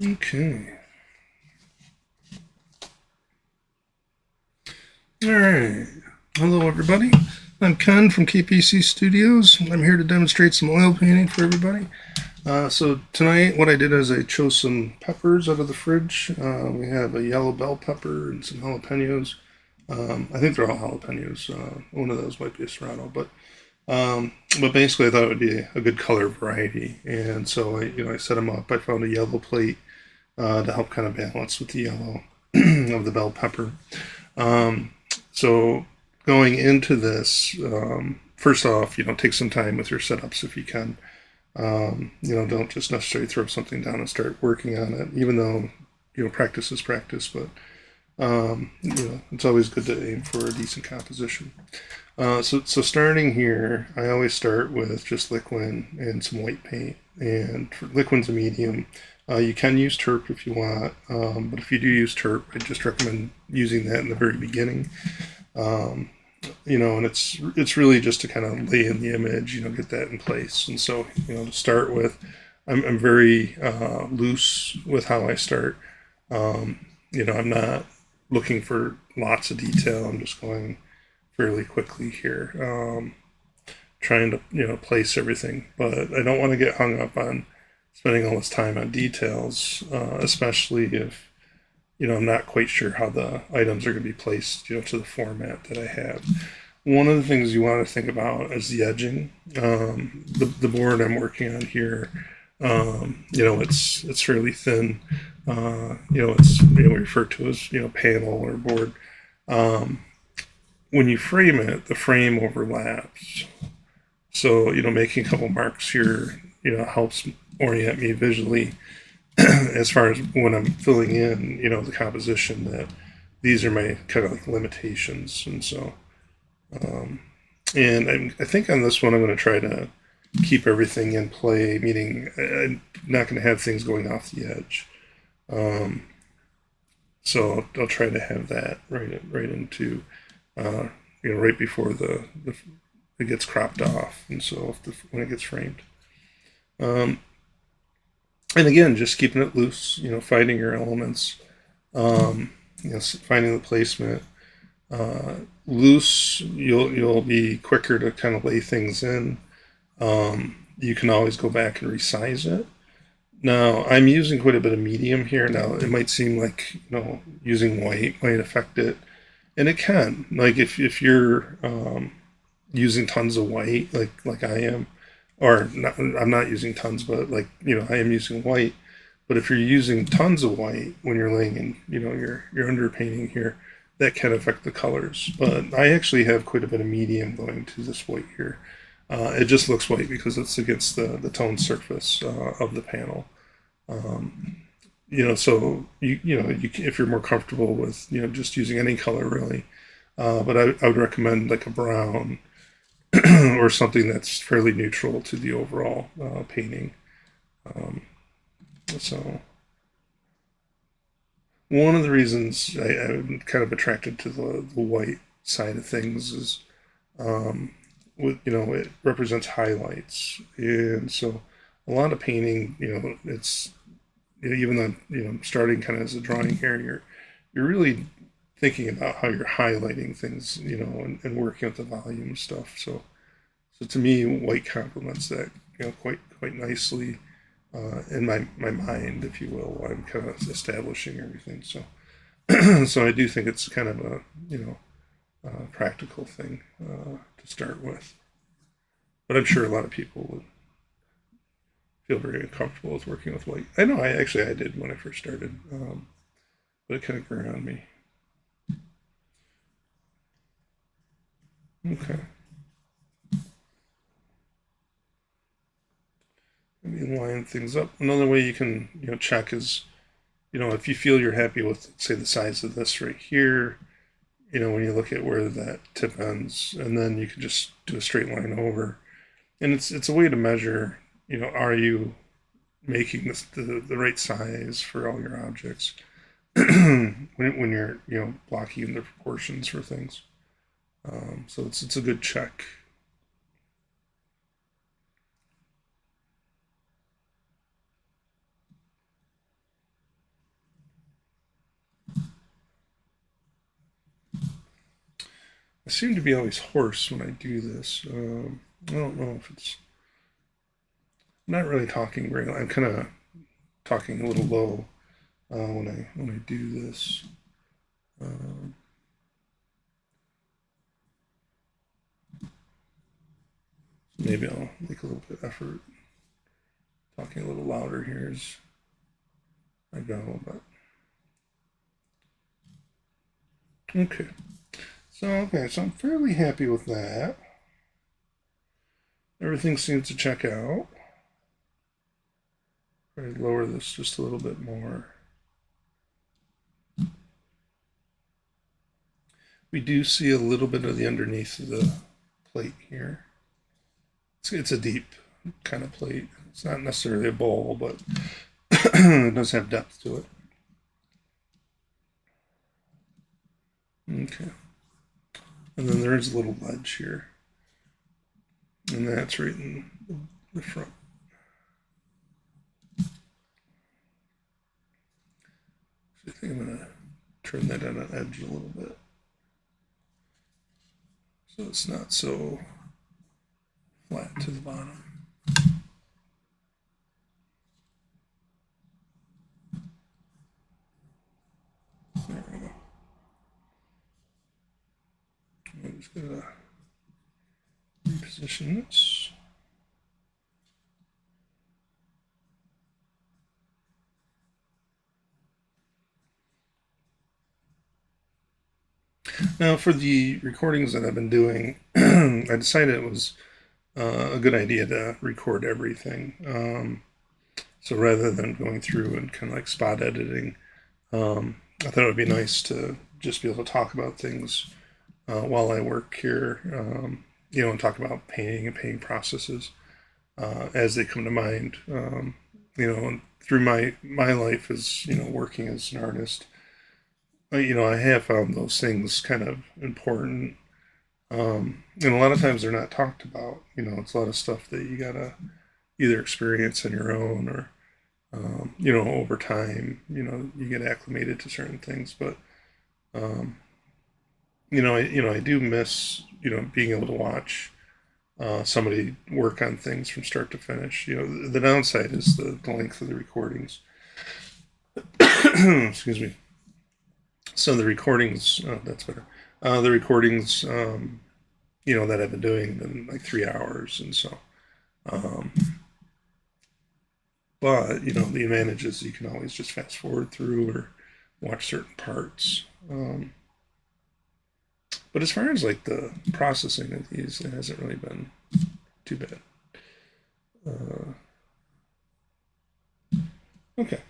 Okay. All right. Hello, everybody. I'm Ken from KPC Studios. I'm here to demonstrate some oil painting for everybody. So tonight, what I did is I chose some peppers out of the fridge. We have a yellow bell pepper and some jalapenos. I think they're all jalapenos. One of those might be a serrano, but basically, I thought it would be a good color variety, and so I set them up. I found a yellow plate to help kind of balance with the yellow of the bell pepper. Um, so going into this, first off, take some time with your setups if you can. Don't just necessarily throw something down and start working on it, even though practice is practice. But it's always good to aim for a decent composition. So starting here, I always start with just liquid and some white paint. And for liquid's a medium. You can use terp if you want, but if you do use terp, I just recommend using that in the very beginning. Um, and it's really just to kind of lay in the image, get that in place. And so, to start with, I'm very loose with how I start. I'm not looking for lots of detail. I'm just going fairly quickly here, trying to place everything. But I don't want to get hung up on spending all this time on details, especially if I'm not quite sure how the items are going to be placed, to the format that I have. One of the things you want to think about is the edging. The board I'm working on here, it's fairly thin. It's referred to as panel or board. Um, when you frame it, the frame overlaps. So making a couple marks here, helps orient me visually as far as when I'm filling in, the composition that these are my kind of like limitations, and so um, I think on this one I'm going to try to keep everything in play, meaning I'm not going to have things going off the edge. Um, so I'll try to have that right into uh, right before the it gets cropped off, and so when it gets framed. Um, and again, just keeping it loose, finding your elements, um, finding the placement. Uh, Loose, you'll be quicker to kind of lay things in. You can always go back and resize it. Now, I'm using quite a bit of medium here. Now, it might seem like using white might affect it, and it can. Like if you're using tons of white, like I am, or not, I'm not using tons, but like I am using white. But if you're using tons of white when you're laying in, your underpainting here, that can affect the colors. But I actually have quite a bit of medium going to this white here. It just looks white because it's against the tone surface of the panel. Um, so if you're more comfortable with just using any color really, but I would recommend like a brown or something that's fairly neutral to the overall painting. Um, so one of the reasons I'm kind of attracted to the white side of things is with it represents highlights, and so a lot of painting, it's even though starting kind of as a drawing here, you're really thinking about how you're highlighting things, and working with the volume stuff. So to me, white complements that quite nicely in my mind, if you will, while I'm kind of establishing everything. So so I do think it's kind of a practical thing to start with. But I'm sure a lot of people would feel very uncomfortable with working with white. I know I did when I first started, but it kind of grew on me. Okay, let me line things up. Another way you can check is if you feel you're happy with say the size of this right here, when you look at where that tip ends, and then you can just do a straight line over, and it's a way to measure. Are you making this the right size for all your objects when you're blocking in the proportions for things. So it's a good check. I seem to be always hoarse when I do this. I don't know if it's. I'm not really talking very. I'm kind of talking a little low when I do this. Um, Maybe I'll make a little bit of effort talking a little louder here as I go. But okay, so I'm fairly happy with that. Everything seems to check out. Try to lower this just a little bit more. We do see a little bit of the underneath of the plate here. It's a deep kind of plate. It's not necessarily a bowl, but it does have depth to it. Okay. And then there is a little ledge here. And that's right in the front. So I think I'm going to turn that on an edge a little bit. So it's not so flat to the bottom. There we go. I'm just going to reposition this. Now, for the recordings that I've been doing, I decided it was a good idea to record everything. So rather than going through and kind of like spot editing, I thought it would be nice to just be able to talk about things while I work here, and talk about painting and painting processes as they come to mind. And through my life as working as an artist, I have found those things kind of important. And a lot of times they're not talked about. It's a lot of stuff that you gotta either experience on your own or, over time, you get acclimated to certain things. But, I do miss, being able to watch somebody work on things from start to finish. The downside is the length of the recordings. Excuse me. So the recordings, that's better. The recordings, that I've been doing in like 3 hours, and so. Um, but the advantage is you can always just fast forward through or watch certain parts. But as far as like the processing of these, it hasn't really been too bad. Uh, okay,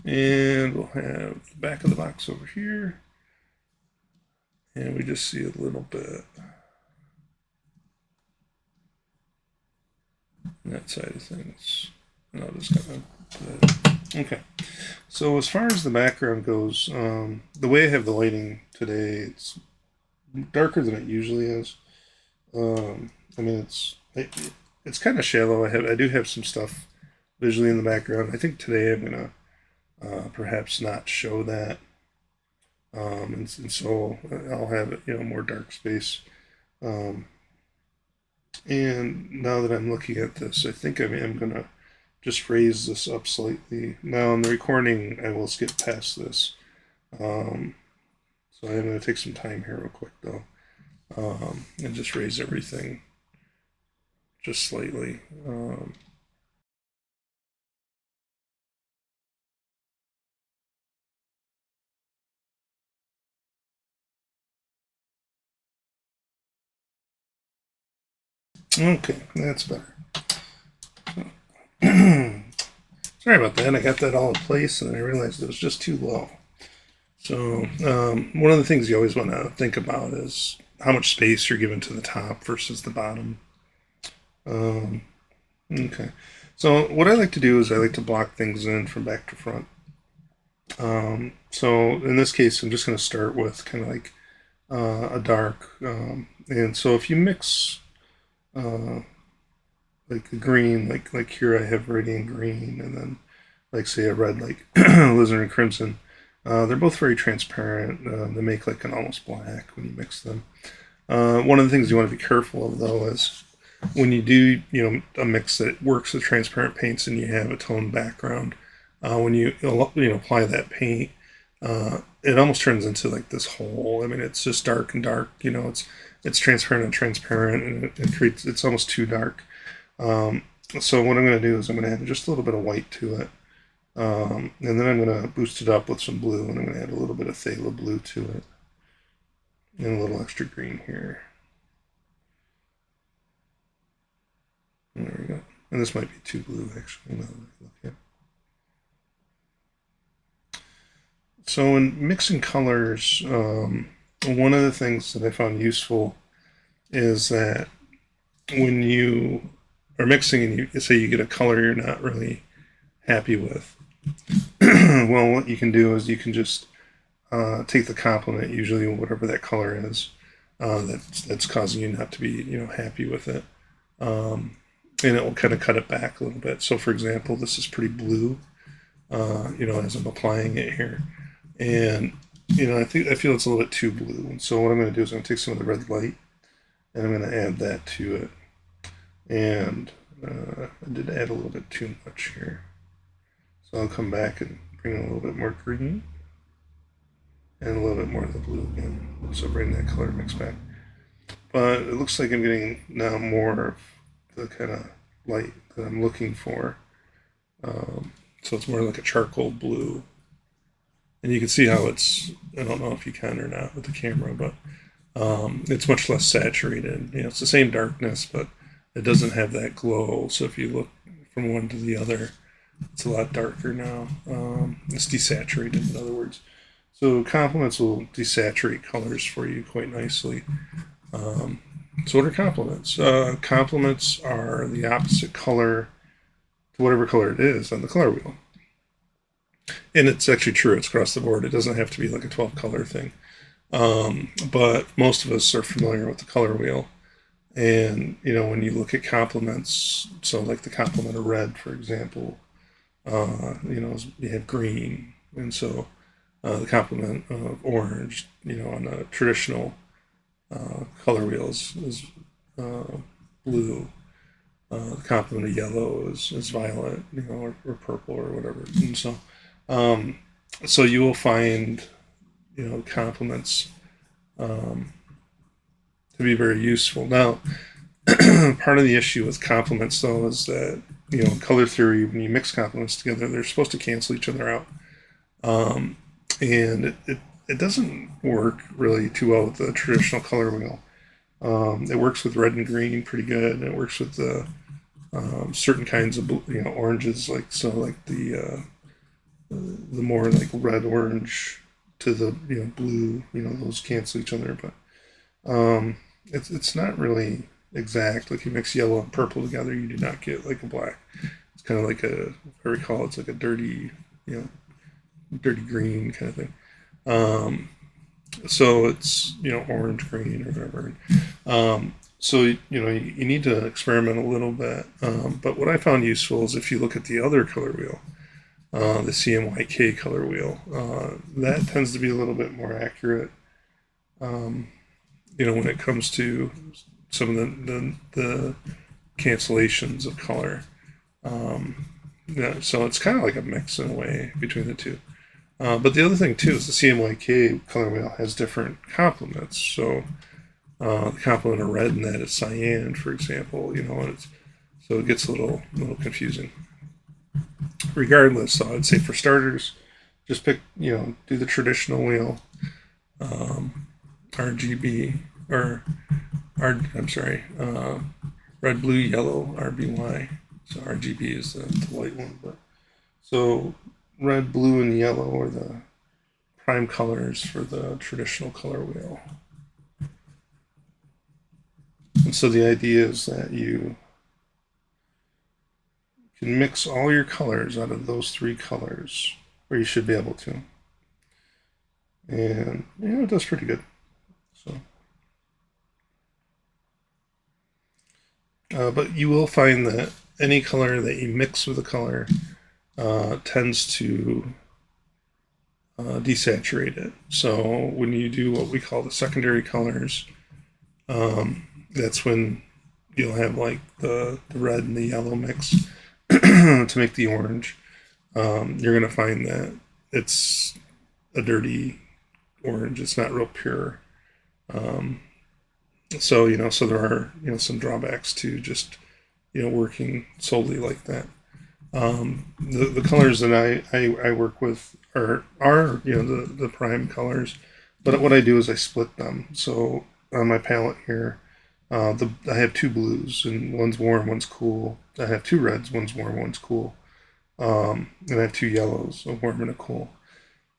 and we'll have the back of the box over here, and we just see a little bit on that side of things. And I'll just kind of okay. So as far as the background goes, the way I have the lighting today, it's darker than it usually is. I mean, it's kind of shallow. I do have some stuff visually in the background. I think today I'm gonna perhaps not show that, and so I'll have it, more dark space. Um, and now that I'm looking at this, I think I am gonna just raise this up slightly. Now in the recording, I will skip past this. So I'm going to take some time here real quick though, and just raise everything just slightly. Okay, that's better. Sorry about that. I got that all in place and I realized it was just too low. So one of the things you always want to think about is how much space you're given to the top versus the bottom. Um, okay. So what I like to do is I like to block things in from back to front. So in this case, I'm just going to start with kind of like a dark. And so if you mix uh, like a green, like here I have radiant green, and then like say a red like alizarin crimson. They're both very transparent. They make like an almost black when you mix them. One of the things you want to be careful of though is when you do, a mix that works with transparent paints and you have a toned background, when you apply that paint, it almost turns into like this hole. I mean, it's just dark and dark. It's transparent and transparent, and it creates. It's almost too dark. So what I'm going to do is I'm going to add just a little bit of white to it, and then I'm going to boost it up with some blue, and I'm going to add a little bit of phthalo blue to it, and a little extra green here. And there we go. And this might be too blue, actually. Now that I look at it. So in mixing colors, one of the things that I found useful is that when you are mixing and you say you get a color you're not really happy with, well, what you can do is you can just take the complement, usually whatever that color is, that's causing you not to be happy with it, and it will kind of cut it back a little bit. So, for example, this is pretty blue, as I'm applying it here, and I feel it's a little bit too blue. And so what I'm going to do is I'm going to take some of the red light and I'm going to add that to it. And I did add a little bit too much here. So I'll come back and bring in a little bit more green and a little bit more of the blue again. So bring that color mix back. But it looks like I'm getting now more of the kind of light that I'm looking for. So it's more like a charcoal blue. And you can see how it's, I don't know if you can or not with the camera, but it's much less saturated. It's the same darkness, but it doesn't have that glow. So if you look from one to the other, it's a lot darker now. It's desaturated, in other words. So complements will desaturate colors for you quite nicely. So what are complements? Complements are the opposite color to whatever color it is on the color wheel. And it's actually true, it's across the board. It doesn't have to be like a 12 color thing. But most of us are familiar with the color wheel. And, when you look at complements, so like the complement of red, for example, you have green. And so the complement of orange, on a traditional color wheel is blue. The complement of yellow is violet, or purple or whatever. And so you will find, complements to be very useful. Now, part of the issue with complements, though, is that, in color theory, when you mix complements together, they're supposed to cancel each other out. And it doesn't work really too well with the traditional color wheel. It works with red and green pretty good. It works with the certain kinds of oranges, like the more like red orange to the blue, those cancel each other. But it's not really exact. Like you mix yellow and purple together, you do not get like a black. It's kind of like if I recall, it's like a dirty dirty green kind of thing. So it's orange green or whatever. So you need to experiment a little bit. But what I found useful is if you look at the other color wheel, the CMYK color wheel, that tends to be a little bit more accurate. When it comes to some of the cancellations of color. So it's kind of like a mix in a way between the two. But the other thing too is the CMYK color wheel has different complements. So the complement of red in that is cyan, for example. And so it gets a little confusing. Regardless, so I'd say for starters, just pick do the traditional wheel, RGB red, blue, yellow, RBY. So RGB is the white one, but so red, blue, and yellow are the prime colors for the traditional color wheel. And so the idea is that you can mix all your colors out of those three colors, or you should be able to. And it does pretty good. So, but you will find that any color that you mix with a color tends to desaturate it. So when you do what we call the secondary colors, that's when you'll have like the red and the yellow mix to make the orange. You're going to find that it's a dirty orange. It's not real pure. So so there are some drawbacks to just working solely like that. The colors that I work with are the prime colors, but what I do is I split them. So on my palette here, I have two blues, and one's warm, one's cool. I have two reds, one's warm, one's cool, and I have two yellows, a warm and a cool.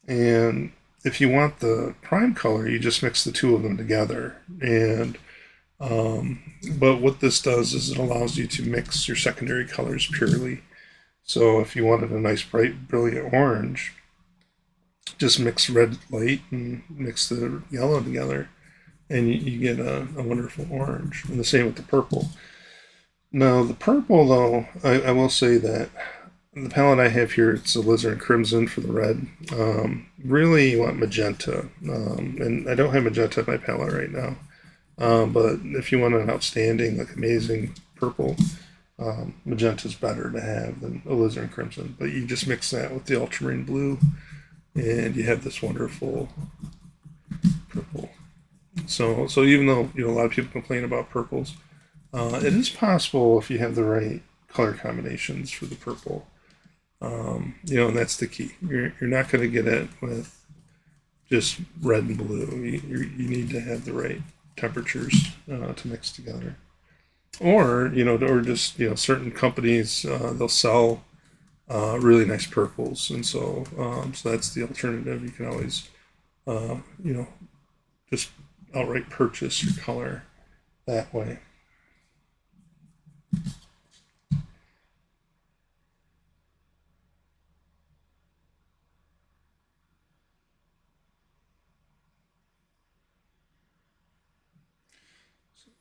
And if you want the prime color, you just mix the two of them together. And but what this does is it allows you to mix your secondary colors purely. So if you wanted a nice bright brilliant orange, just mix red light and mix the yellow together, and you get a wonderful orange. And the same with the purple. Now the purple, though, I will say that the palette I have here, it's a alizarin crimson for the red. Really, you want magenta, and I don't have magenta in my palette right now. But if you want an outstanding, like amazing purple, magenta is better to have than alizarin crimson. But you just mix that with the ultramarine blue, and you have this wonderful purple. So even though a lot of people complain about purples, it is possible if you have the right color combinations for the purple. And that's the key. You're not going to get it with just red and blue. You need to have the right temperatures to mix together. Or just certain companies they'll sell really nice purples, and so that's the alternative. You can always just outright purchase your color that way.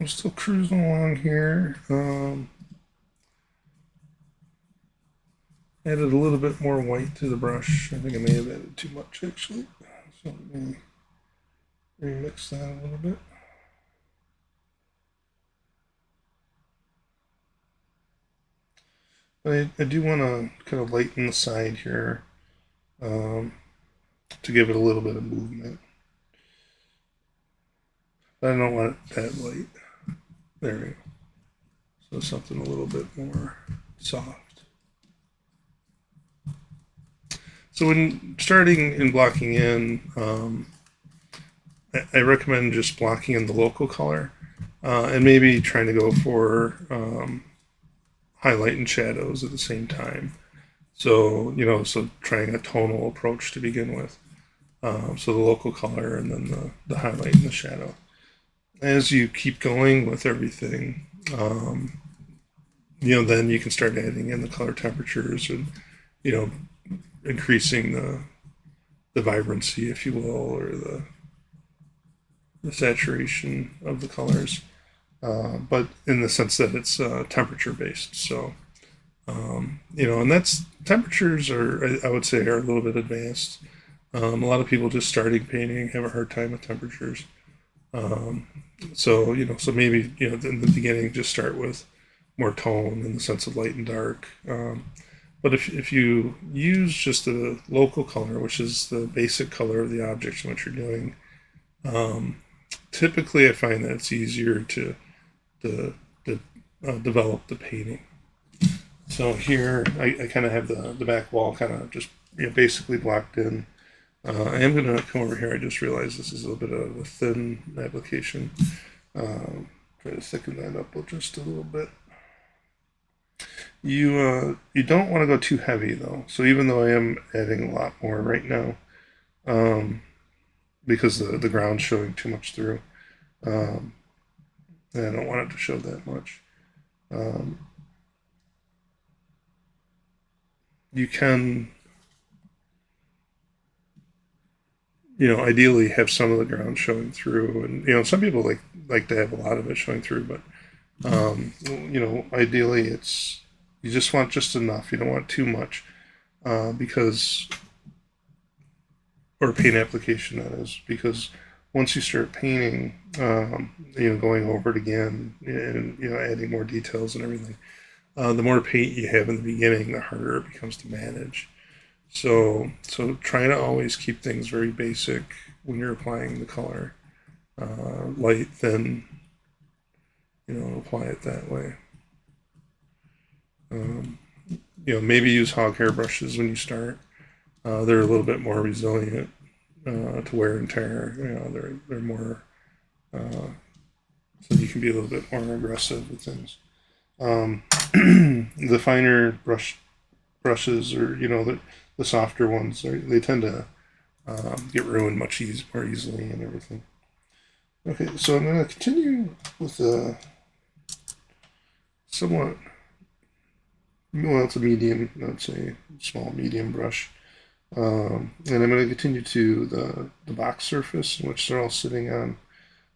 I'm still cruising along here. Added a little bit more white to the brush. I think I may have added too much actually. So let me remix that a little bit. But I do want to kind of lighten the side here to give it a little bit of movement. But I don't want it that light. There we go. So something a little bit more soft. So when starting and blocking in, I recommend just blocking in the local color and maybe trying to go for highlight and shadows at the same time. So trying a tonal approach to begin with. So the local color and then the highlight and the shadow. As you keep going with everything, then you can start adding in the color temperatures and increasing the vibrancy, if you will, or the saturation of the colors, but in the sense that it's temperature based. So and that's temperatures I would say are a little bit advanced. A lot of people just starting painting have a hard time with temperatures. So maybe in the beginning just start with more tone in the sense of light and dark. But if you use just the local color, which is the basic color of the object in what you're doing, typically I find that it's easier to develop the painting. So here I kind of have the back wall kind of just basically blocked in. I am going to come over here. I just realized this is a little bit of a thin application. Try to thicken that up just a little bit. You don't want to go too heavy though. So even though I am adding a lot more right now, because the ground's showing too much through, and I don't want it to show that much. You can, ideally have some of the ground showing through, and some people like to have a lot of it showing through, but ideally you just want just enough. You don't want too much, because or paint application that is, because once you start painting, going over it again and adding more details and everything, the more paint you have in the beginning, the harder it becomes to manage. So try to always keep things very basic when you're applying the color, light, thin, apply it that way. Maybe use hog hair brushes when you start. They're a little bit more resilient to wear and tear. They're more so you can be a little bit more aggressive with things. The finer brushes, or the softer ones, they tend to get ruined much more easily and everything. Okay, so I'm going to continue with a somewhat, well, it's a medium, I'd say small medium brush. And I'm going to continue to the box surface in which they're all sitting on.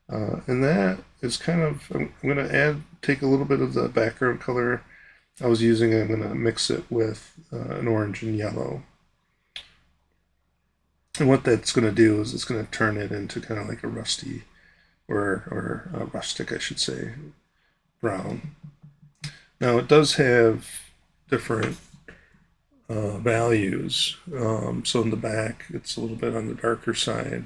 And that is kind of, I'm going to take a little bit of the background color I was using, and I'm going to mix it with an orange and yellow. And what that's going to do is it's going to turn it into kind of like a rusty, or a rustic, I should say, brown. Now it does have different values. So in the back, it's a little bit on the darker side.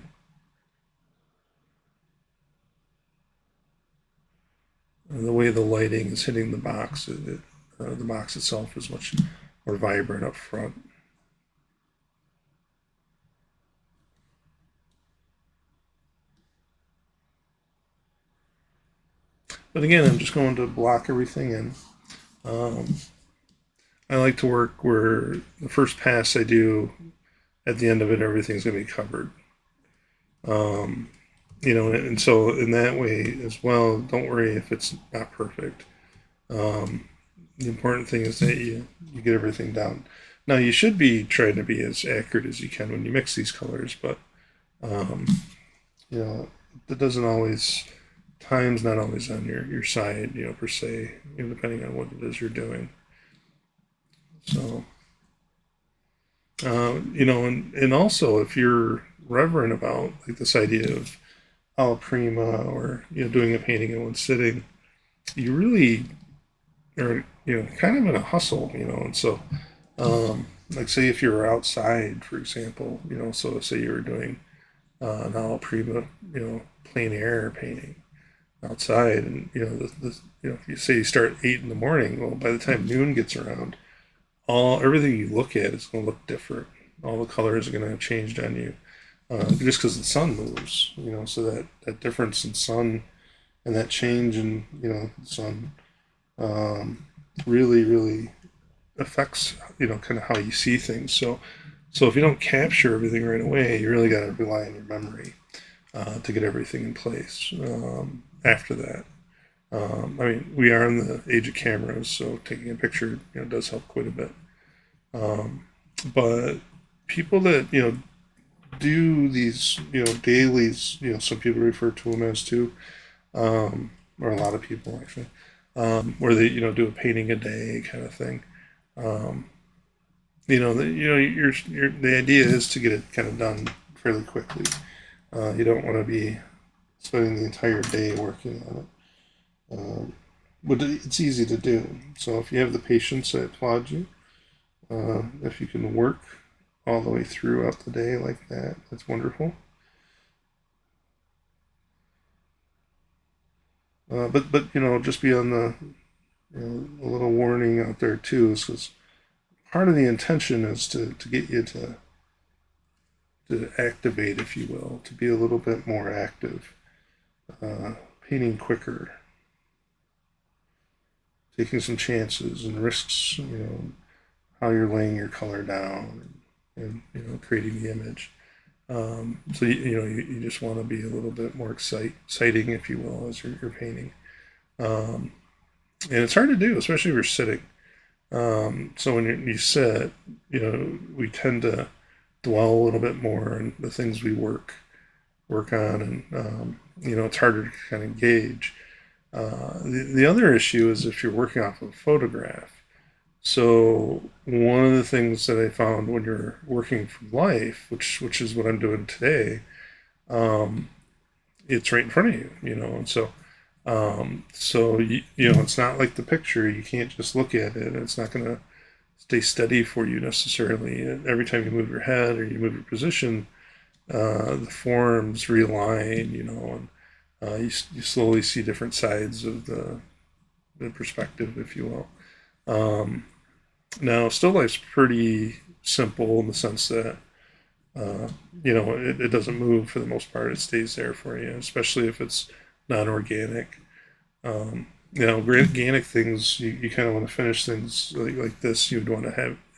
And the way the lighting is hitting the box, the box itself is much more vibrant up front. But again, I'm just going to block everything in. I like to work where the first pass I do, at the end of it, everything's going to be covered. And so in that way as well, don't worry if it's not perfect. The important thing is that you get everything down. Now, you should be trying to be as accurate as you can when you mix these colors, but that doesn't always, time's not always on your side, per se, depending on what it is you're doing. So, and also if you're reverent about like this idea of alla prima, or doing a painting in one sitting, you really are kind of in a hustle, and so like say if you were outside, for example, so say you were doing an alla prima, plein air painting outside, and if you say you start at 8 in the morning, well, by the time noon gets around, everything you look at is going to look different. All the colors are going to change on you, just because the sun moves. So that difference in sun and that change in the sun really affects kind of how you see things. So if you don't capture everything right away, you really got to rely on your memory to get everything in place after that. We are in the age of cameras, so taking a picture does help quite a bit. But people that do these dailies, some people refer to them as too, or a lot of people actually, where they do a painting a day kind of thing. The idea is to get it kind of done fairly quickly. You don't want to be spending the entire day working on it. But it's easy to do. So if you have the patience, I applaud you. If you can work all the way throughout the day like that, that's wonderful. But just be on the a little warning out there too, because part of the intention is to get you to activate, if you will, to be a little bit more active, painting quicker, taking some chances and risks, how you're laying your color down, and creating the image. So you just want to be a little bit more exciting, if you will, as you're painting. And it's hard to do, especially if you're sitting. So when you sit, we tend to dwell a little bit more on the things we work on, and it's harder to kind of gauge. The other issue is if you're working off of a photograph. So one of the things that I found when you're working from life, which is what I'm doing today, um, it's right in front of you, and so it's not like the picture. You can't just look at it. It's not going to stay steady for you necessarily. And every time you move your head or you move your position, the forms realign, and you slowly see different sides of the perspective, if you will. Now, still life's pretty simple in the sense that uh, it doesn't move for the most part. It stays there for you, especially if it's not organic. Organic things, you kind of want to finish things like this. You'd want to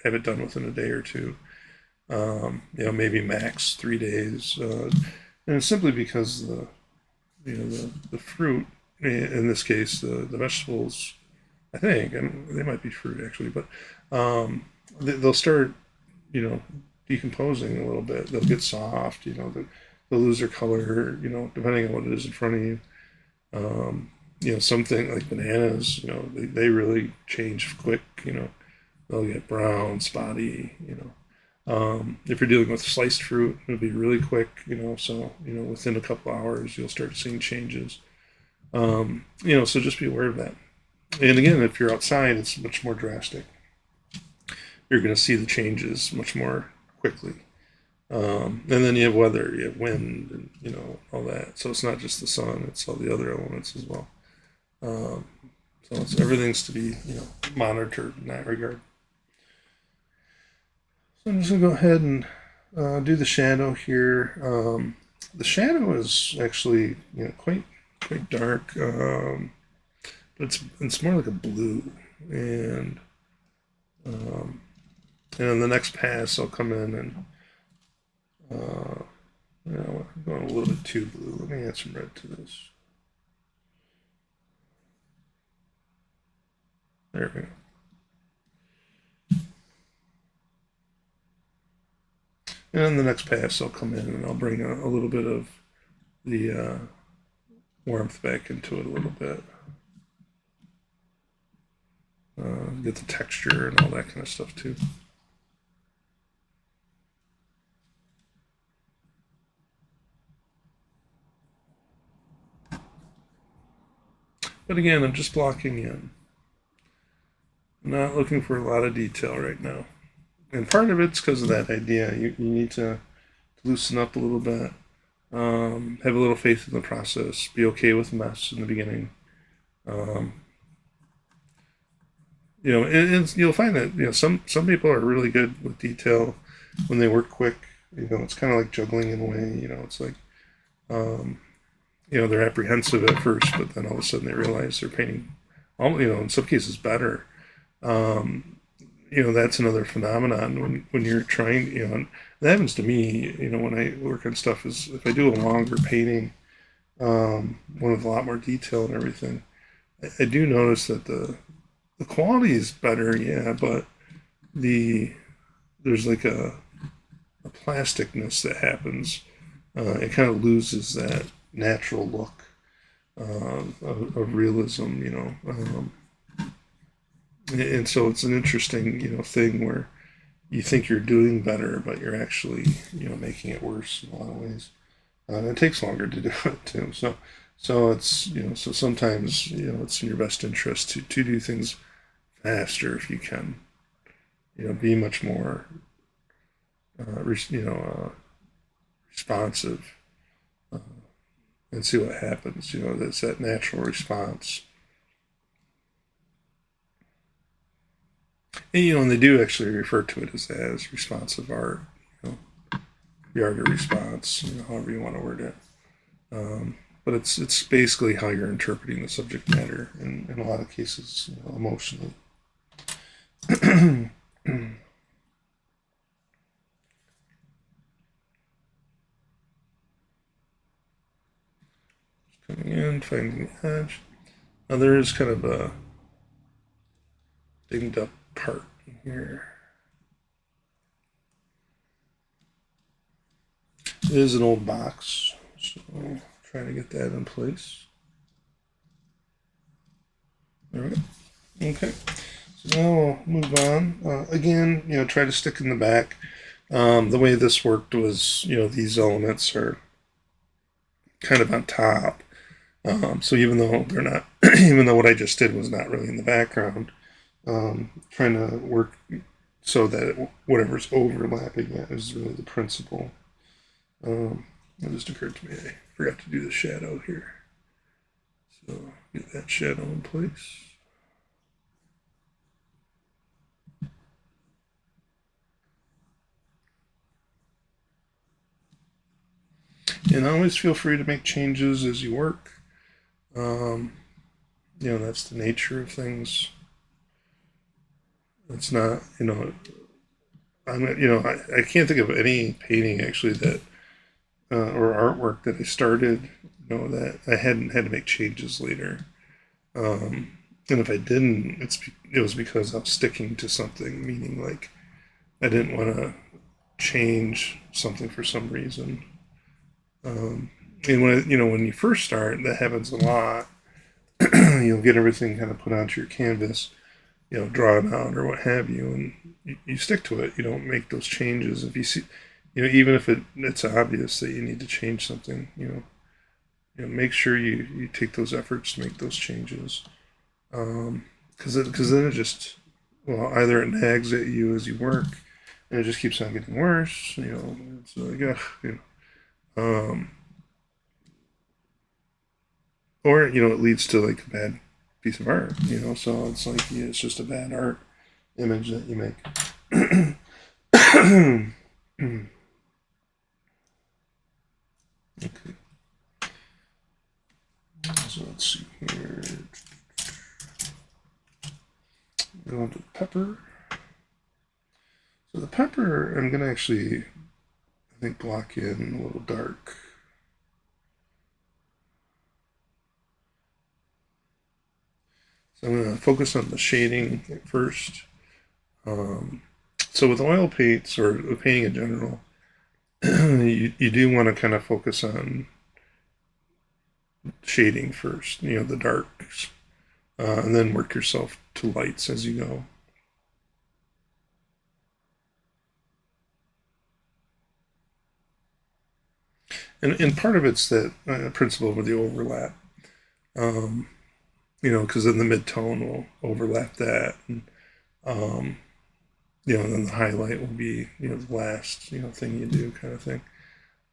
have it done within a day or two. Maybe max 3 days, and it's simply because the fruit, in this case, the vegetables, I think, and they might be fruit actually, but they'll start, you know, decomposing a little bit. They'll get soft, they'll lose their color, depending on what it is in front of you. Something like bananas, they really change quick, they'll get brown, spotty, if you're dealing with sliced fruit, it'll be really quick, so, within a couple hours, you'll start seeing changes. So just be aware of that. And again, if you're outside, it's much more drastic. You're going to see the changes much more quickly. And then you have weather, you have wind, and all that. So it's not just the sun; it's all the other elements as well. Um, everything's to be monitored in that regard. So I'm just gonna go ahead and do the shadow here. The shadow is actually quite dark, but it's more like a blue, and um, and in the next pass I'll come in and I'm going a little bit too blue. Let me add some red to this. There we go. And in the next pass, I'll come in and I'll bring a little bit of the warmth back into it a little bit. Get the texture and all that kind of stuff too. But again, I'm just blocking in. I'm not looking for a lot of detail right now. And part of it's because of that idea. You need to loosen up a little bit, have a little faith in the process, be okay with mess in the beginning. Um, and you'll find that some people are really good with detail when they work quick. It's kind of like juggling in a way. It's like um, they're apprehensive at first, but then all of a sudden they realize they're painting, in some cases better. Um, that's another phenomenon when you're trying, and that happens to me, when I work on stuff is if I do a longer painting, one with a lot more detail and everything, I do notice that the quality is better, yeah, but the there's like a plasticness that happens. It kind of loses that natural look of realism, and so it's an interesting, thing where you think you're doing better, but you're actually, making it worse in a lot of ways. And it takes longer to do it too. So it's, so sometimes, it's in your best interest to do things faster if you can, be much more, responsive, uh, and see what happens. That's that natural response. And they do actually refer to it as responsive art, you know, the art of response, however you want to word it. But it's basically how you're interpreting the subject matter in a lot of cases, emotionally. Coming in, finding the edge. Now there is kind of a dinged up part here. It is an old box, so trying to get that in place. There we go. Okay. So now we'll move on. Again, try to stick in the back. The way this worked was, these elements are kind of on top. So even though they're not, even though what I just did was not really in the background, trying to work so that whatever's overlapping it is really the principle. It just occurred to me I forgot to do the shadow here. So get that shadow in place. And always feel free to make changes as you work. Um, that's the nature of things. It's not, I can't think of any painting actually that or artwork that I started, that I hadn't had to make changes later. And if I didn't, it was because I was sticking to something, meaning like I didn't want to change something for some reason. And when you first start, that happens a lot. You'll get everything kind of put onto your canvas, drawn out or what have you, and you stick to it. You don't make those changes. If you see, even if it's obvious that you need to change something, make sure you take those efforts to make those changes. Because then it just, well, either it nags at you as you work, and it just keeps on getting worse. It's like, um, or it leads to like a bad piece of art. So it's like it's just a bad art image that you make. Okay, so let's see here. Go on to the pepper. So the pepper, I'm gonna actually, I think, block in a little dark. So I'm gonna focus on the shading at first. Um, so with oil paints or painting in general, you do want to kind of focus on shading first, the darks, and then work yourself to lights as you go. And part of it's that principle of the overlap, um, because then the mid-tone will overlap that, um, and then the highlight will be, the last, thing you do kind of thing.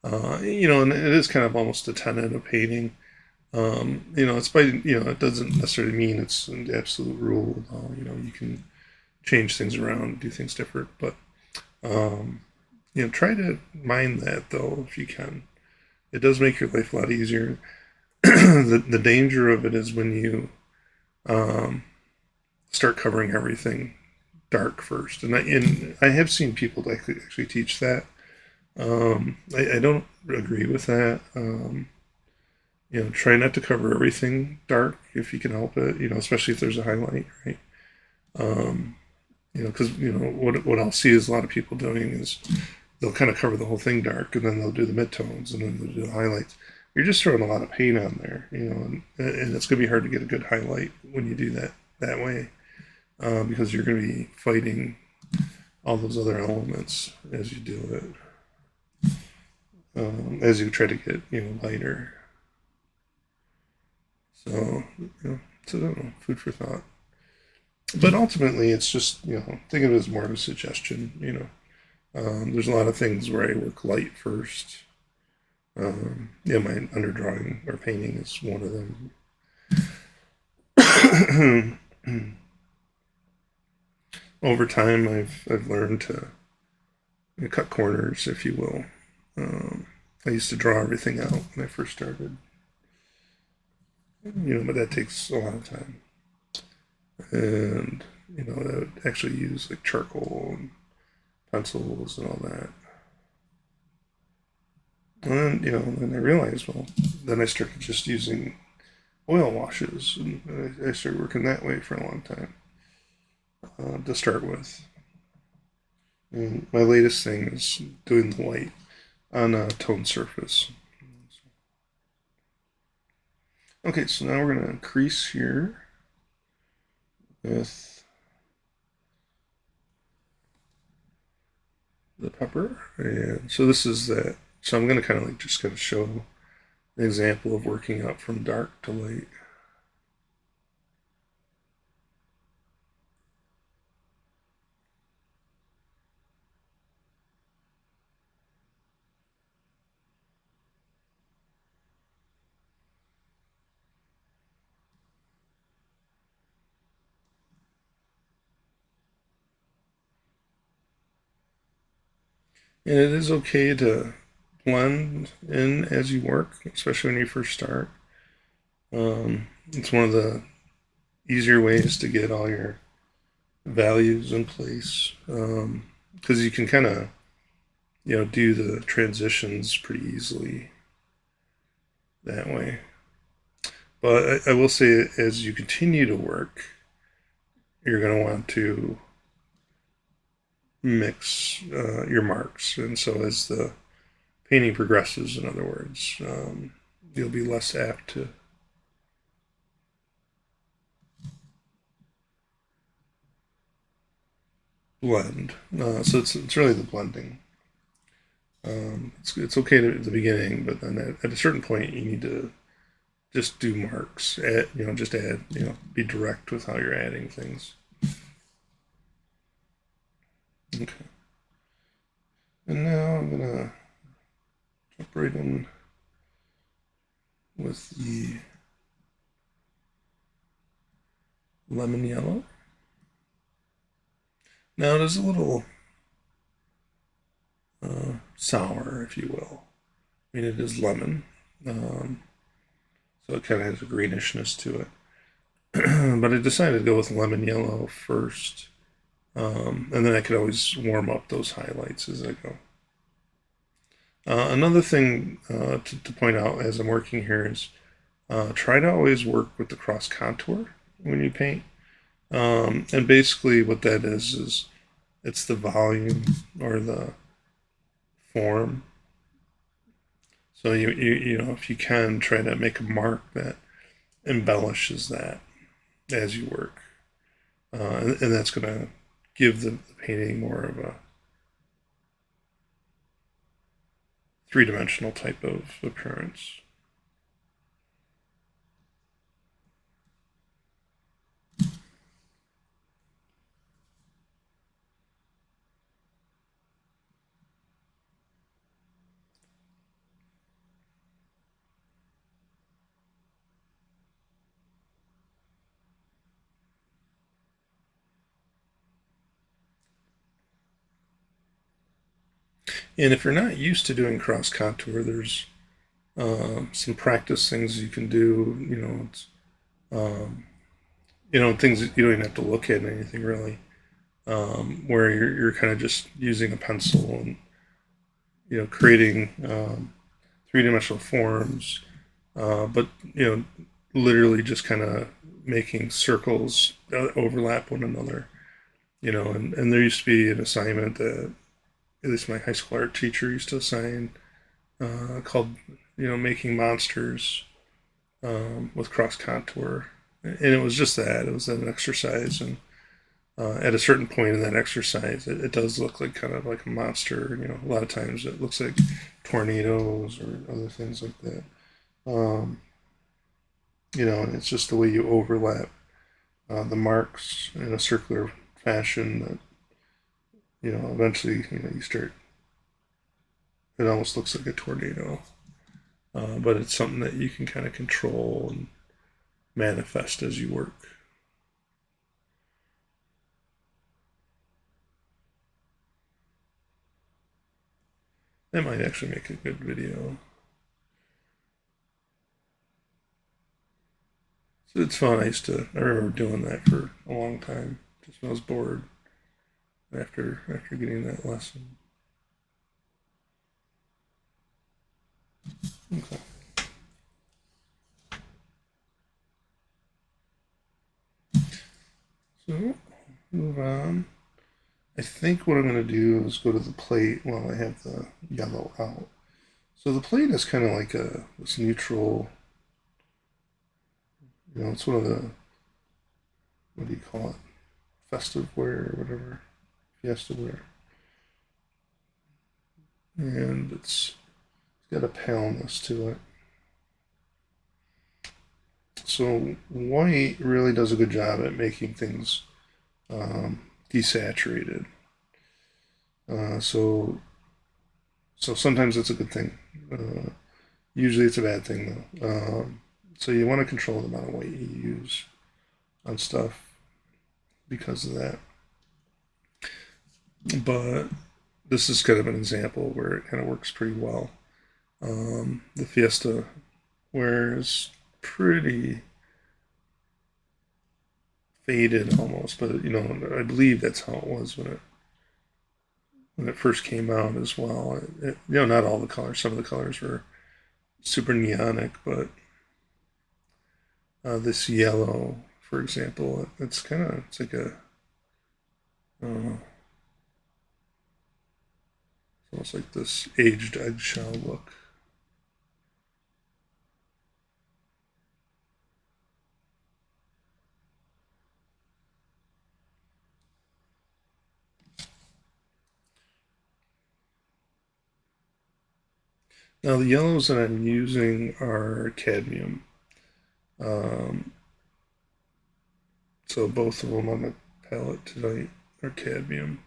And it is kind of almost a tenet of painting. It's by, it doesn't necessarily mean it's an absolute rule. You can change things around, do things different, but, try to mind that though, if you can. It does make your life a lot easier. The danger of it is when you um, start covering everything dark first, and I have seen people that actually teach that. I don't agree with that. Try not to cover everything dark if you can help it. Especially if there's a highlight, right? Um, because what I'll see is a lot of people doing is they'll kind of cover the whole thing dark, and then they'll do the midtones, and then they'll do the highlights. You're just throwing a lot of paint on there, and it's going to be hard to get a good highlight when you do that way, because you're going to be fighting all those other elements as you do it, as you try to get lighter. So so I don't know, food for thought. But ultimately, it's just think of it as more of a suggestion. There's a lot of things where I work light first. My underdrawing or painting is one of them. Over time, I've learned to cut corners, if you will. I used to draw everything out when I first started, but that takes a lot of time, and I would actually use like charcoal and pencils and all that. And then I realized, well, then I started just using oil washes, and I started working that way for a long time to start with. And my latest thing is doing the white on a toned surface. Okay, so now we're going to crease here with the pepper. And so this is that. So I'm going to kind of like just kind of show an example of working up from dark to light. And it is okay to blend in as you work, especially when you first start. It's one of the easier ways to get all your values in place because you can kind of do the transitions pretty easily that way. But I will say, as you continue to work, you're going to want to mix your marks, and so as the painting progresses, in other words, you'll be less apt to blend. So it's really the blending. It's okay at the beginning, but then at a certain point, you need to just do marks. Just add. Be direct with how you're adding things. Okay. And now I'm gonna jump right in with the lemon yellow. Now it is a little sour, if you will. I mean, it is lemon, um, so it kind of has a greenish to it. But I decided to go with lemon yellow first, and then I could always warm up those highlights as I go. Another thing to point out as I'm working here is try to always work with the cross contour when you paint. And basically, what that is it's the volume or the form. So if you can try to make a mark that embellishes that as you work, and that's going to give the painting more of a three-dimensional type of appearance. And if you're not used to doing cross contour, there's some practice things you can do. Um, things that you don't even have to look at anything really, where you're kind of just using a pencil and creating three-dimensional forms, but literally just kind of making circles overlap one another. And there used to be an assignment that at least my high school art teacher used to assign called making monsters with cross contour, and it was just that it was an exercise, and at a certain point in that exercise, it does look like kind of like a monster. A lot of times it looks like tornadoes or other things like that. Um, and it's just the way you overlap the marks in a circular fashion that eventually you start. It almost looks like a tornado, but it's something that you can kind of control and manifest as you work. That might actually make a good video. So it's fun. I remember doing that for a long time, just when I was bored after getting that lesson. Okay. So move on. I think what I'm going to do is go to the plate while I have the yellow out. So the plate is kind of like this neutral. It's one of the, what do you call it? Festive wear or whatever. Fiesta wear. and it's got a paleness to it. So white really does a good job at making things desaturated. So sometimes it's a good thing. Usually it's a bad thing though. So you want to control the amount of white you use on stuff because of that. But this is kind of an example where it kind of works pretty well. The Fiesta wears pretty faded almost, but I believe that's how it was when it first came out as well. Not all the colors. Some of the colors were super neonic, but this yellow, for example, it's like a I don't know, it's almost like this aged eggshell look. Now the yellows that I'm using are cadmium. Um, so both of them on the palette tonight are cadmium.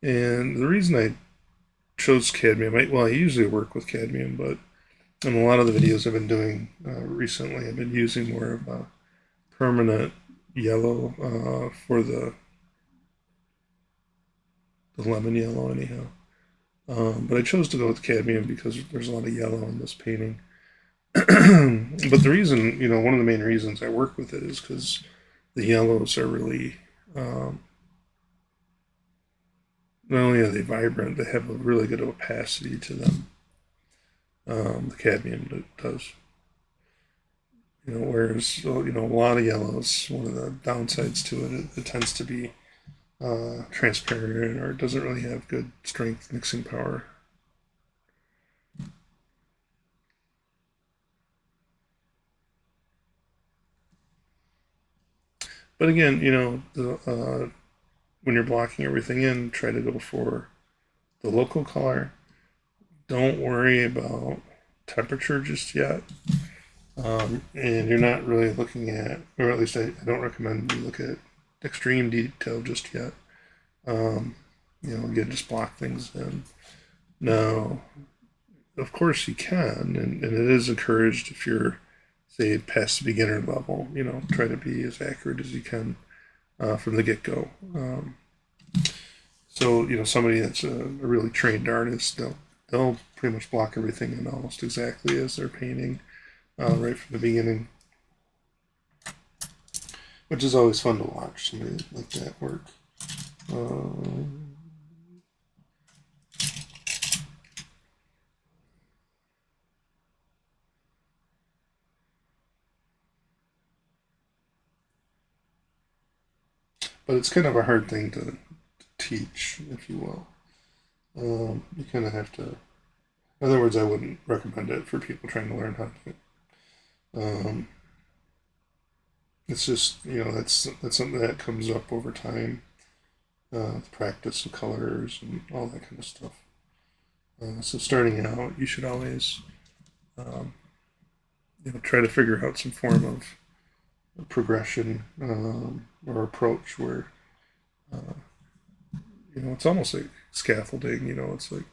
And the reason I chose cadmium, I usually work with cadmium, but in a lot of the videos I've been doing recently, I've been using more of a permanent yellow for the lemon yellow, anyhow. But I chose to go with cadmium because there's a lot of yellow in this painting. But the reason, one of the main reasons I work with it is because the yellows are really, not only are they vibrant, they have a really good opacity to them. The cadmium does. Whereas a lot of yellows, one of the downsides to it tends to be transparent or it doesn't really have good strength mixing power. But again, when you're blocking everything in, try to go for the local color. Don't worry about temperature just yet. And you're not really looking at, or at least I don't recommend you look at extreme detail just yet. Again, just block things in. Now, of course you can, and it is encouraged if you're, say, past the beginner level, try to be as accurate as you can from the get-go. So, somebody that's a really trained artist, they'll pretty much block everything in almost exactly as they're painting right from the beginning, which is always fun to watch somebody like that work. But it's kind of a hard thing to teach, if you will. You kind of have to. In other words, I wouldn't recommend it for people trying to learn how to do it. It's just that's something that comes up over time, practice of colors and all that kind of stuff. So starting out, you should always um, try to figure out some form of progression or approach where uh, it's almost like scaffolding. It's like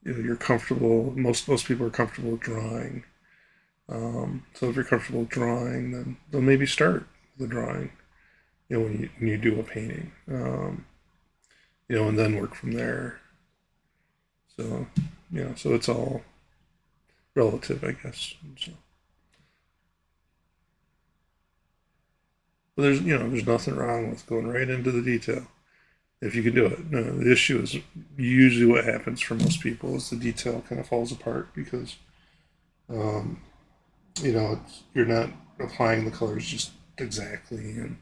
you're comfortable. Most people are comfortable with drawing. So if you're comfortable with drawing, then they'll maybe start the drawing. When you do a painting, and then work from there. So so it's all relative, I guess. So, but there's nothing wrong with going right into the detail if you can do it. No, the issue is usually what happens for most people is the detail kind of falls apart because um, you're not applying the colors just exactly, and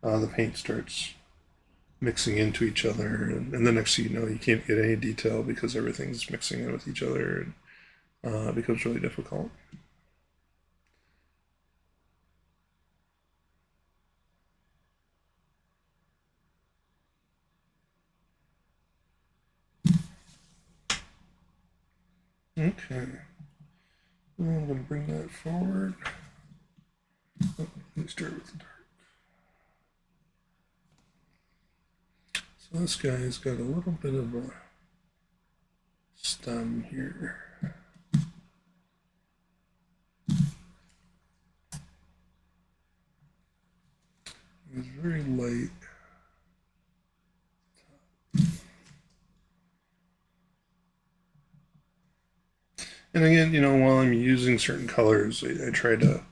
the paint starts mixing into each other, and the next thing you know, you can't get any detail because everything's mixing in with each other, and it becomes really difficult. Okay. I'm going to bring that forward. Oh, let me start with the dark. So this guy's got a little bit of a stem here. It's very light. And again, while I'm using certain colors, I try to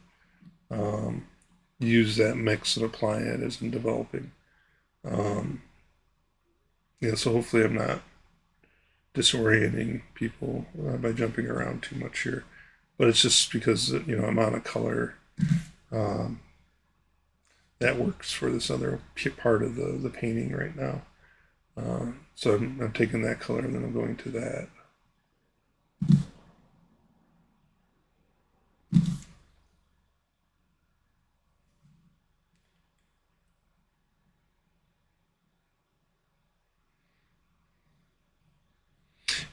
use that mix and apply it as I'm developing. Um, so hopefully I'm not disorienting people by jumping around too much here. But it's just because, I'm on a color um, that works for this other part of the painting right now. So I'm taking that color and then I'm going to that.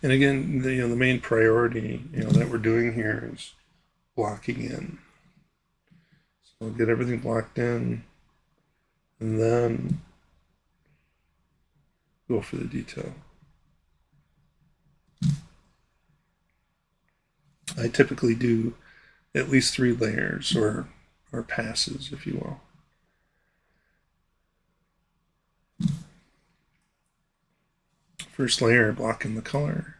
And again, the main priority that we're doing here is blocking in. So I'll get everything blocked in, and then go for the detail. I typically do at least 3 layers or passes, if you will. First layer, blocking the color.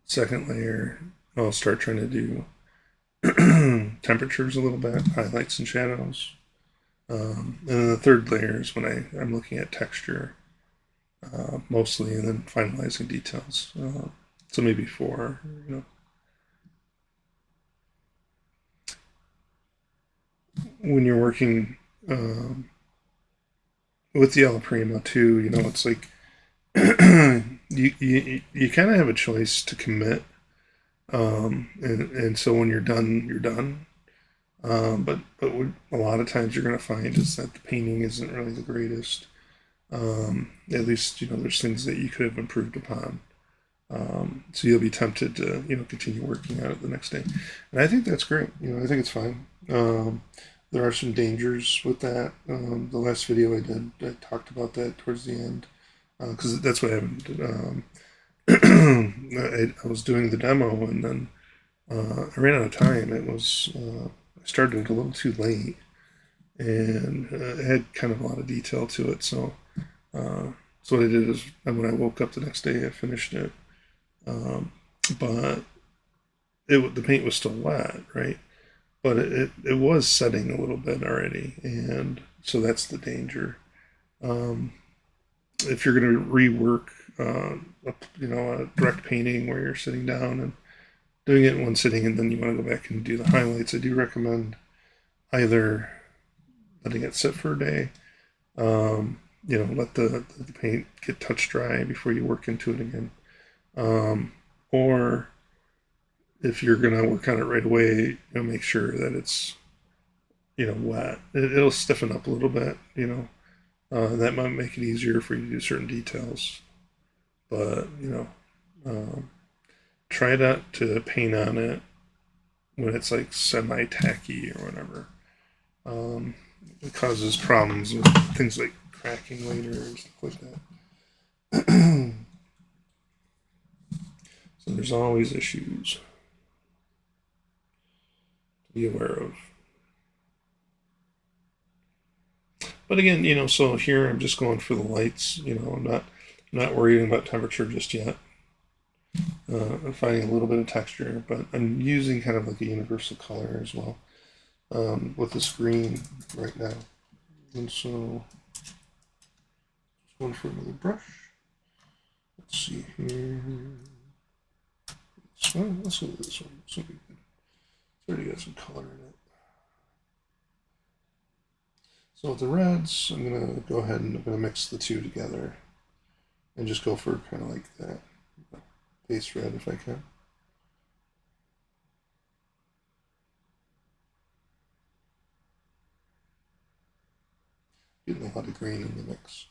Second layer, I'll start trying to do temperatures a little bit, highlights and shadows. And then the third layer is when I'm looking at texture mostly, and then finalizing details. So maybe 4, When you're working with the alla prima too, it's like you kind of have a choice to commit, and so when you're done, you're done. But what a lot of times you're going to find is that the painting isn't really the greatest. At least there's things that you could have improved upon. So you'll be tempted to continue working on it the next day, and I think that's great. I think it's fine. There are some dangers with that. The last video I did, I talked about that towards the end because that's what happened. I was doing the demo and then I ran out of time. I started a little too late and it had kind of a lot of detail to it. So what I did is when I woke up the next day, I finished it. But the paint was still wet, right? But it was setting a little bit already, and so that's the danger. Um, if you're going to rework, a direct painting where you're sitting down and doing it in one sitting, and then you want to go back and do the highlights, I do recommend either letting it sit for a day, let the paint get touch dry before you work into it again, or if you're going to work on it right away, make sure that it's wet. It'll stiffen up a little bit, that might make it easier for you to do certain details. But try not to paint on it when it's like semi-tacky or whatever. It causes problems with things like cracking later and stuff like that. So there's always issues to be aware of. But again, so here I'm just going for the lights. I'm not worrying about temperature just yet. I'm finding a little bit of texture, but I'm using kind of like a universal color as well with this green right now. And so, just going for another brush. Let's see here. Let's go with this one. This will be good. It's already got some color in it. So with the reds, I'm going to go ahead and I'm going to mix the two together and just go for kind of like that base red if I can. Getting a lot of green in the mix.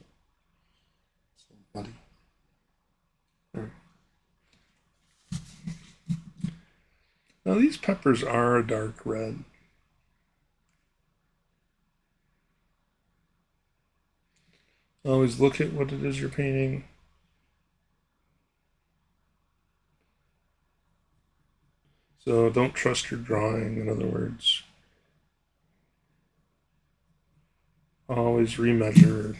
So muddy. Now these peppers are a dark red. Always look at what it is you're painting. So don't trust your drawing, in other words. Always remeasure.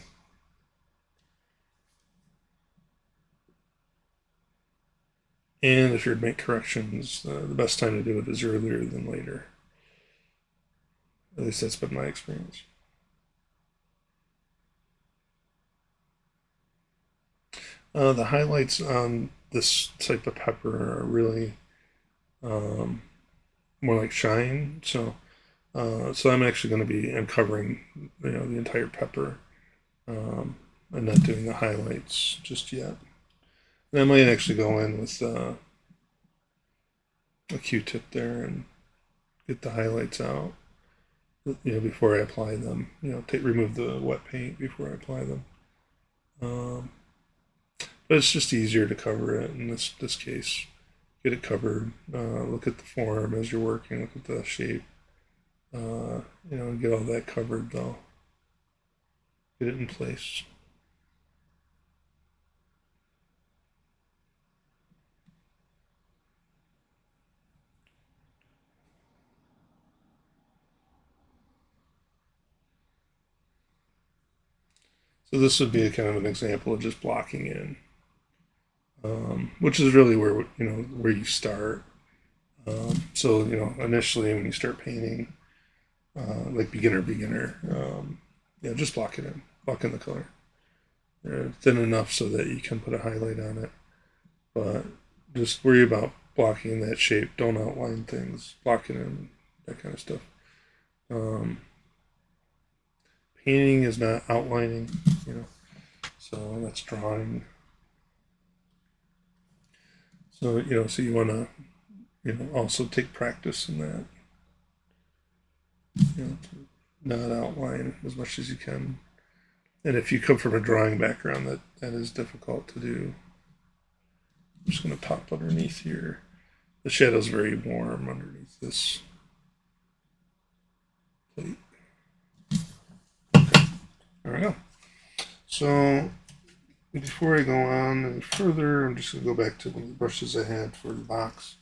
And if you're to make corrections, the best time to do it is earlier than later. At least that's been my experience. The highlights on this type of pepper are really more like shine. So I'm actually going to be uncovering, the entire pepper, and not doing the highlights just yet. And I might actually go in with a Q-tip there and get the highlights out, before I apply them. Remove the wet paint before I apply them. But it's just easier to cover it in this case. Get it covered. Look at the form as you're working. Look at the shape. Get all that covered though. Get it in place. So this would be a kind of an example of just blocking in, which is really where you start. So initially when you start painting, like beginner, just block it in, block in the color. Thin enough so that you can put a highlight on it, but just worry about blocking that shape. Don't outline things, block it in, that kind of stuff. Painting is not outlining, so that's drawing. So so you want to also take practice in that. Not outline as much as you can. And if you come from a drawing background, that is difficult to do. I'm just going to pop underneath here. The shadow's very warm underneath this plate. Okay, there we go. So before I go on any further, I'm just going to go back to one of the brushes I had for the box.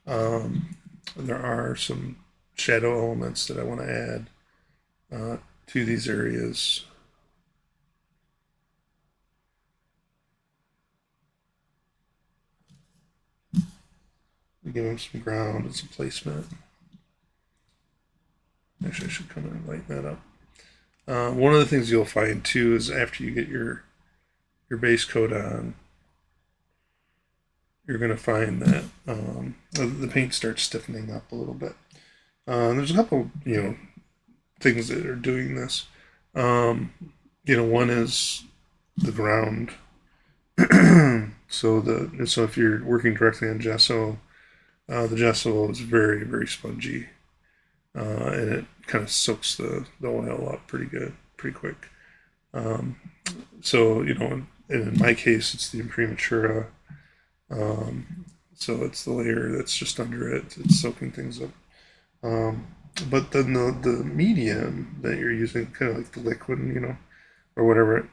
There are some shadow elements that I want to add to these areas. Give them some ground and some placement. Actually, I should come in and lighten that up. One of the things you'll find too is after you get your base coat on, you're going to find that the paint starts stiffening up a little bit. There's a couple, things that are doing this. One is the ground. So if you're working directly on gesso, the gesso is very, very spongy, and it kind of soaks the oil up pretty good, pretty quick. So in my case, it's the imprimatura. So it's the layer that's just under it. It's soaking things up. But then the medium that you're using, kind of like the liquid, or whatever,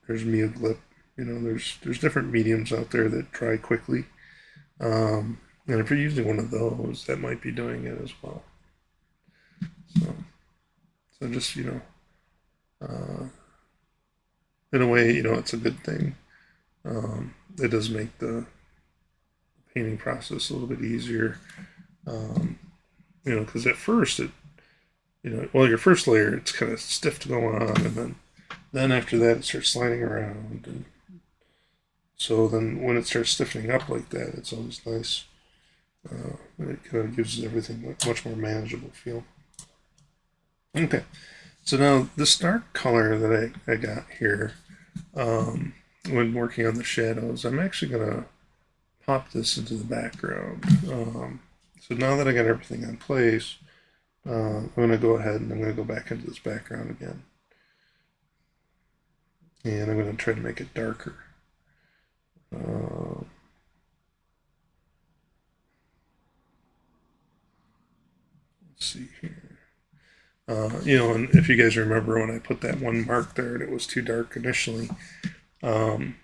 there's mute-lip, there's different mediums out there that dry quickly. And if you're using one of those, that might be doing it as well. So just, in a way, it's a good thing. It does make the painting process a little bit easier. Because at first your first layer, it's kind of stiff to go on, and then after that, it starts sliding around. And so then when it starts stiffening up like that, it's always nice. It kind of gives everything a much more manageable feel. Okay, so now this dark color that I got here, when working on the shadows, I'm actually going to pop this into the background. So now that I got everything in place, I'm going to go ahead and I'm going to go back into this background again. And I'm going to try to make it darker. Uh, let's see here. And if you guys remember when I put that one mark there and it was too dark initially, um,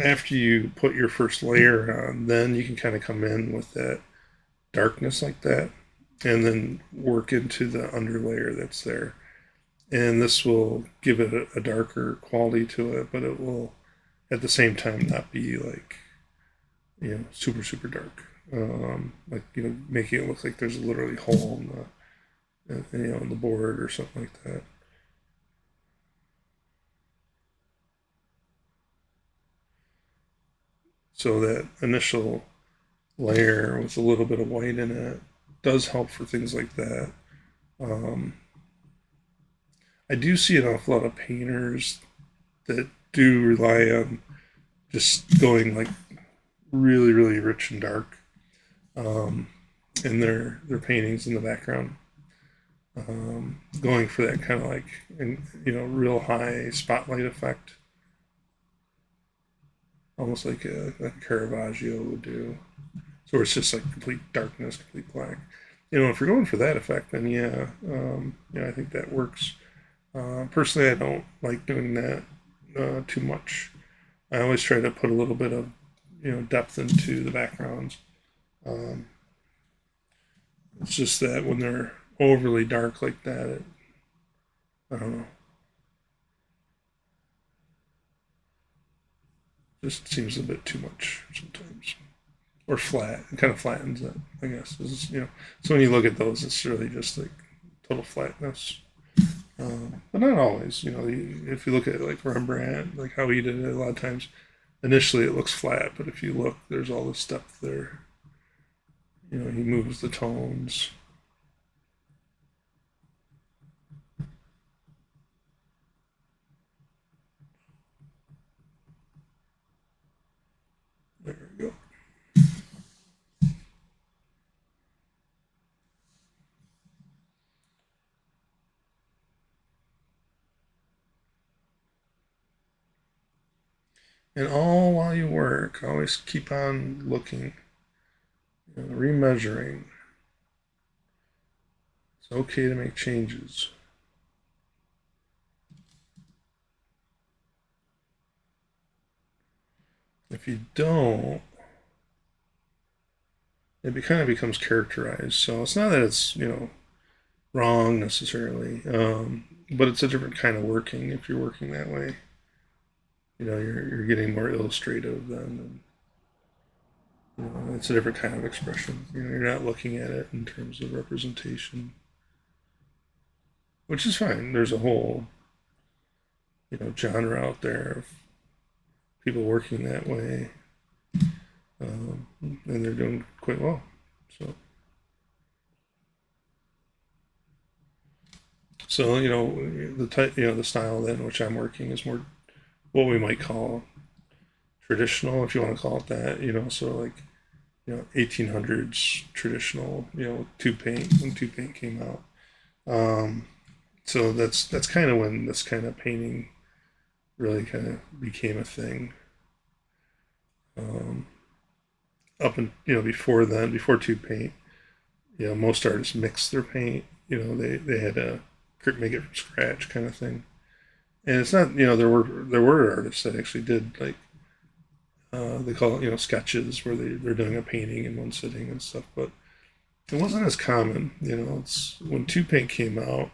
after you put your first layer on, then you can kind of come in with that darkness like that and then work into the underlayer that's there. And this will give it a darker quality to it, but it will at the same time not be like, super, super dark. Like, making it look like there's literally a hole in the board or something like that. So that initial layer with a little bit of white in it does help for things like that. Um, I do see an awful lot of painters that do rely on just going like really, really rich and dark um, in their paintings in the background. Going for that kind of like, real high spotlight effect, almost like Caravaggio would do. So it's just like complete darkness, complete black. If you're going for that effect, then I think that works. Personally, I don't like doing that too much. I always try to put a little bit of depth into the backgrounds. Um, it's just that when they're overly dark like that, I don't know, just seems a bit too much sometimes, or flat. It kind of flattens it, I guess. So when you look at those, it's really just like total flatness. But not always. If you look at like Rembrandt, like how he did it, a lot of times initially it looks flat, but if you look, there's all this depth there. He moves the tones. There we go. And all while you work, always keep on looking, remeasuring. It's okay to make changes. If you don't, it kind of becomes characterized. So it's not that it's wrong necessarily, but it's a different kind of working if you're working that way. You're getting more illustrative then. It's a different kind of expression. You're not looking at it in terms of representation, which is fine. There's a whole genre out there of people working that way, and they're doing quite well. So, the type, the style then which I'm working is more what we might call traditional, if you want to call it that. So like 1800s traditional. Tube paint when tube paint came out. Um, so that's kind of when this kind of painting really kind of became a thing. Um, Up and before then, before tube paint, most artists mixed their paint. They had to make it from scratch kind of thing. And it's not there were artists that actually did like they call it sketches where they're doing a painting in one sitting and stuff, but it wasn't as common. It's when tube paint came out,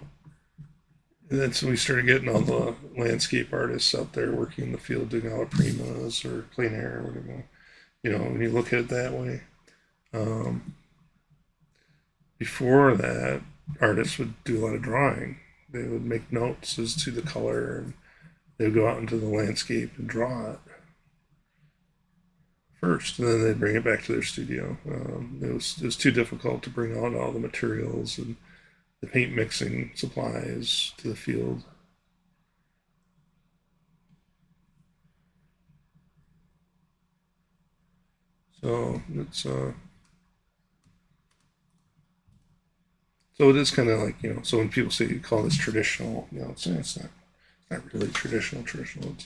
and then so we started getting all the landscape artists out there working in the field doing alla primas or plein air or whatever. When you look at it that way. Um, Before that, artists would do a lot of drawing. They would make notes as to the color, and they would go out into the landscape and draw it first, and then they'd bring it back to their studio. It was too difficult to bring out all the materials and the paint mixing supplies to the field. So it is kind of like So when people say you call this traditional, it's not really traditional. Traditional.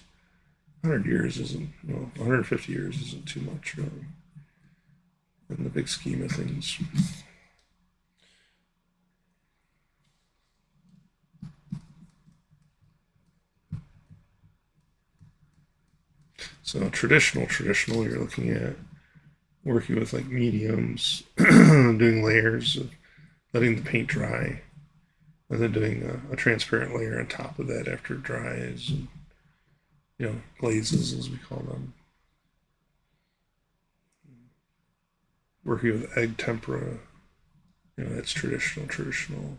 100 years isn't, 150 years isn't too much, really, in the big scheme of things. So traditional, you're looking at working with like mediums, doing layers, of letting the paint dry, and then doing a transparent layer on top of that after it dries, and glazes as we call them. Working with egg tempera, that's traditional.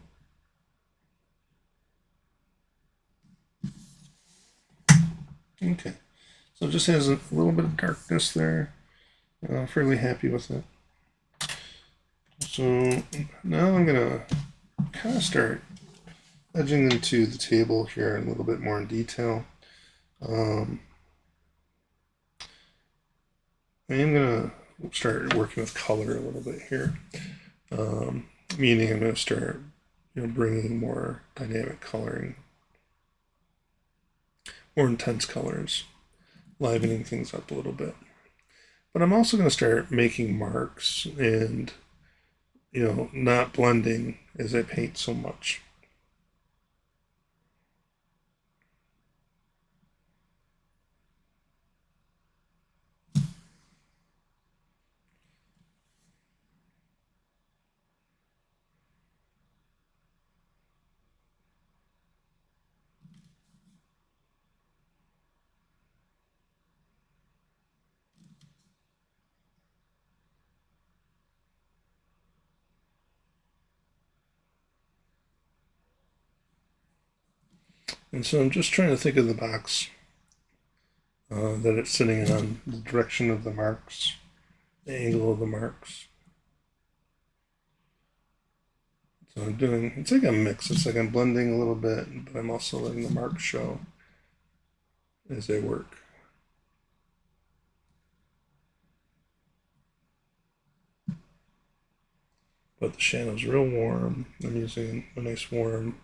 Okay, so it just has a little bit of darkness there. Fairly happy with it. So now I'm gonna kind of start edging into the table here a little bit more in detail. I am gonna start working with color a little bit here, meaning I'm gonna start bringing more dynamic coloring, more intense colors, livening things up a little bit. But I'm also going to start making marks and, not blending as I paint so much. And so I'm just trying to think of the box that it's sitting on, the direction of the marks, the angle of the marks. So I'm doing, it's like a mix. It's like I'm blending a little bit, but I'm also letting the marks show as they work. But the shadow's real warm. I'm using a nice warm,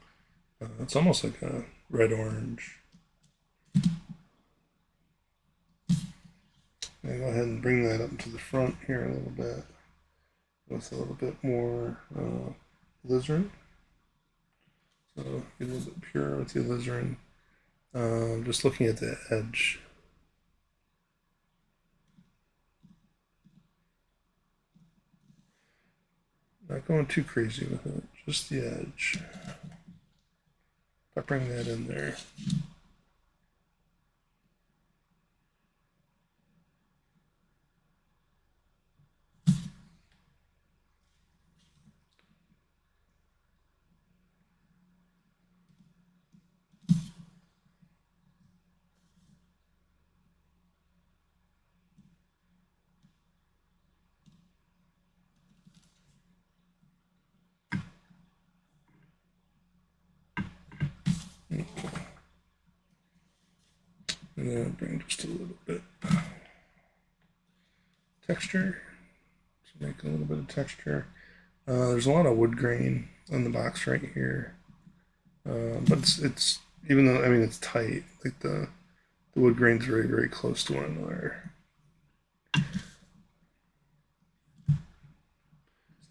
it's almost like a red-orange. And go ahead and bring that up to the front here a little bit with a little bit more alizarin. So get a little bit pure with the alizarin. Just looking at the edge. Not going too crazy with it, just the edge. If I bring that in there. Okay. And then bring just a little bit texture. Just make a little bit of texture. There's a lot of wood grain on the box right here, but it's even though it's tight, like the wood grain's very close to one another. It's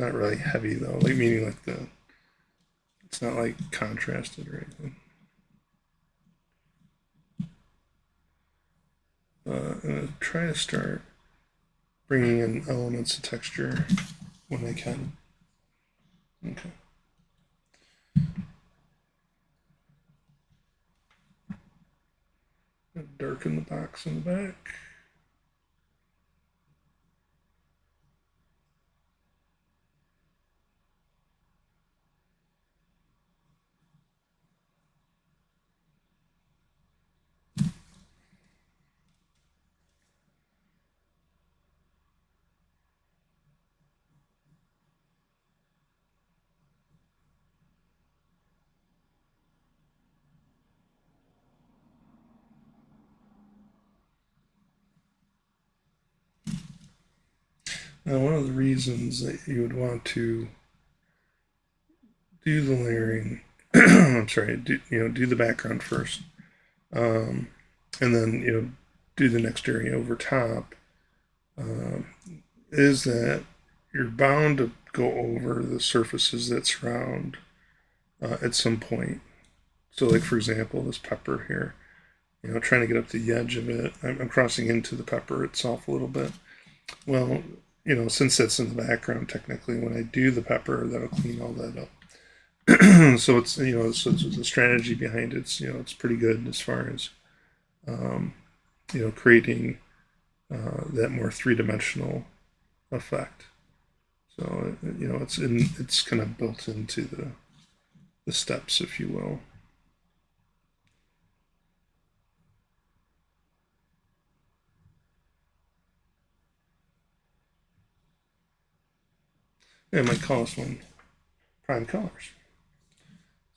not really heavy though, like meaning like it's not like contrasted or anything. I'm gonna try to start bringing in elements of texture when I can. Okay. Darken the box in the back. Now, one of the reasons that you would want to do the layering, I'm sorry, do the background first, and then do the next area over top, um, is that you're bound to go over the surfaces that surround at some point. So, like for example, this pepper here, trying to get up to the edge of it, I'm crossing into the pepper itself a little bit. Well, since that's in the background, technically, when I do the pepper, that'll clean all that up. So it's so the strategy behind it. It's pretty good as far as um, creating that more three-dimensional effect. So it's kind of built into the steps, if you will. And I might call this one prime colors.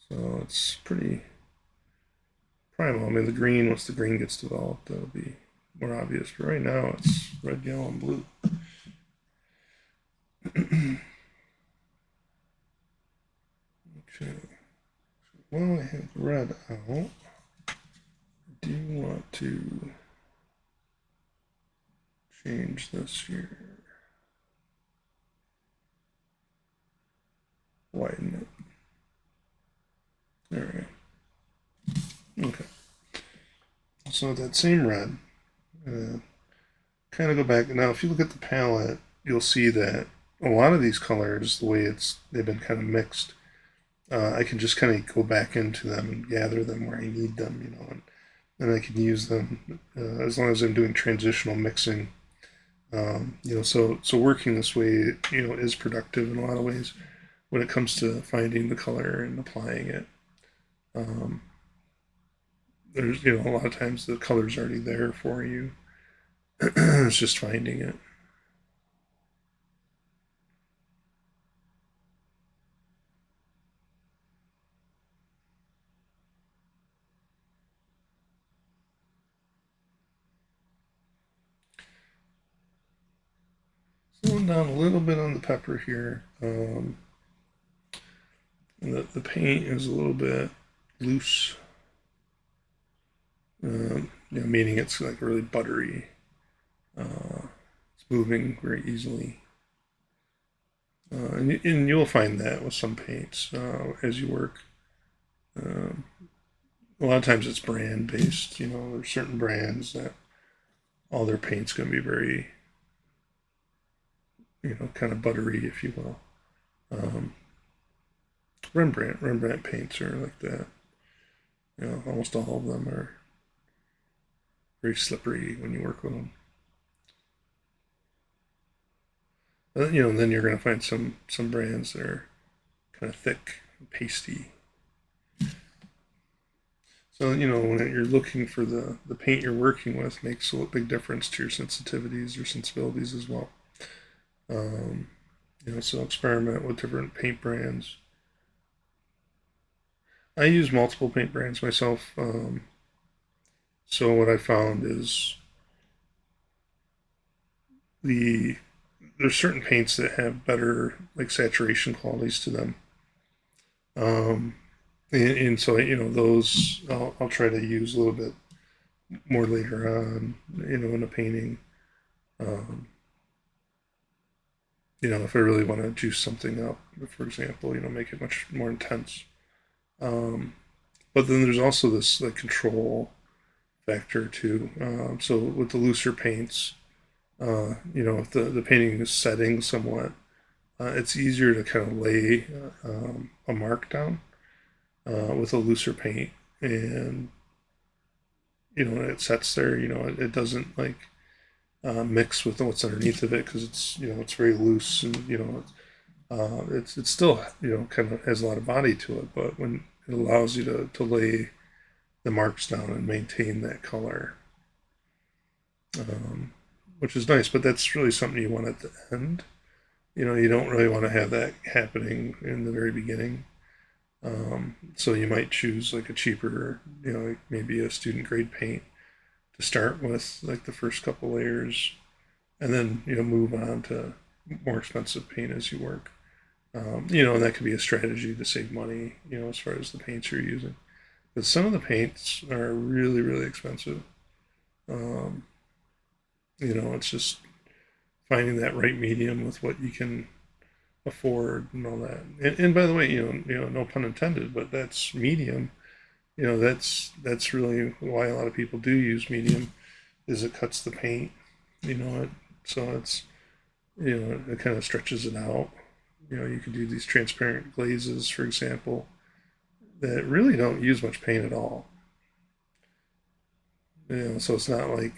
So it's pretty primal. I mean, the green, once the green gets developed, that'll be more obvious. But right now, it's red, yellow, and blue. Okay. While I have red out, I do want to change this here. Widen it. There we go. Okay. So that same red, kind of go back. Now, if you look at the palette, you'll see that a lot of these colors, the way they've been kind of mixed, I can just kind of go back into them and gather them where I need them, and I can use them as long as I'm doing transitional mixing. So working this way, is productive in a lot of ways when it comes to finding the color and applying it. There's, a lot of times the color's already there for you. It's just finding it. Slowing down a little bit on the pepper here. The paint is a little bit loose, meaning it's like really buttery. It's moving very easily. And you'll find that with some paints as you work. A lot of times it's brand based. There's certain brands that all their paint's going to be very, kind of buttery, if you will. Rembrandt paints are like that. Almost all of them are very slippery when you work with them. Then you're going to find some brands that are kind of thick and pasty. So, when you're looking for the paint you're working with makes a big difference to your sensitivities or sensibilities as well. So experiment with different paint brands. I use multiple paint brands myself. So what I found is there's certain paints that have better like saturation qualities to them. And so those I'll try to use a little bit more later on, in a painting. If I really want to juice something up, for example, make it much more intense. But then there's also this like control factor too. So with the looser paints, if the painting is setting somewhat, it's easier to kind of lay a mark down with a looser paint, and it sets there. It doesn't like mix with what's underneath of it because it's very loose, and it's still kind of has a lot of body to it, but when it allows you to lay the marks down and maintain that color, which is nice. But that's really something you want at the end. You don't really want to have that happening in the very beginning. So you might choose like a cheaper, like maybe a student grade paint to start with, like the first couple layers, and then move on to more expensive paint as you work. And that could be a strategy to save money, as far as the paints you're using. But some of the paints are really, really expensive. It's just finding that right medium with what you can afford and all that. And by the way, no pun intended, but that's medium. That's really why a lot of people do use medium, is it cuts the paint. So it kind of stretches it out. You can do these transparent glazes, for example, that really don't use much paint at all. So it's not like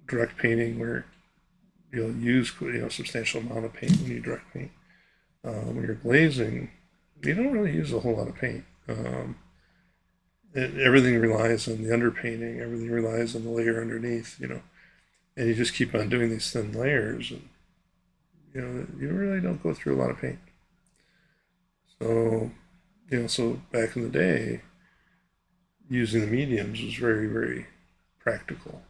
direct painting where you'll use substantial amount of paint when you direct paint. When you're glazing, you don't really use a whole lot of paint. Everything relies on the underpainting. Everything relies on the layer underneath. And you just keep on doing these thin layers, and you really don't go through a lot of paint. So back in the day, using the mediums was very, very practical,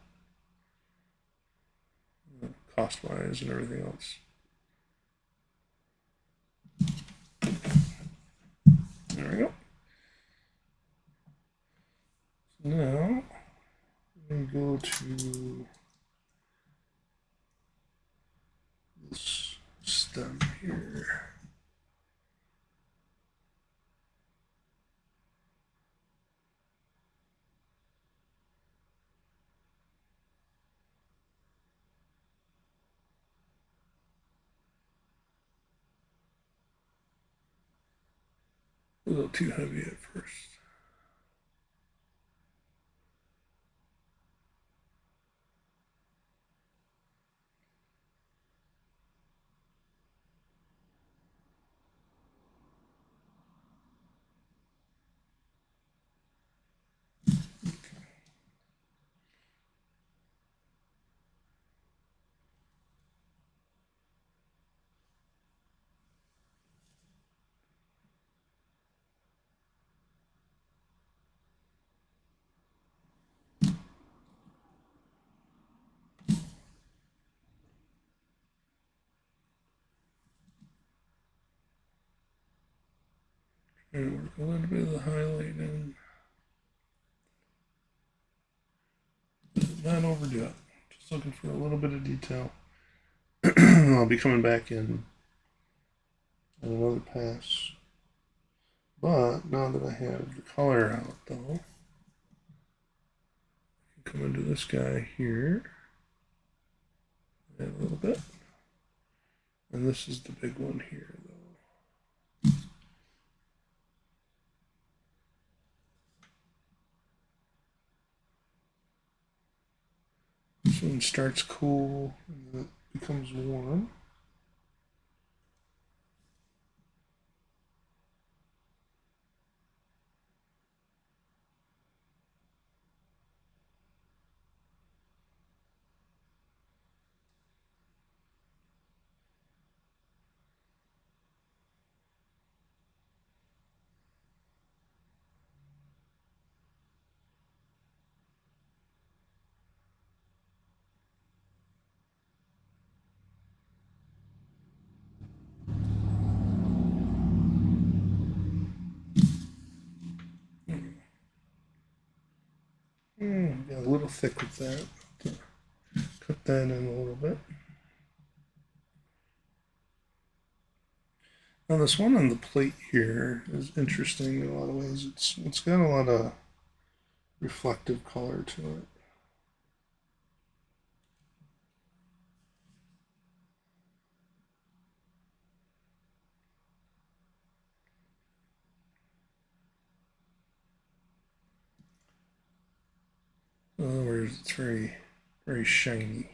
cost wise and everything else. There we go. Now, we go to this stem here. A little too heavy at first. Try to work a little bit of the highlight in. Not overdo it. Just looking for a little bit of detail. I'll be coming back in on another pass. But now that I have the color out, though, I can come into this guy here. Add a little bit. And this is the big one here, though. This one starts cool and then it becomes warm. Yeah, a little thick with that. Cut that in a little bit. Now this one on the plate here is interesting in a lot of ways. It's got a lot of reflective color to it. In other words, it's very, very shiny.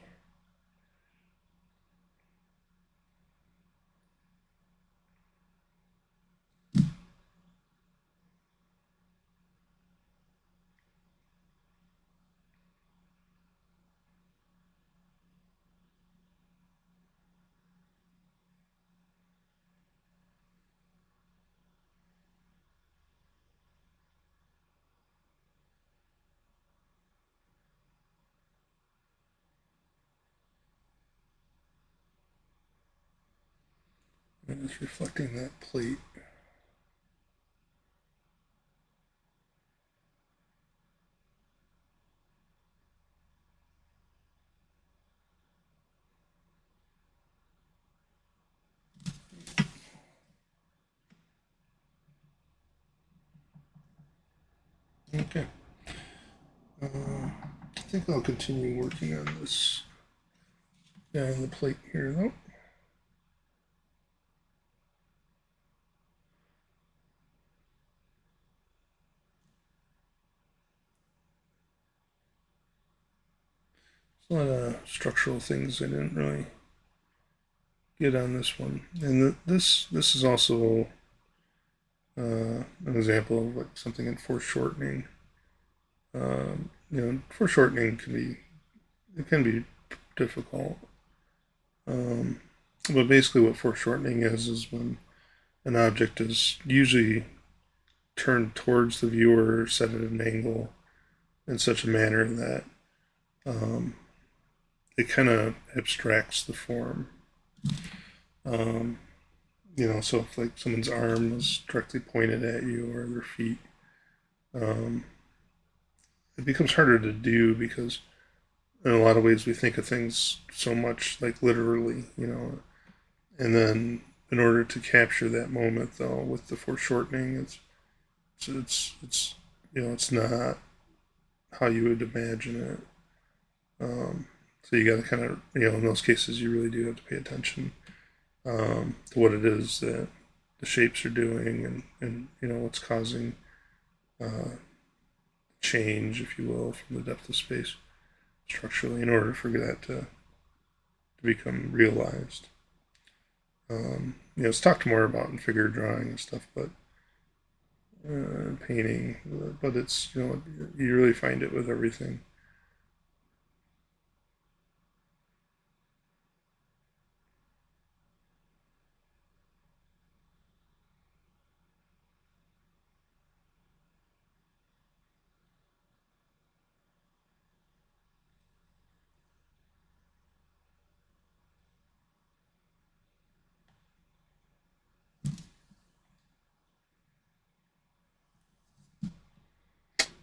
And it's reflecting that plate. Okay. I think I'll continue working on this guy on the plate here, though. There's a lot of structural things I didn't really get on this one, and this is also an example of like something in foreshortening. Foreshortening can be difficult. Um, but basically, what foreshortening is when an object is usually turned towards the viewer, set at an angle in such a manner that um, it kind of abstracts the form. Um, so if like someone's arm is directly pointed at you or their feet, um, it becomes harder to do because in a lot of ways we think of things so much like literally, and then in order to capture that moment though with the foreshortening, it's it's not how you would imagine it. So you got to kind of in those cases you really do have to pay attention to what it is that the shapes are doing and what's causing uh, change, if you will, from the depth of space structurally in order for that to become realized. It's talked more about in figure drawing and stuff, but painting, but it's you really find it with everything.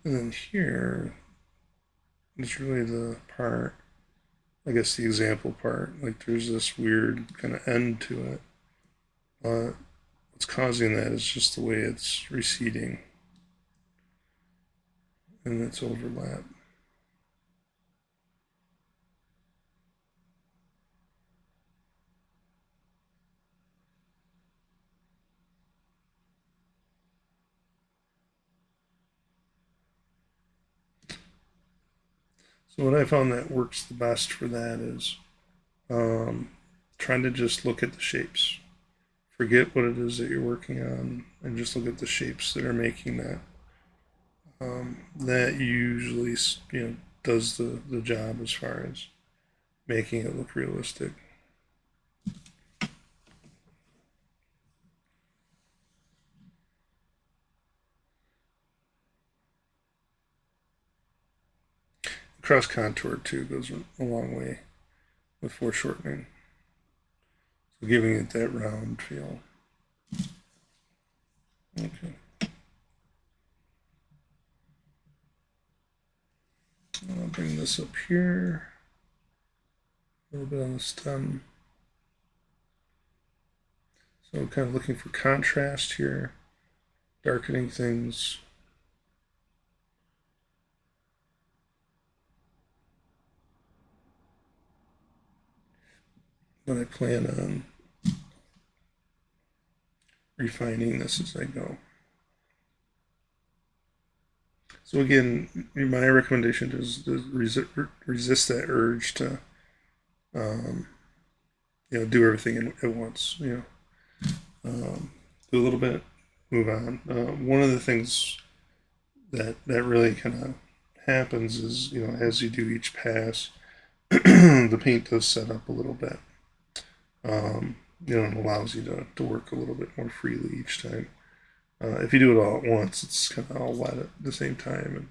And then here is really the part, I guess the example part. Like there's this weird kind of end to it. What's causing that is just the way it's receding and its overlap. So what I found that works the best for that is um, trying to just look at the shapes. Forget what it is that you're working on and just look at the shapes that are making that. That usually does the job as far as making it look realistic. Cross contour too goes a long way with foreshortening, so giving it that round feel. Okay, I'll bring this up here a little bit on the stem. So kind of looking for contrast here, darkening things. But I plan on refining this as I go. So again, my recommendation is to resist that urge to, um, do everything at once. Do a little bit, move on. One of the things that really kind of happens is as you do each pass, the paint does set up a little bit. It allows you to work a little bit more freely each time. If you do it all at once, it's kind of all wet at the same time,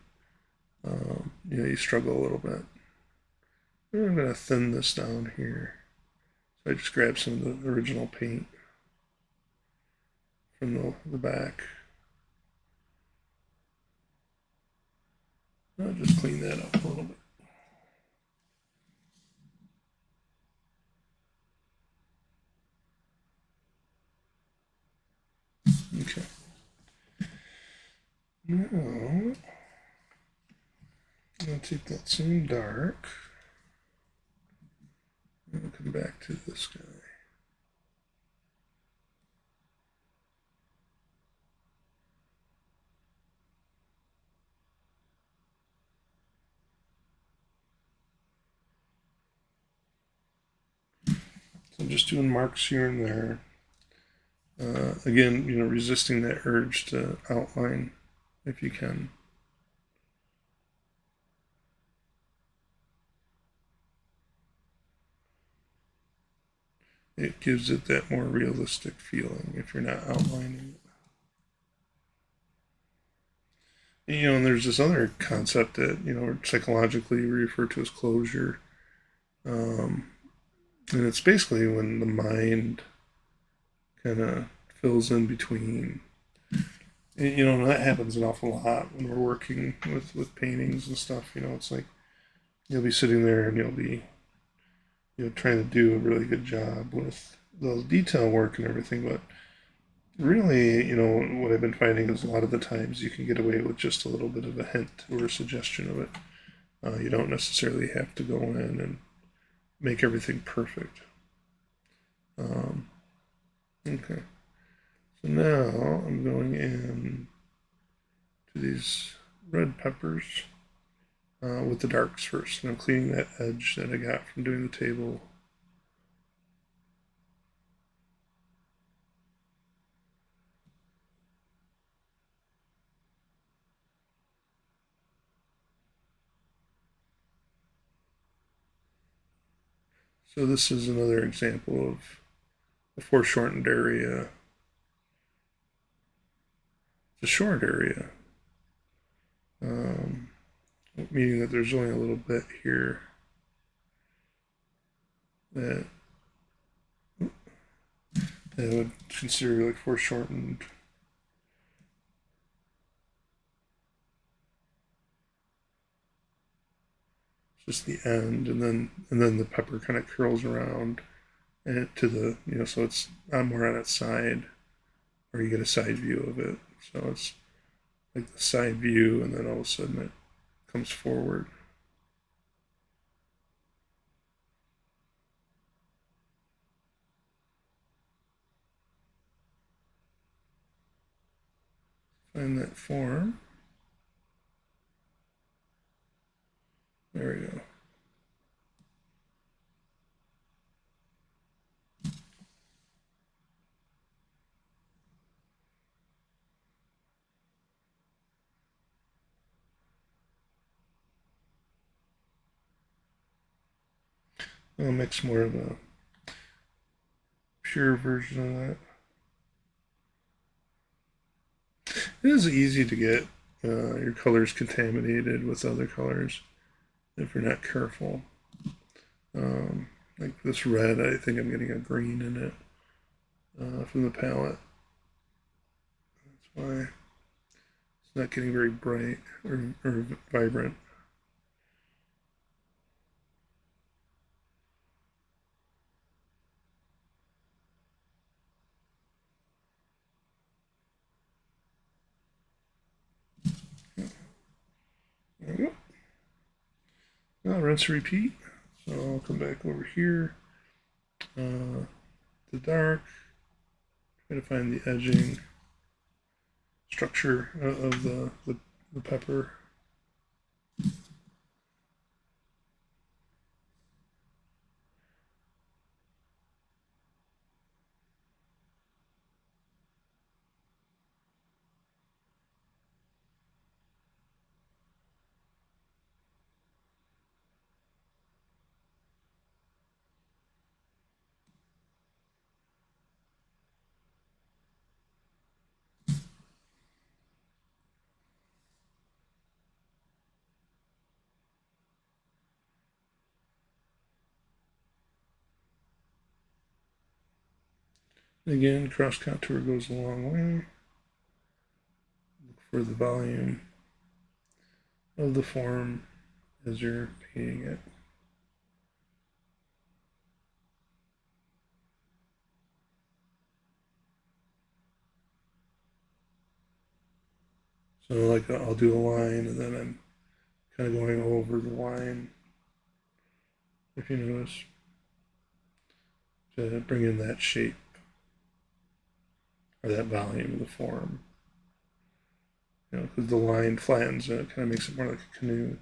and you struggle a little bit. I'm gonna thin this down here. So I just grab some of the original paint from the back. I'll just clean that up a little bit. Okay. Now I'll take that same dark and come back to this guy. So I'm just doing marks here and there. Again, resisting that urge to outline if you can. It gives it that more realistic feeling if you're not outlining it. And there's this other concept that, psychologically we refer to as closure. Um, and it's basically when the mind kind of fills in between. And that happens an awful lot when we're working with paintings and stuff. It's like you'll be sitting there and you'll be, trying to do a really good job with the detail work and everything, but really, what I've been finding is a lot of the times you can get away with just a little bit of a hint or a suggestion of it. You don't necessarily have to go in and make everything perfect. Okay, so now I'm going in to these red peppers with the darks first, and I'm cleaning that edge that I got from doing the table. So this is another example of a foreshortened area. It's a short area, um, meaning that there's only a little bit here that I would consider like foreshortened. Just the end, and then the pepper kind of curls around and to the so it's more on its side, or you get a side view of it. So it's like the side view, and then all of a sudden it comes forward. Find that form. There we go. I'll mix more of a pure version of that. It is easy to get your colors contaminated with other colors if you're not careful. Like this red, I think I'm getting a green in it from the palette. That's why it's not getting very bright or vibrant. There we go. Now rinse and repeat. So I'll come back over here to dark, try to find the edging structure of the pepper. Again, cross contour goes a long way. Look for the volume of the form as you're painting it. So like I'll do a line and then I'm kind of going over the line, if you notice, to bring in that shape or that volume of the form. You know, because the line flattens it, kind of makes it more like a canoe.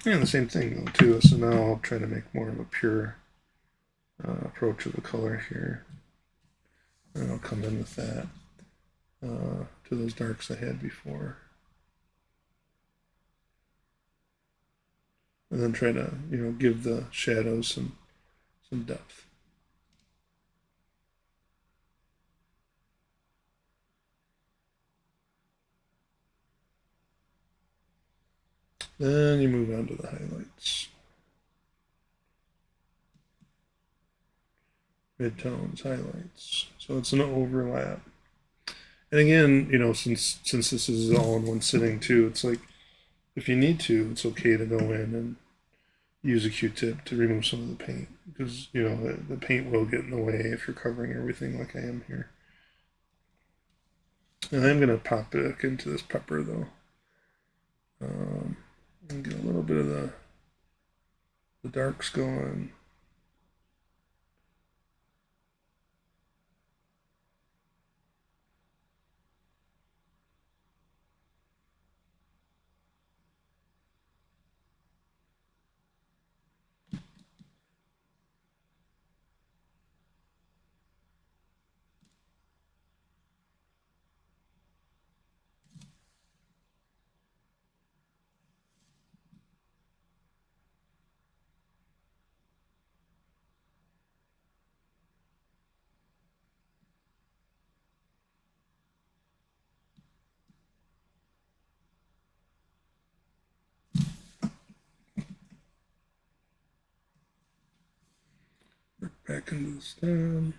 And the same thing though too. So now I'll try to make more of a pure approach of the color here, and I'll come in with that to those darks I had before, and then try to give the shadows some depth. Then you move on to the highlights, midtones, highlights. So it's an overlap. And again, since this is all in one sitting too, it's like if you need to, it's okay to go in and use a Q-tip to remove some of the paint because the paint will get in the way if you're covering everything like I am here. And I'm gonna pop back into this pepper though, and get a little bit of the darks going. Back into the stem.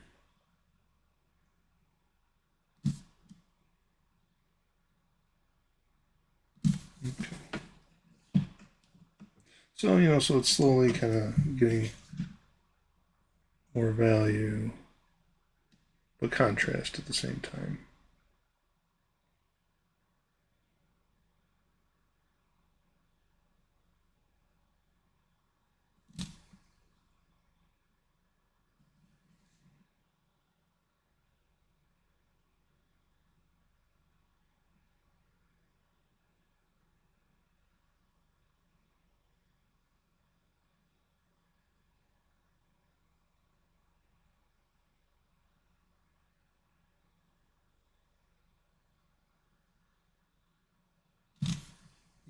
Okay. So it's slowly kind of getting more value, but contrast at the same time.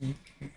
Okay.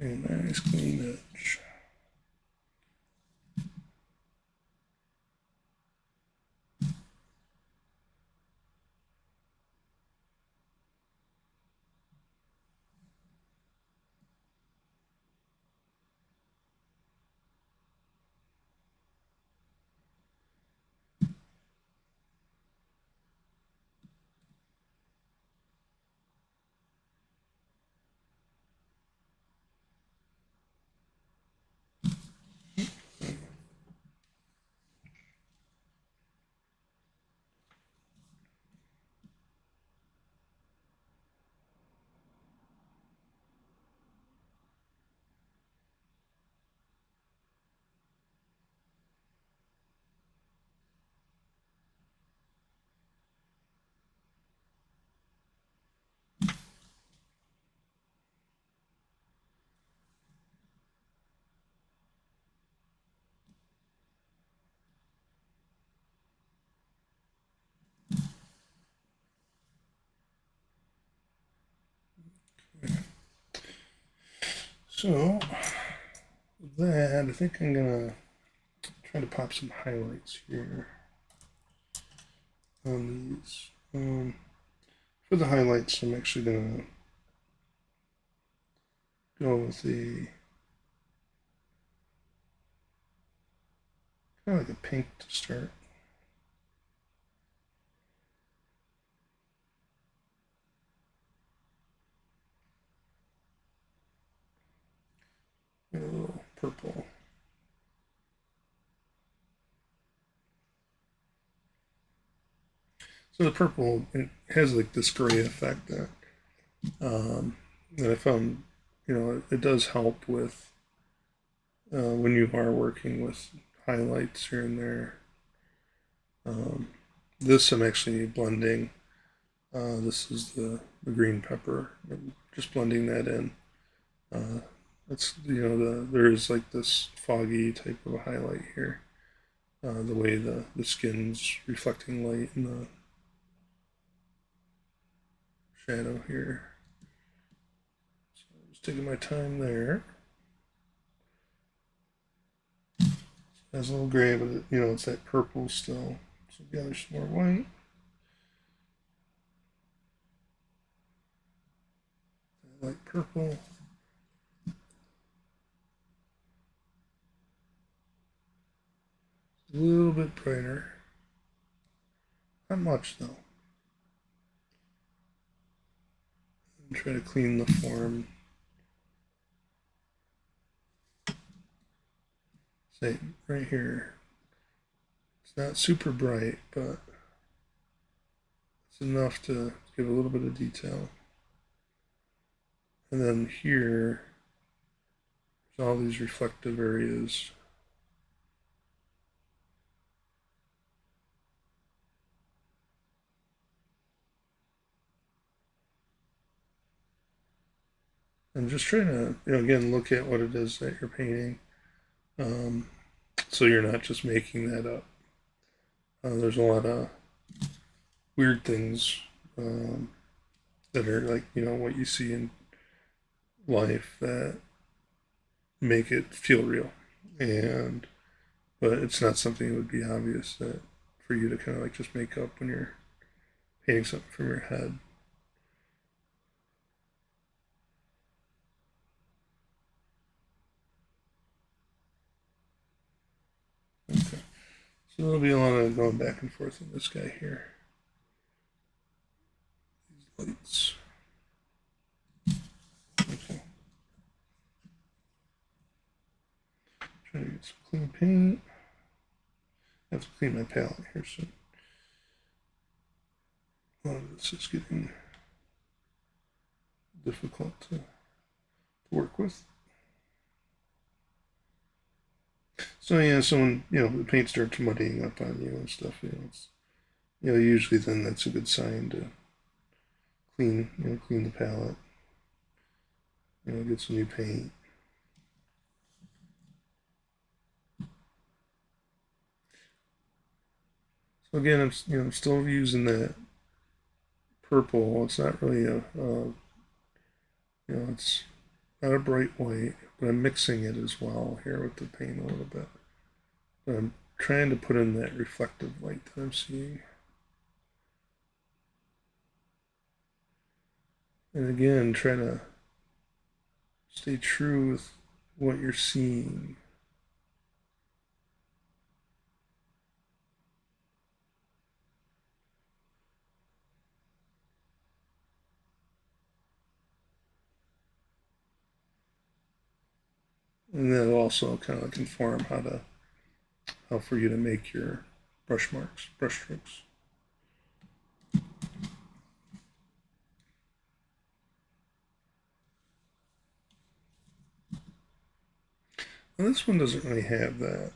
A nice clean edge. So, with that, I think I'm gonna try to pop some highlights here on these. For the highlights, I'm actually gonna go with the kind of like a pink to start. And a little purple. So the purple, it has like this gray effect that I found, it does help with when you are working with highlights here and there. This I'm actually blending. This is the green pepper. I'm just blending that in. It's there's like this foggy type of a highlight here. The way the skin's reflecting light in the shadow here. So I'm just taking my time there. It has a little gray, but it's that purple still. So gather some more white. I like purple. A little bit brighter. Not much though. And try to clean the form. Say right here. It's not super bright, but it's enough to give a little bit of detail. And then here, there's all these reflective areas. And just trying to, again, look at what it is that you're painting. So you're not just making that up. There's a lot of weird things that are like, what you see in life that make it feel real. But it's not something that would be obvious that for you to kind of like just make up when you're painting something from your head. Okay. So there'll be a lot of going back and forth in this guy here. These lights. Okay. Trying to get some clean paint. I have to clean my palette here soon. A lot of this is getting difficult to work with. So yeah, so when the paint starts muddying up on you and stuff, it's usually then that's a good sign to clean the palette, get some new paint. So again, I'm still using that purple. It's not really it's not a bright white, but I'm mixing it as well here with the paint a little bit. But I'm trying to put in that reflective light that I'm seeing. And again, try to stay true with what you're seeing. And that'll also kind of like inform how for you to make your brush marks, brush strokes. And this one doesn't really have that.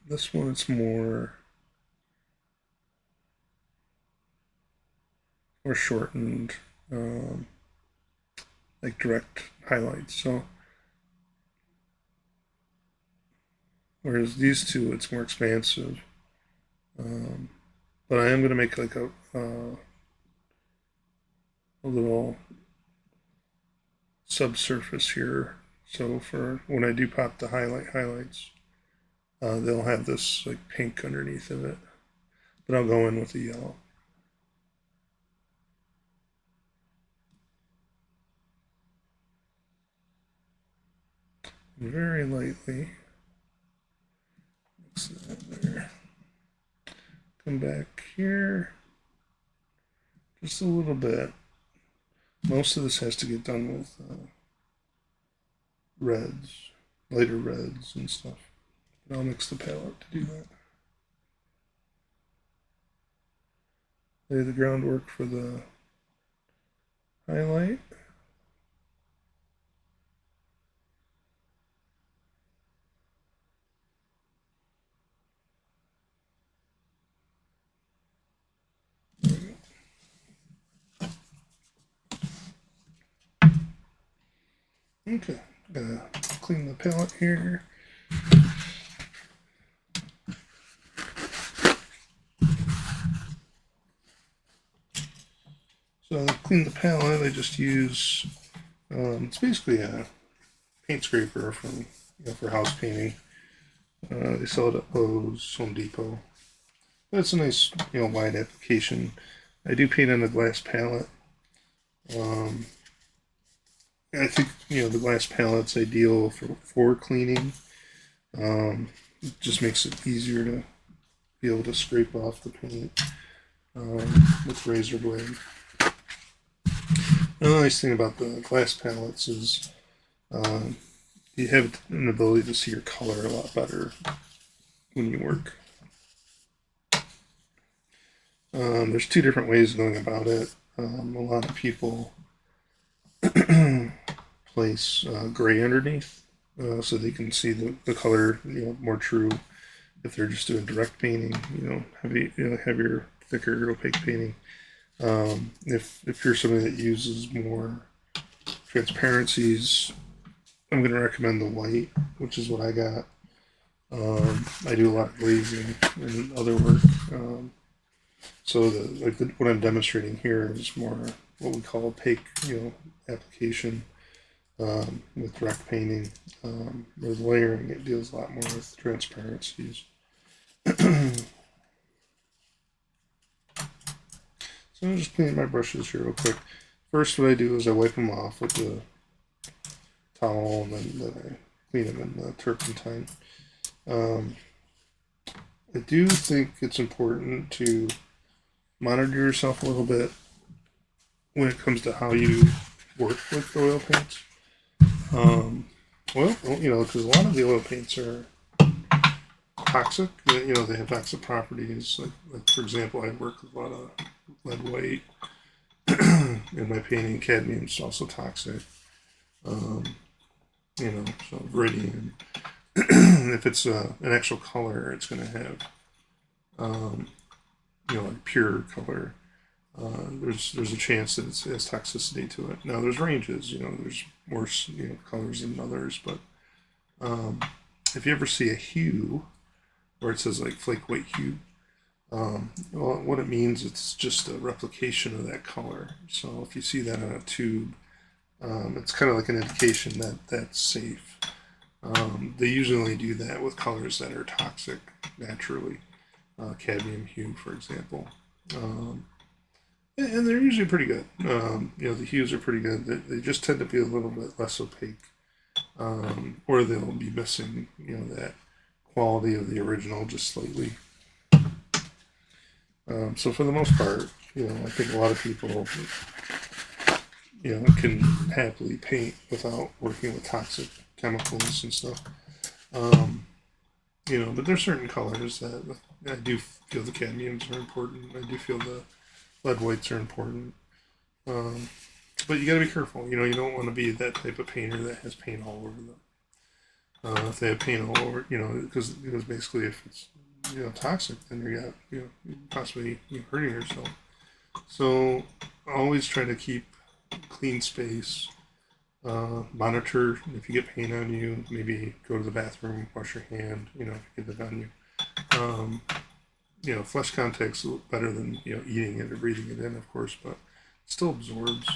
This one it's more shortened, like direct highlights. So whereas these two, it's more expansive. Um, but I am going to make like a little subsurface here. So for when I do pop the highlights, they'll have this like pink underneath of it. But I'll go in with the yellow. Very lightly. Mix that there. Come back here. Just a little bit. Most of this has to get done with reds, lighter reds and stuff. But I'll mix the palette to do that. Lay the groundwork for the highlight. Okay, gonna clean the palette here. So to clean the palette, I just use, it's basically a paint scraper from, for house painting. They sell it at Lowe's, Home Depot. But it's a nice, wide application. I do paint on a glass palette. I think, the glass palette's ideal for cleaning. It just makes it easier to be able to scrape off the paint with razor blade. The nice thing about the glass palettes is you have an ability to see your color a lot better when you work. There's two different ways of going about it. A lot of people place gray underneath so they can see the color more true if they're just doing direct painting, heavier, thicker, opaque painting. If you're somebody that uses more transparencies, I'm going to recommend the white, which is what I got. I do a lot of glazing and other work. So what I'm demonstrating here is more what we call opaque, application with direct painting. With layering, it deals a lot more with transparencies. So I'm just cleaning my brushes here real quick. First, what I do is I wipe them off with the towel, and then I clean them in the turpentine. I do think it's important to monitor yourself a little bit when it comes to how you work with oil paints. Because a lot of the oil paints are toxic. They have toxic properties. Like for example, I work with a lot of lead white in my painting. Cadmium is also toxic. So iridium. If it's an actual color, it's going to have, like pure color. There's a chance that it has toxicity to it. Now there's ranges. There's worse colors than others, but if you ever see a hue where it says like flake white hue, well, what it means, it's just a replication of that color. So if you see that on a tube, it's kind of like an indication that that's safe. They usually do that with colors that are toxic naturally, cadmium hue, for example. And they're usually pretty good. The hues are pretty good. They just tend to be a little bit less opaque, or they'll be missing, that quality of the original just slightly. So for the most part, I think a lot of people, can happily paint without working with toxic chemicals and stuff. But there's certain colors that I do feel the cadmiums are important. I do feel the lead whites are important. But you got to be careful. You don't want to be that type of painter that has paint all over them. If they have paint all over, because basically if it's toxic, then you're possibly hurting yourself. So always try to keep clean space. Monitor if you get paint on you. Maybe go to the bathroom, wash your hand. If you get it on you. Flesh contact's better than eating it or breathing it in, of course, but it still absorbs.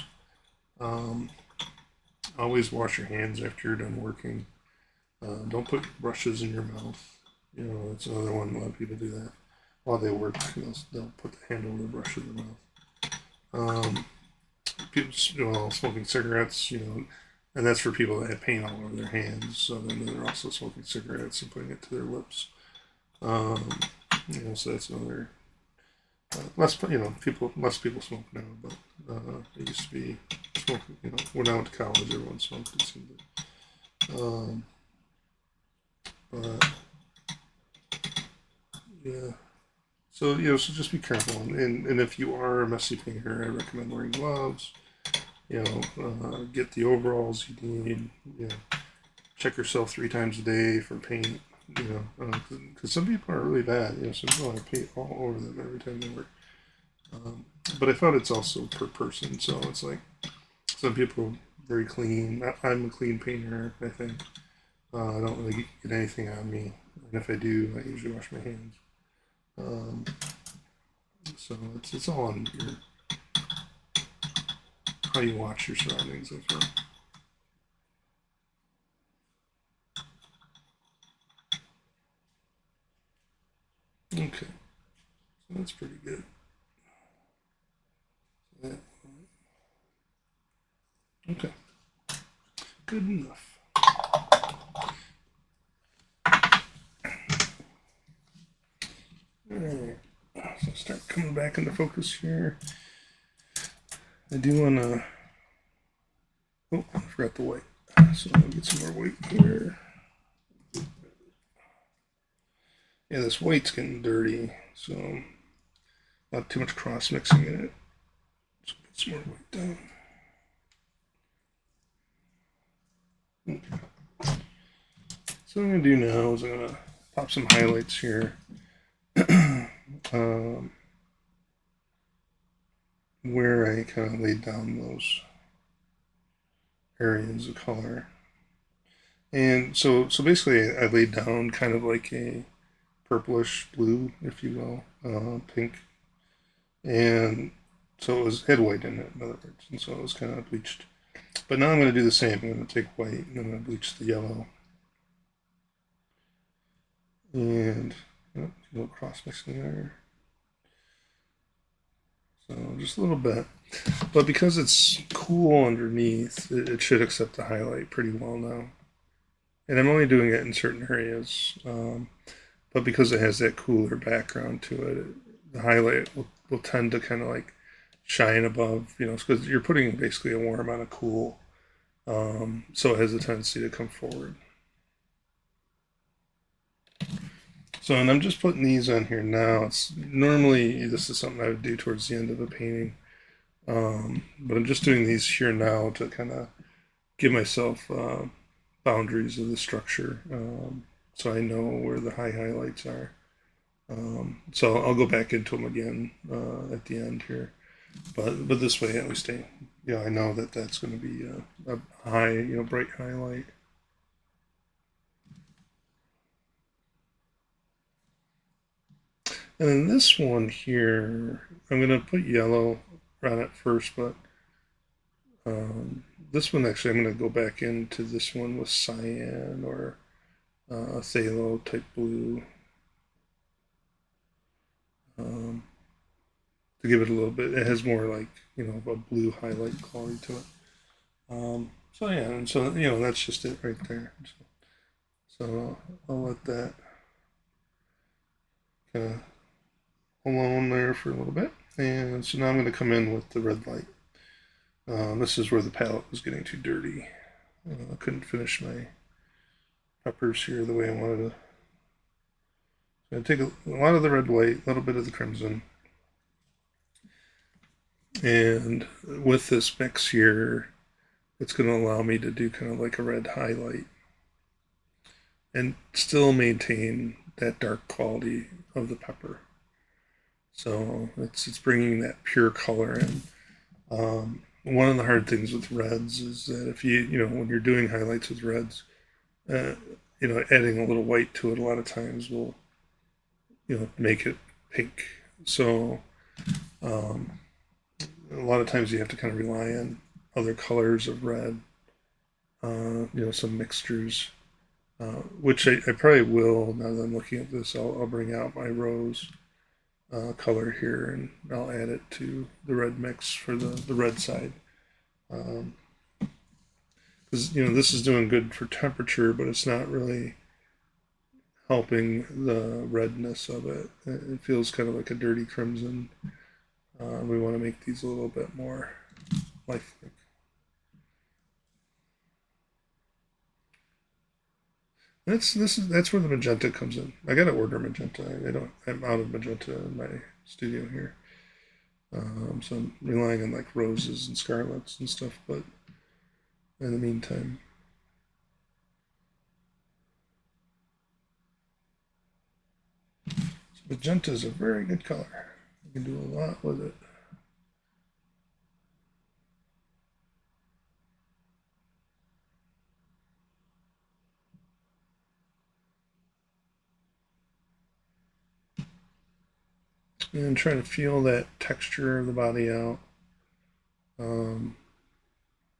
Always wash your hands after you're done working. Don't put brushes in your mouth. You know, that's another one. A lot of people do that while they work. They'll put the handle of the brush in their mouth. People, smoking cigarettes. And that's for people that have paint all over their hands. So then they're also smoking cigarettes and putting it to their lips. So that's another. Less people smoke now, but it used to be smoking. When I went to college, everyone smoked. It seemed but yeah. So just be careful, and if you are a messy painter, I recommend wearing gloves. Get the overalls you need. Check yourself 3 times a day for paint. Because some people are really bad. Some people have paint all over them every time they work. But I found it's also per person. So it's like some people are very clean. I'm a clean painter, I think. I don't really get anything on me, and if I do, I usually wash my hands. Um, so it's all on how you watch your surroundings, I feel. Okay, so that's pretty good. Yeah. Okay, good enough. All right, so start coming back into focus here. I do want to. Oh, I forgot the white. So I'll get some more white here. Yeah, this white's getting dirty, so not too much cross mixing in it. So get some more white down. Okay. So what I'm going to do now is I'm going to pop some highlights here. Where I kind of laid down those areas of color. And so basically I laid down kind of like a purplish blue, if you will, pink. And so it had white in it, in other words. And so it was kind of bleached. But now I'm going to do the same. I'm going to take white and I'm going to bleach the yellow. And a little cross mixing there. So just a little bit. But because it's cool underneath, it should accept the highlight pretty well now. And I'm only doing it in certain areas. But because it has that cooler background to it, the highlight will tend to kind of like shine above, because you're putting basically a warm on a cool. So it has a tendency to come forward. So, and I'm just putting these on here now. Normally this is something I would do towards the end of a painting, but I'm just doing these here now to kind of give myself boundaries of the structure, so I know where the high highlights are. So I'll go back into them again at the end here, but this way at least I know that that's going to be a high, bright highlight. And then this one here, I'm going to put yellow on it first, but this one actually I'm going to go back into this one with cyan or phthalo type blue to give it a little bit. It has more like a blue highlight quality to it. So yeah, and so that's just it right there. So I'll let that kind of alone there for a little bit. And so now I'm going to come in with the red light. This is where the palette was getting too dirty. I couldn't finish my peppers here the way I wanted to. So I take a lot of the red white, a little bit of the crimson. And with this mix here, it's going to allow me to do kind of like a red highlight and still maintain that dark quality of the pepper. So it's bringing that pure color in. One of the hard things with reds is that if when you're doing highlights with reds, adding a little white to it a lot of times will, make it pink. So a lot of times you have to kind of rely on other colors of red some mixtures, which I probably will now that I'm looking at this. I'll bring out my rose color here and I'll add it to the red mix for the red side. Because this is doing good for temperature, but it's not really helping the redness of it. It feels kind of like a dirty crimson. We want to make these a little bit more lifelike. That's where the magenta comes in. I gotta order magenta. I don't. I'm out of magenta in my studio here, so I'm relying on like roses and scarlets and stuff. But in the meantime, so magenta is a very good color. You can do a lot with it. And try to feel that texture of the body out. Um,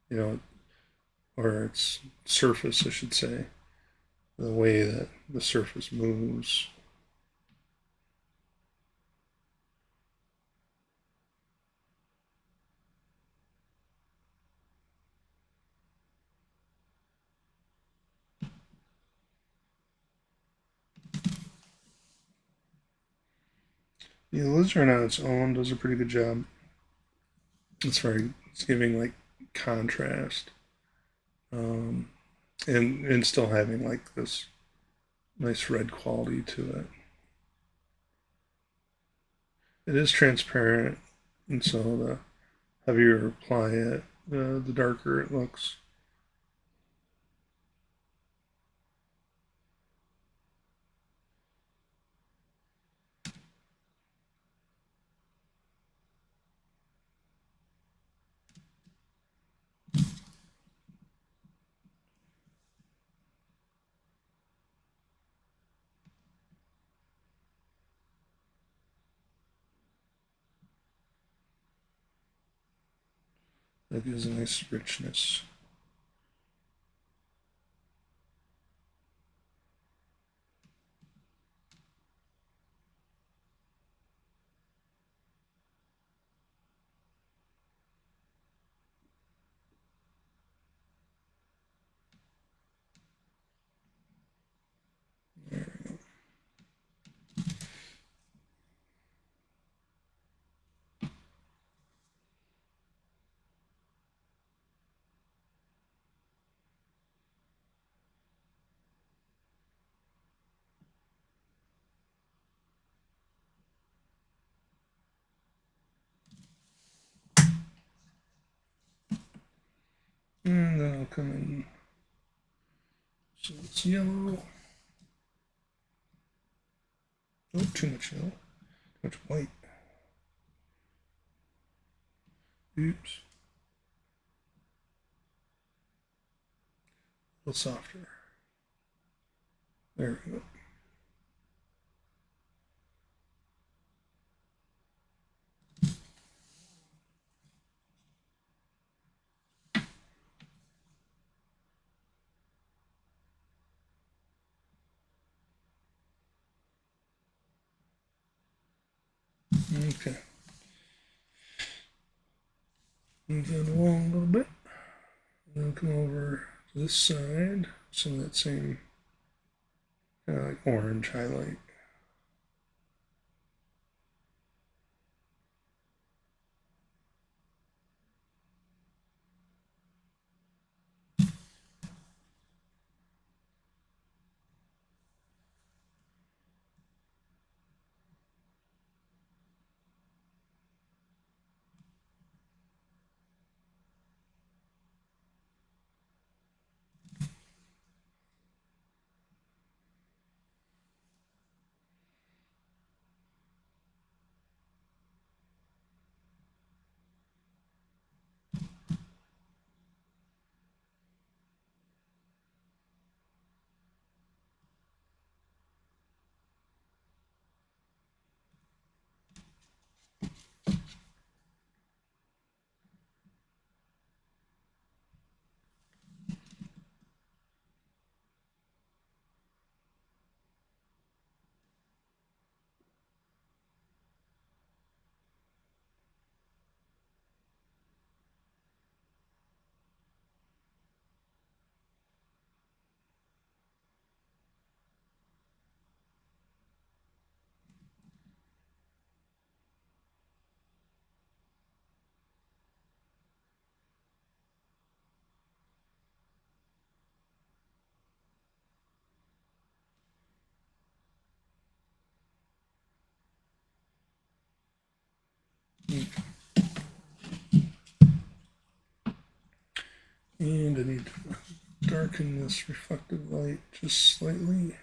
you know, or its surface, I should say, the way that the surface moves. The lizard on its own does a pretty good job. It's giving like contrast, um, and still having like this nice red quality to it. It is transparent, and so the heavier you apply it, the darker it looks. That gives a nice richness. And then I'll come in. So it's yellow. Oh, too much yellow. Too much white. Oops. A little softer. There we go. Okay. Move that along a little bit. And then come over to this side. Some of that same kind of like orange highlight. And I need to darken this reflective light just slightly.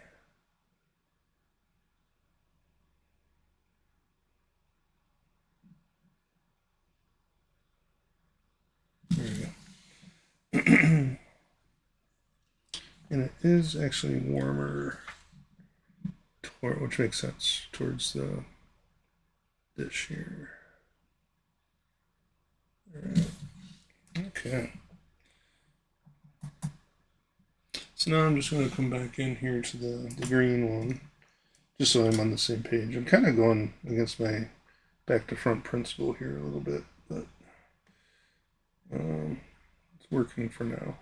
There we go. And it is actually warmer, which makes sense, towards the dish here. All right. Okay. So now I'm just going to come back in here to the green one, just so I'm on the same page. I'm kind of going against my back to front principle here a little bit, but it's working for now.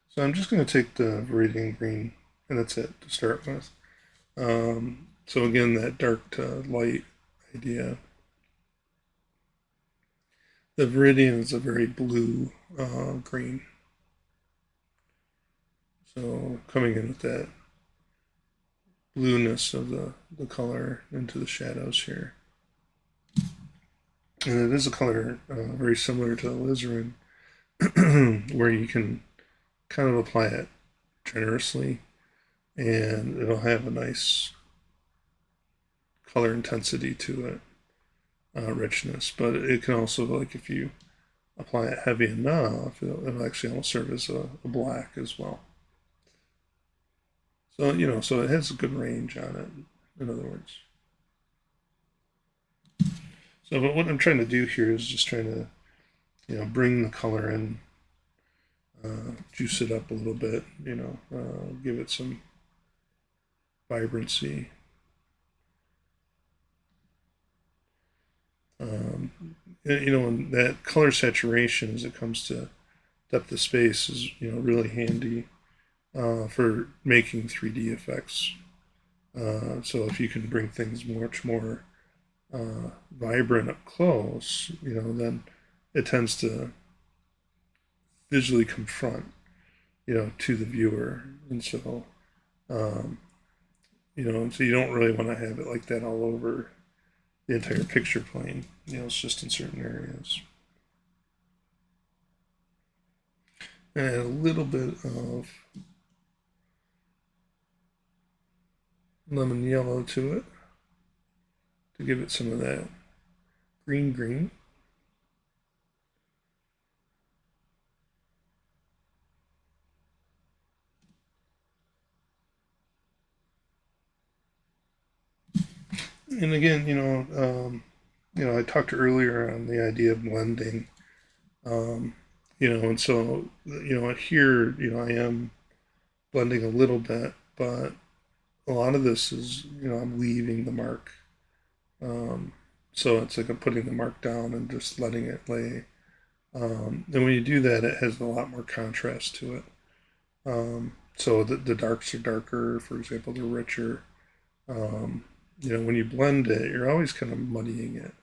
So I'm just going to take the Viridian green, and that's it to start with. So again, that dark to light idea. The Viridian is a very blue green. So coming in with that blueness of the color into the shadows here. And it is a color very similar to alizarin, where you can kind of apply it generously and it'll have a nice color intensity to it, richness. But it can also, like if you apply it heavy enough, it'll actually almost serve as a black as well. So, so it has a good range on it, in other words. So, but what I'm trying to do here is just trying to, bring the color in, juice it up a little bit, give it some vibrancy. And that color saturation as it comes to depth of space is, really handy for making 3D effects. So if you can bring things much more vibrant up close, then it tends to visually confront, to the viewer. And so, so you don't really want to have it like that all over the entire picture plane. It's just in certain areas. And add a little bit of lemon yellow to it to give it some of that green. And again, I talked earlier on the idea of blending, and so, here, I am blending a little bit, but a lot of this is, I'm leaving the mark. So it's like I'm putting the mark down and just letting it lay. And when you do that, it has a lot more contrast to it. So the darks are darker, for example, they're richer. When you blend it, you're always kind of muddying it.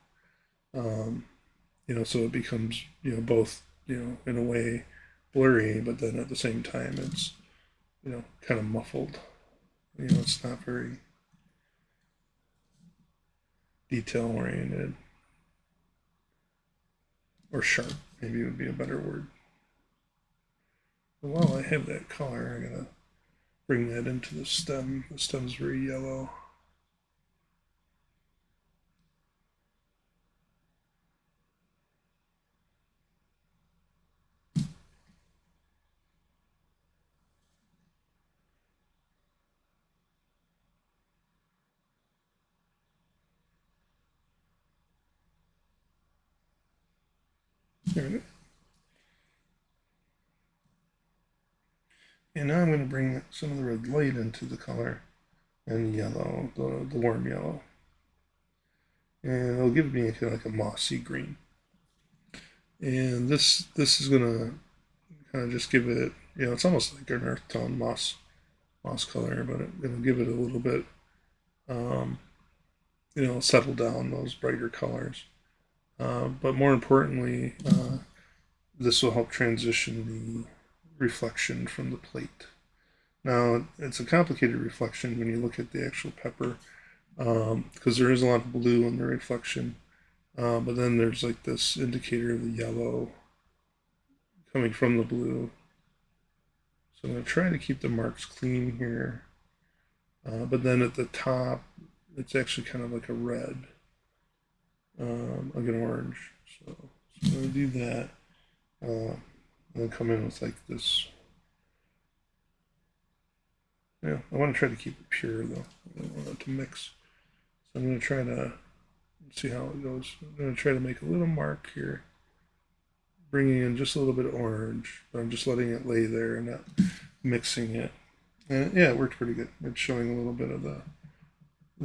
So it becomes, both, in a way blurry, but then at the same time it's, kind of muffled. It's not very detail oriented or sharp, maybe would be a better word. But while I have that color, I'm going to bring that into the stem. The stem's very yellow. There it is. And now I'm going to bring some of the red light into the color and yellow, the warm yellow. And it'll give me like a mossy green. And this is going to kind of just give it, it's almost like an earth tone moss color, but it'll give it a little bit, settle down those brighter colors. But more importantly, this will help transition the reflection from the plate. Now, it's a complicated reflection when you look at the actual pepper, because there is a lot of blue in the reflection, but then there's like this indicator of the yellow coming from the blue. So I'm going to try to keep the marks clean here. But then at the top, it's actually kind of like a red, like an orange. So I'm going to do that. And then come in with like this. Yeah, I want to try to keep it pure though. I don't want it to mix. So I'm going to try to see how it goes. I'm going to try to make a little mark here, bringing in just a little bit of orange, but I'm just letting it lay there and not mixing it. And yeah, it worked pretty good. It's showing a little bit of the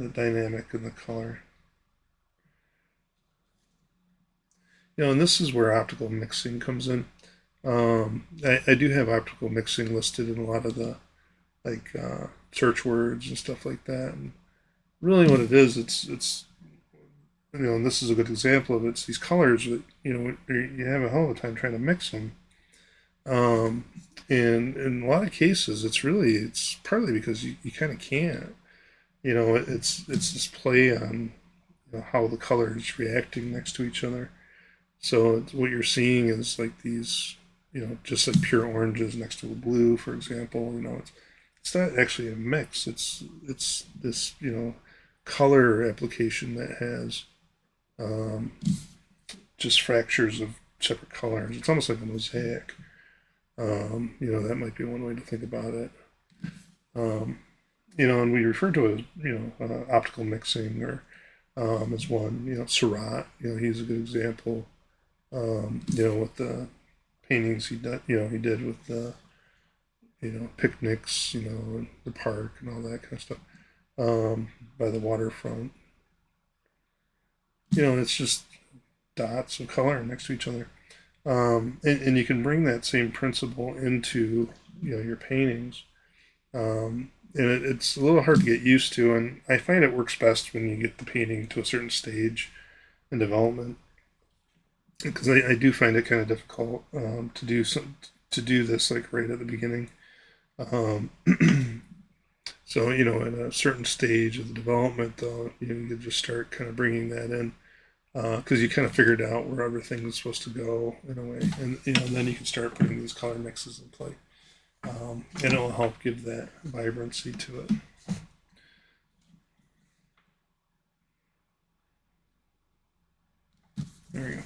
dynamic in the color. And this is where optical mixing comes in. I do have optical mixing listed in a lot of the like search words and stuff like that. And really, what it is, it's and this is a good example of it. It's these colors that you have a hell of a time trying to mix them. Um, and in a lot of cases, it's partly because you kind of can't. It's this play on how the color is reacting next to each other. So what you're seeing is like these, just like pure oranges next to a blue, for example. It's not actually a mix. It's this color application that has um, just fractures of separate colors. It's almost like a mosaic. That might be one way to think about it. Um, and we refer to it as optical mixing or as one. Seurat. He's a good example. With the paintings he did with the picnics, in the park and all that kind of stuff, by the waterfront. It's just dots of color next to each other. And you can bring that same principle into your paintings. And it's a little hard to get used to, and I find it works best when you get the painting to a certain stage in development, because I do find it kind of difficult to do this like right at the beginning. Um, so at a certain stage of the development, though, you can just start kind of bringing that in because you kind of figured out where everything is supposed to go in a way, and then you can start putting these color mixes in play, and it'll help give that vibrancy to it. There you go.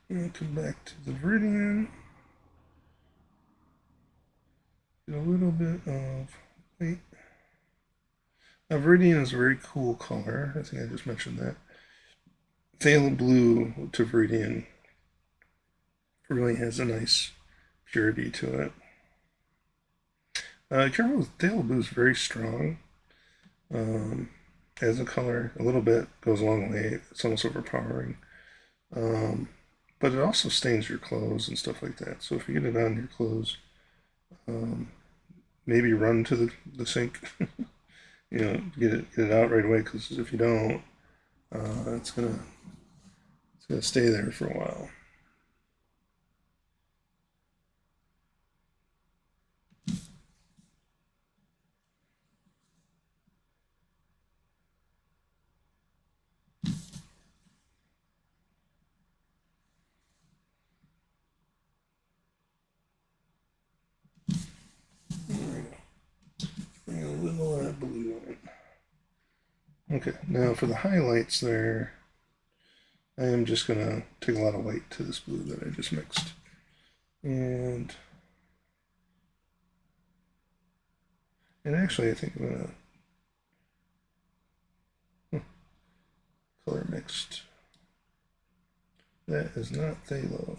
And come back to the Viridian. Get a little bit of wait. Now, Viridian is a very cool color. I think I just mentioned that. Phthalo blue to Viridian really has a nice purity to it. Careful with phthalo blue is very strong. Um, as a color, a little bit goes a long way. It's almost overpowering. Um, but it also stains your clothes and stuff like that. So if you get it on your clothes, um, maybe run to the sink. Get it out right away, because if you don't, it's gonna stay there for a while. Bring a little of that blue in. Okay, now for the highlights there, I am just gonna take a lot of white to this blue that I just mixed, and actually I think I'm gonna color mixed. That is not phthalo.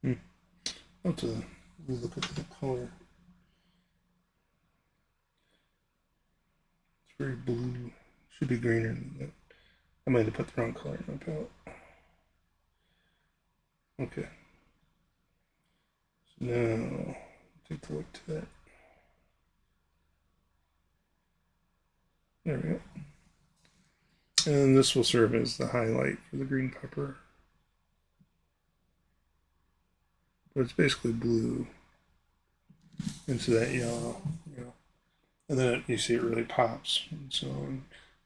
Hmm. I'll have to look at the color. It's very blue. Should be greener than that. I might have put the wrong color in my palette. Okay. So now, take a look to that. There we go. And this will serve as the highlight for the green pepper. But it's basically blue into that yellow, and then you see it really pops. And so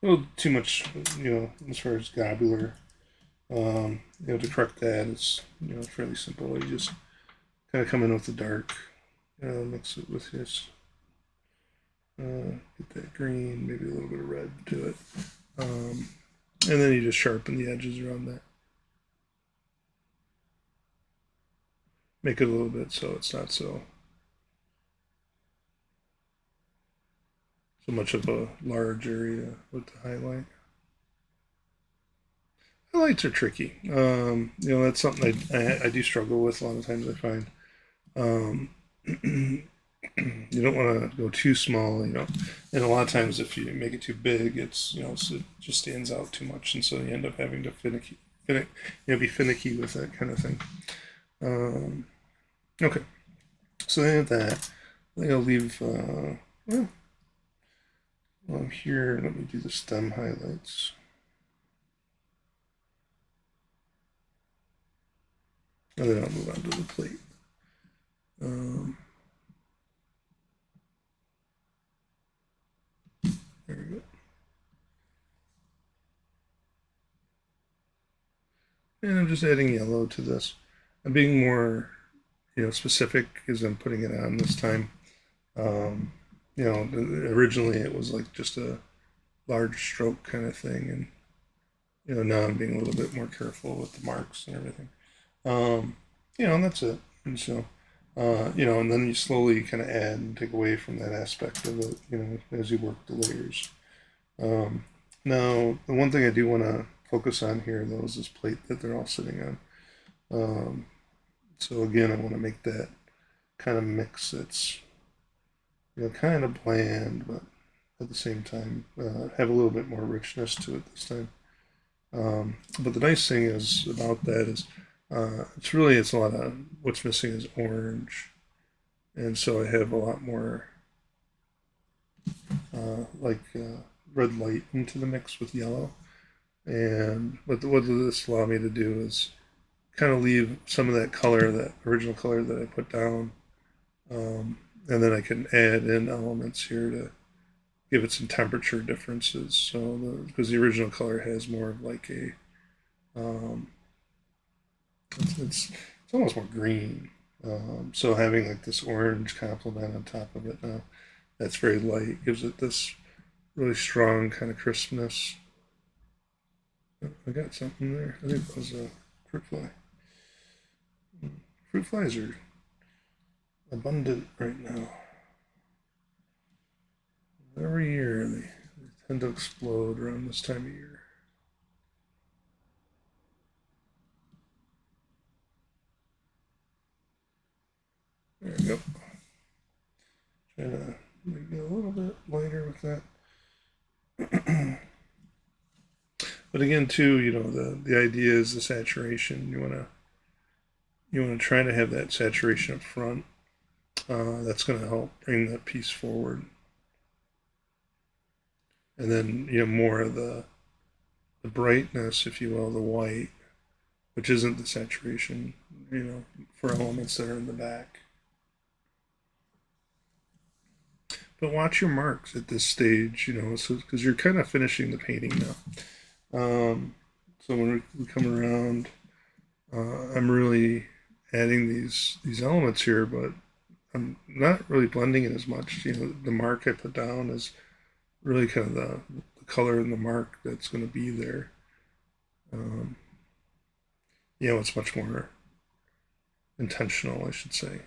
a little too much, as far as globular. To correct that, it's fairly simple. You just kind of come in with the dark, mix it with this, get that green, maybe a little bit of red to it, and then you just sharpen the edges around that. Make it a little bit so it's not so much of a large area with the highlight. Highlights are tricky. That's something I do struggle with a lot of times. I find you don't want to go too small, and a lot of times if you make it too big, it's it just stands out too much, and so you end up having to be finicky with that kind of thing. Okay, so I have that. I think I'll leave. Well, here, let me do the stem highlights. And then I'll move on to the plate. There we go. And I'm just adding yellow to this. I'm being more, specific as I'm putting it on this time. Originally it was like just a large stroke kind of thing, and now I'm being a little bit more careful with the marks and everything. And that's it. And so, and then you slowly kind of add and take away from that aspect of it, as you work the layers. Now, the one thing I do want to focus on here, though, is this plate that they're all sitting on. So again, I want to make that kind of mix that's, kind of bland, but at the same time, have a little bit more richness to it this time. But the nice thing is about that is it's a lot of what's missing is orange, and so I have a lot more red light into the mix with yellow. And what does this allow me to do is kind of leave some of that color, that original color that I put down, and then I can add in elements here to give it some temperature differences. So because the original color has more of like a it's almost more green. So having like this orange complement on top of it now, that's very light, gives it this really strong kind of crispness. Oh, I got something there. I think it was a fruit fly. Fruit flies are abundant right now. Every year they tend to explode around this time of year. There we go. Trying to make it a little bit lighter with that. But again, too, the idea is the saturation. You wanna try to have that saturation up front. That's going to help bring that piece forward, and then more of the brightness, if you will, the white, which isn't the saturation, for elements that are in the back. But watch your marks at this stage, because you're kind of finishing the painting now. So when we come around, I'm really adding these elements here, but I'm not really blending it as much. The mark I put down is really kind of the color in the mark that's going to be there. It's much more intentional, I should say.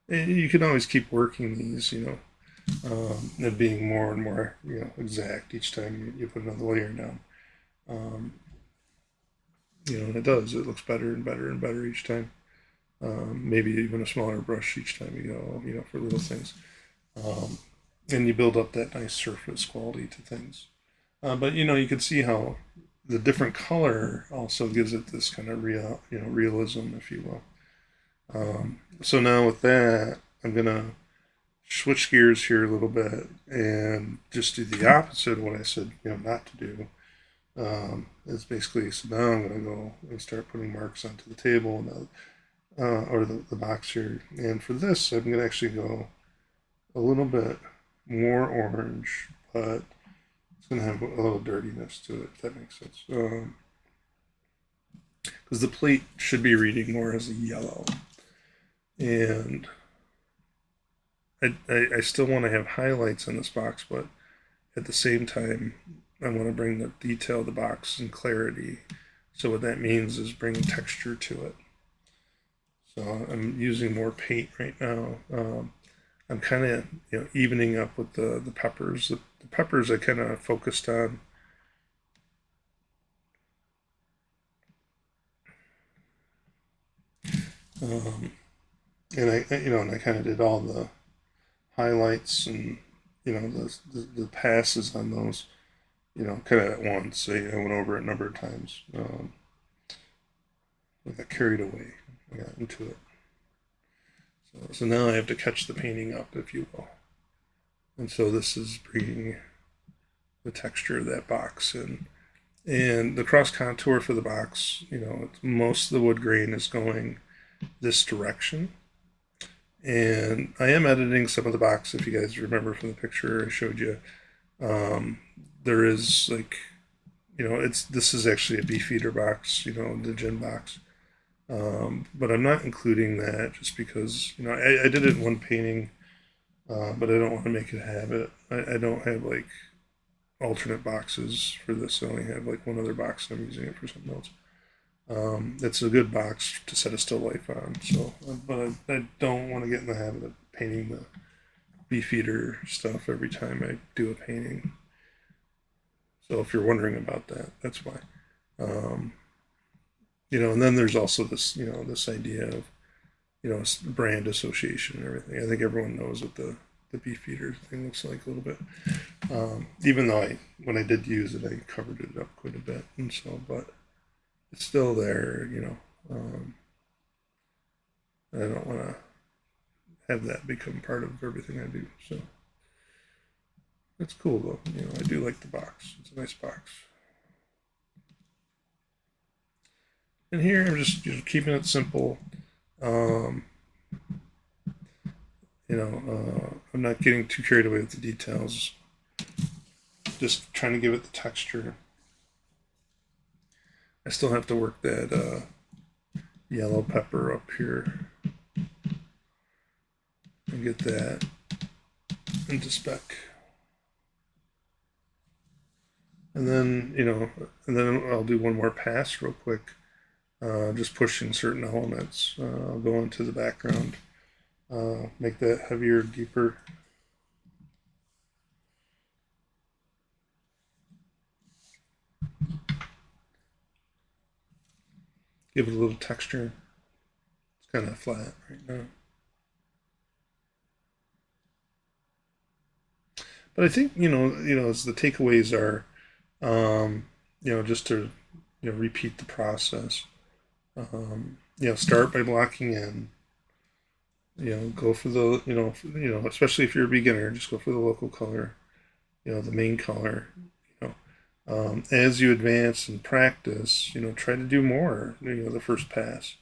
You can always keep working these, and being more and more, exact each time you put another layer down. And it does. It looks better and better and better each time. Maybe even a smaller brush each time you go, for little things. And you build up that nice surface quality to things. But you can see how the different color also gives it this kind of realism, if you will. So now with that, I'm gonna switch gears here a little bit and just do the opposite of what I said, not to do. It's basically, so now I'm gonna go and start putting marks onto the table or the box here. And for this, I'm gonna actually go a little bit more orange, but it's gonna have a little dirtiness to it, if that makes sense. Because the plate should be reading more as a yellow. And I still want to have highlights in this box, but at the same time, I want to bring the detail of the box and clarity. So what that means is bringing texture to it. So I'm using more paint right now. I'm kind of evening up with the peppers. The peppers I kind of focused on. Um, and I kind of did all the highlights and the passes on those kind of at once. So I went over it a number of times. I got carried away. I got into it. So now I have to catch the painting up, if you will. And so this is bringing the texture of that box in. And the cross contour for the box, most of the wood grain is going this direction. And I am editing some of the box, if you guys remember from the picture I showed you. There is this is actually a beefeater box, the gin box. But I'm not including that just because, I did it in one painting, but I don't want to make it a habit. I don't have like alternate boxes for this. I only have like one other box and I'm using it for something else. It's a good box to set a still life on. So, but I don't want to get in the habit of painting the beefeater stuff every time I do a painting. So if you're wondering about that, that's why. Um, and then there's also this idea of, brand association and everything. I think everyone knows what the beefeater thing looks like a little bit. Even though when I did use it, I covered it up quite a bit, and so, but it's still there. I don't want to have that become part of everything I do. So it's cool though. I do like the box. It's a nice box. And here I'm just keeping it simple. Um, I'm not getting too carried away with the details. Just trying to give it the texture. I still have to work that yellow pepper up here and get that into spec. And then, I'll do one more pass real quick, just pushing certain elements. I'll go into the background, make that heavier, deeper. Give it a little texture. It's kind of flat right now. But I think, as the takeaways are, just to, repeat the process. Start by blocking in. Go for the, especially if you're a beginner, just go for the local color. The main color. As you advance and practice, try to do more. The first pass.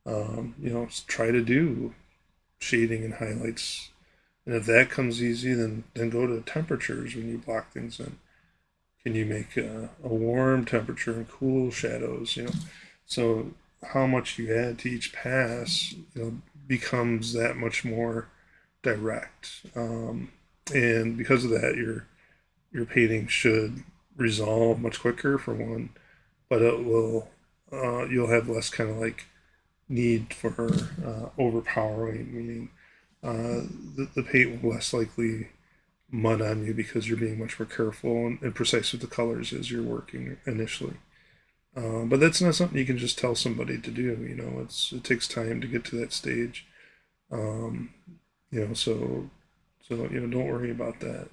Try to do shading and highlights. And if that comes easy, then go to temperatures when you block things in. Can you make a warm temperature and cool shadows? So how much you add to each pass, becomes that much more direct. And because of that, your painting should resolve much quicker for one, but it will you'll have less kind of like need for overpowering, meaning the paint will less likely mud on you because you're being much more careful and precise with the colors as you're working initially. But that's not something you can just tell somebody to do. It takes time to get to that stage. Um, so don't worry about that.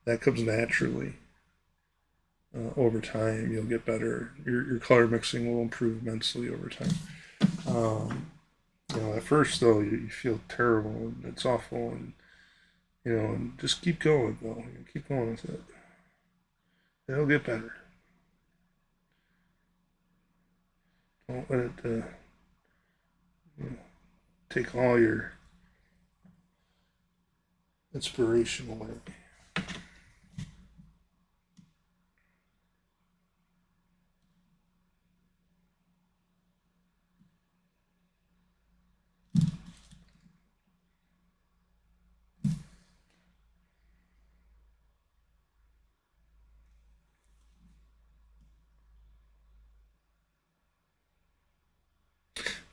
That comes naturally. over time, you'll get better. Your color mixing will improve immensely over time. Um, at first though, you feel terrible and it's awful, and and just keep going though. Keep going with it. It'll get better. Don't let it you know, take all your inspiration away.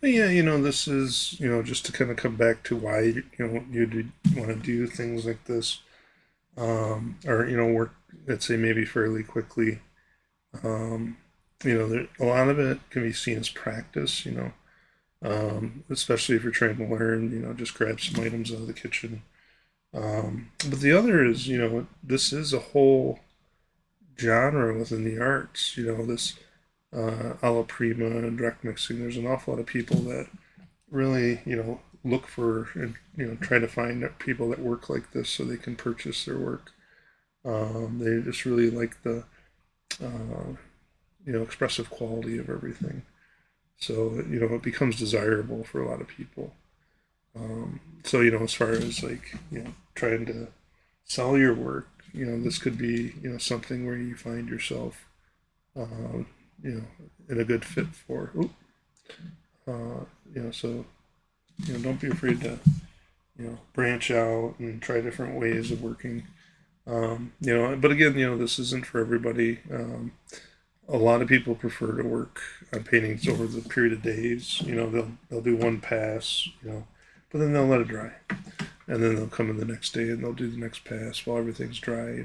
But yeah, this is just to kind of come back to why you want to do things like this, or work, let's say maybe fairly quickly. Um, a lot of it can be seen as practice. Especially if you're trying to learn. Just grab some items out of the kitchen. But the other is, this is a whole genre within the arts. This alla prima and direct mixing. There's an awful lot of people that really, look for and try to find people that work like this so they can purchase their work. They just really like the expressive quality of everything. So it becomes desirable for a lot of people. So as far as like trying to sell your work, this could be something where you find yourself um, you know in a good fit for. So don't be afraid to branch out and try different ways of working. But again, this isn't for everybody. A lot of people prefer to work on paintings over the period of days. They'll do one pass, but then they'll let it dry, and then they'll come in the next day and they'll do the next pass while everything's dry.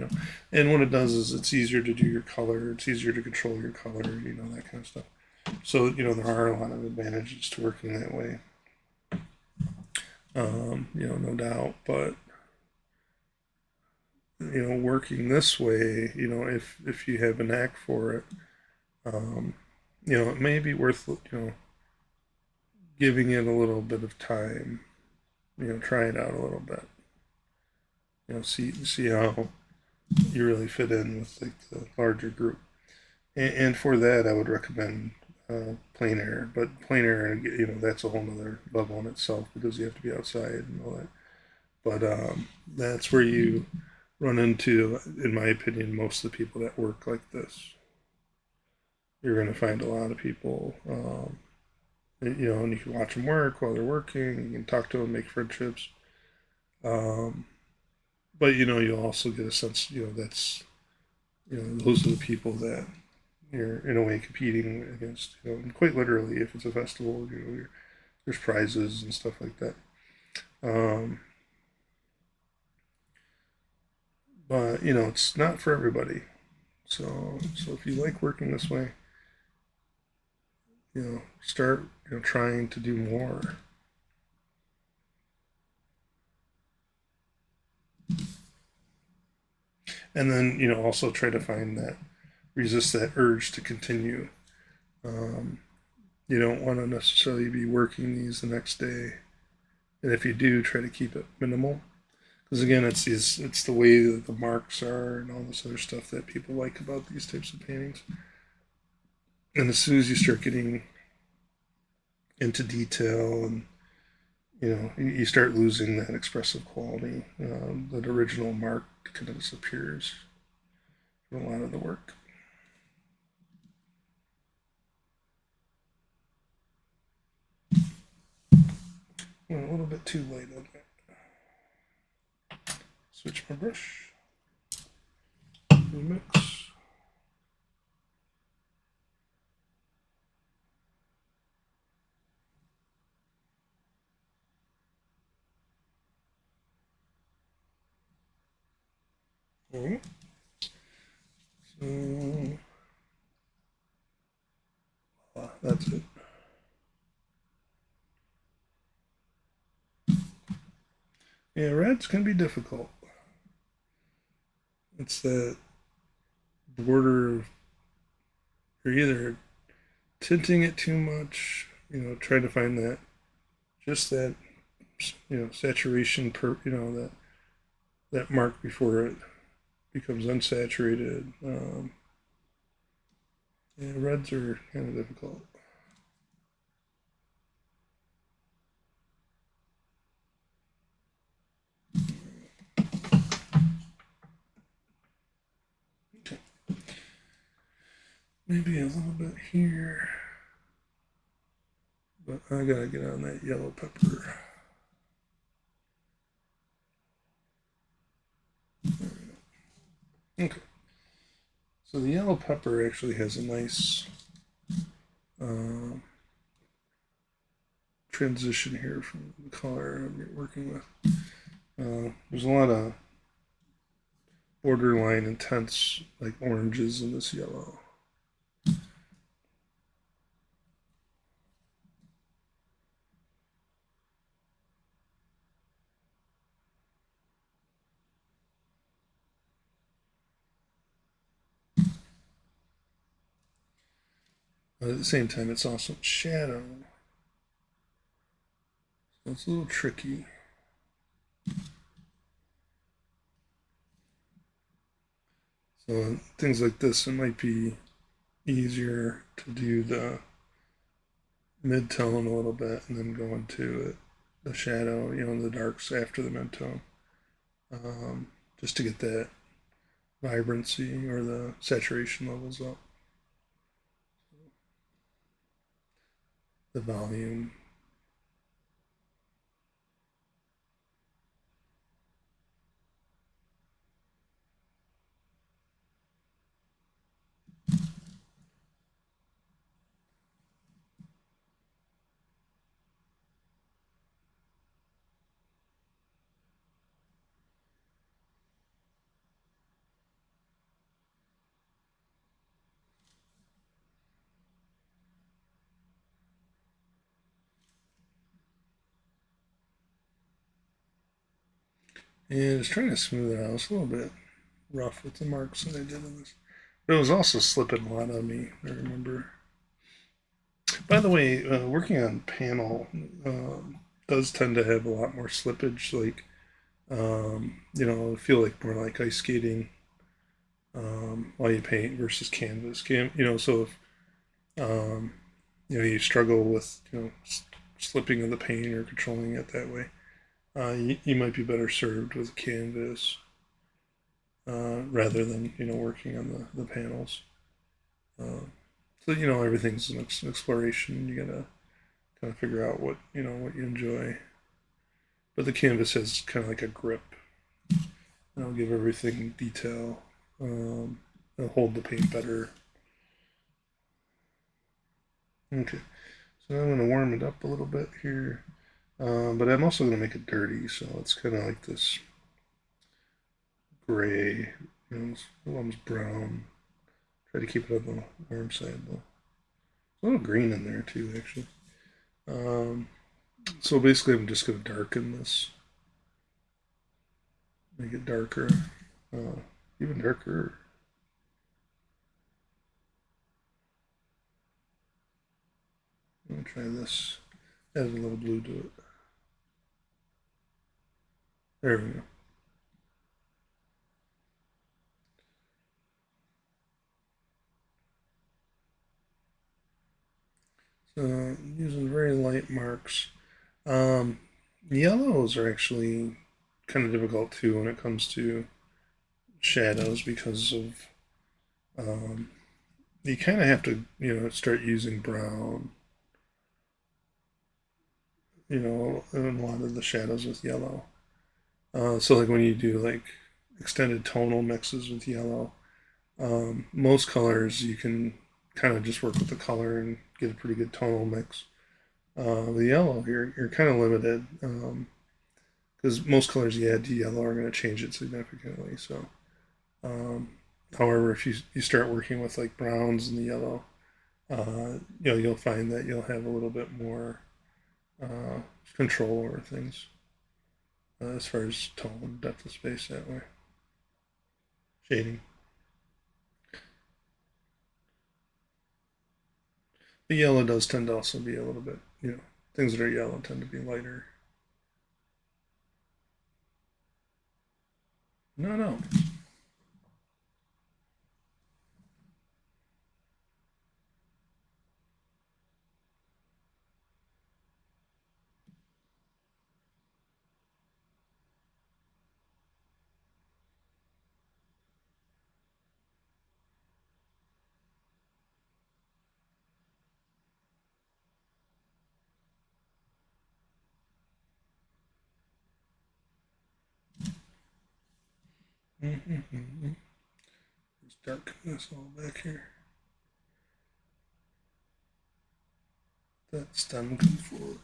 And what it does is it's easier to do your color. It's easier to control your color. That kind of stuff. So there are a lot of advantages to working that way. No doubt, but working this way, if you have a knack for it, um, it may be worth giving it a little bit of time. Try it out a little bit. See how you really fit in with like the larger group. And for that, I would recommend plein air. But plein air, that's a whole other level in itself because you have to be outside and all that. But that's where you run into, in my opinion, most of the people that work like this. You're going to find a lot of people, and you can watch them work while they're working. You can talk to them, make friendships. Um, but you'll also get a sense, that's those are the people that you're in a way competing against. And quite literally, if it's a festival, there's prizes and stuff like that. Um, but it's not for everybody. So if you like working this way, start trying to do more. And then also try to find that resist that urge to continue. Um, you don't want to necessarily be working these the next day, and if you do, try to keep it minimal. Because again, it's the way that the marks are and all this other stuff that people like about these types of paintings. And as soon as you start getting into detail and you start losing that expressive quality, that original mark kind of disappears from a lot of the work. Went a little bit too light on that. Switch my brush. Remix. Alright. So that's it. Yeah, reds can be difficult. It's that border, you're either tinting it too much, trying to find that, just that, saturation per, that mark before it becomes unsaturated. Yeah, reds are kind of difficult. Okay. Maybe a little bit here, but I gotta get on that yellow pepper. Okay. So the yellow pepper actually has a nice uh, transition here from the color I'm working with. There's a lot of borderline intense like oranges in this yellow. But at the same time, it's also shadow. So it's a little tricky. So things like this, it might be easier to do the mid-tone a little bit and then go into it, the shadow, the darks after the mid-tone, just to get that vibrancy or the saturation levels up, the volume. And just trying to smooth it out. It's a little bit rough with the marks that I did in this. But it was also slipping a lot on me, I remember. By the way, working on panel does tend to have a lot more slippage. Like, I feel like more like ice skating while you paint versus canvas. So if you struggle with slipping of the paint or controlling it that way, you might be better served with canvas rather than working on the panels. Uh, so everything's an exploration. You gotta kind of figure out what you enjoy. But the canvas has kind of like a grip. It'll give everything detail. It'll hold the paint better. Okay, so I'm gonna warm it up a little bit here, but I'm also gonna make it dirty, so it's kind of like this gray, it's almost brown. Try to keep it on the warm side though. A little green in there too, actually. Um, so basically, I'm just gonna darken this, make it darker, uh, even darker. I'm gonna try this. Add a little blue to it. There we go. So using very light marks. Um, Yellows are actually kind of difficult too when it comes to shadows because of you kind of have to start using brown in a lot of the shadows with yellow. So like when you do like extended tonal mixes with yellow, most colors you can kind of just work with the color and get a pretty good tonal mix. The yellow, you're kind of limited because most colors you add to yellow are going to change it significantly. So, um, however, if you start working with like browns and the yellow, you'll find that you'll have a little bit more uh, control over things as far as tone and depth of space that way. Shading. The yellow does tend to also be a little bit, things that are yellow tend to be lighter. No, no. Mm-hmm. Just darken this all back here. That stem come forward.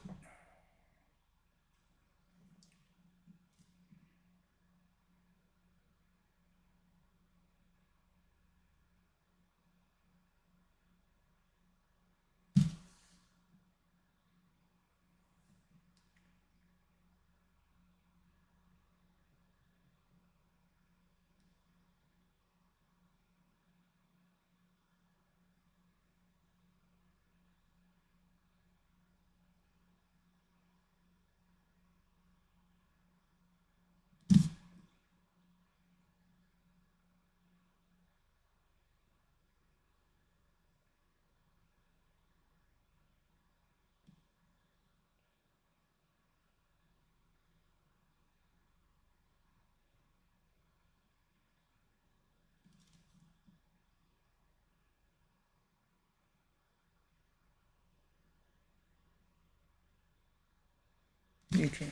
Okay.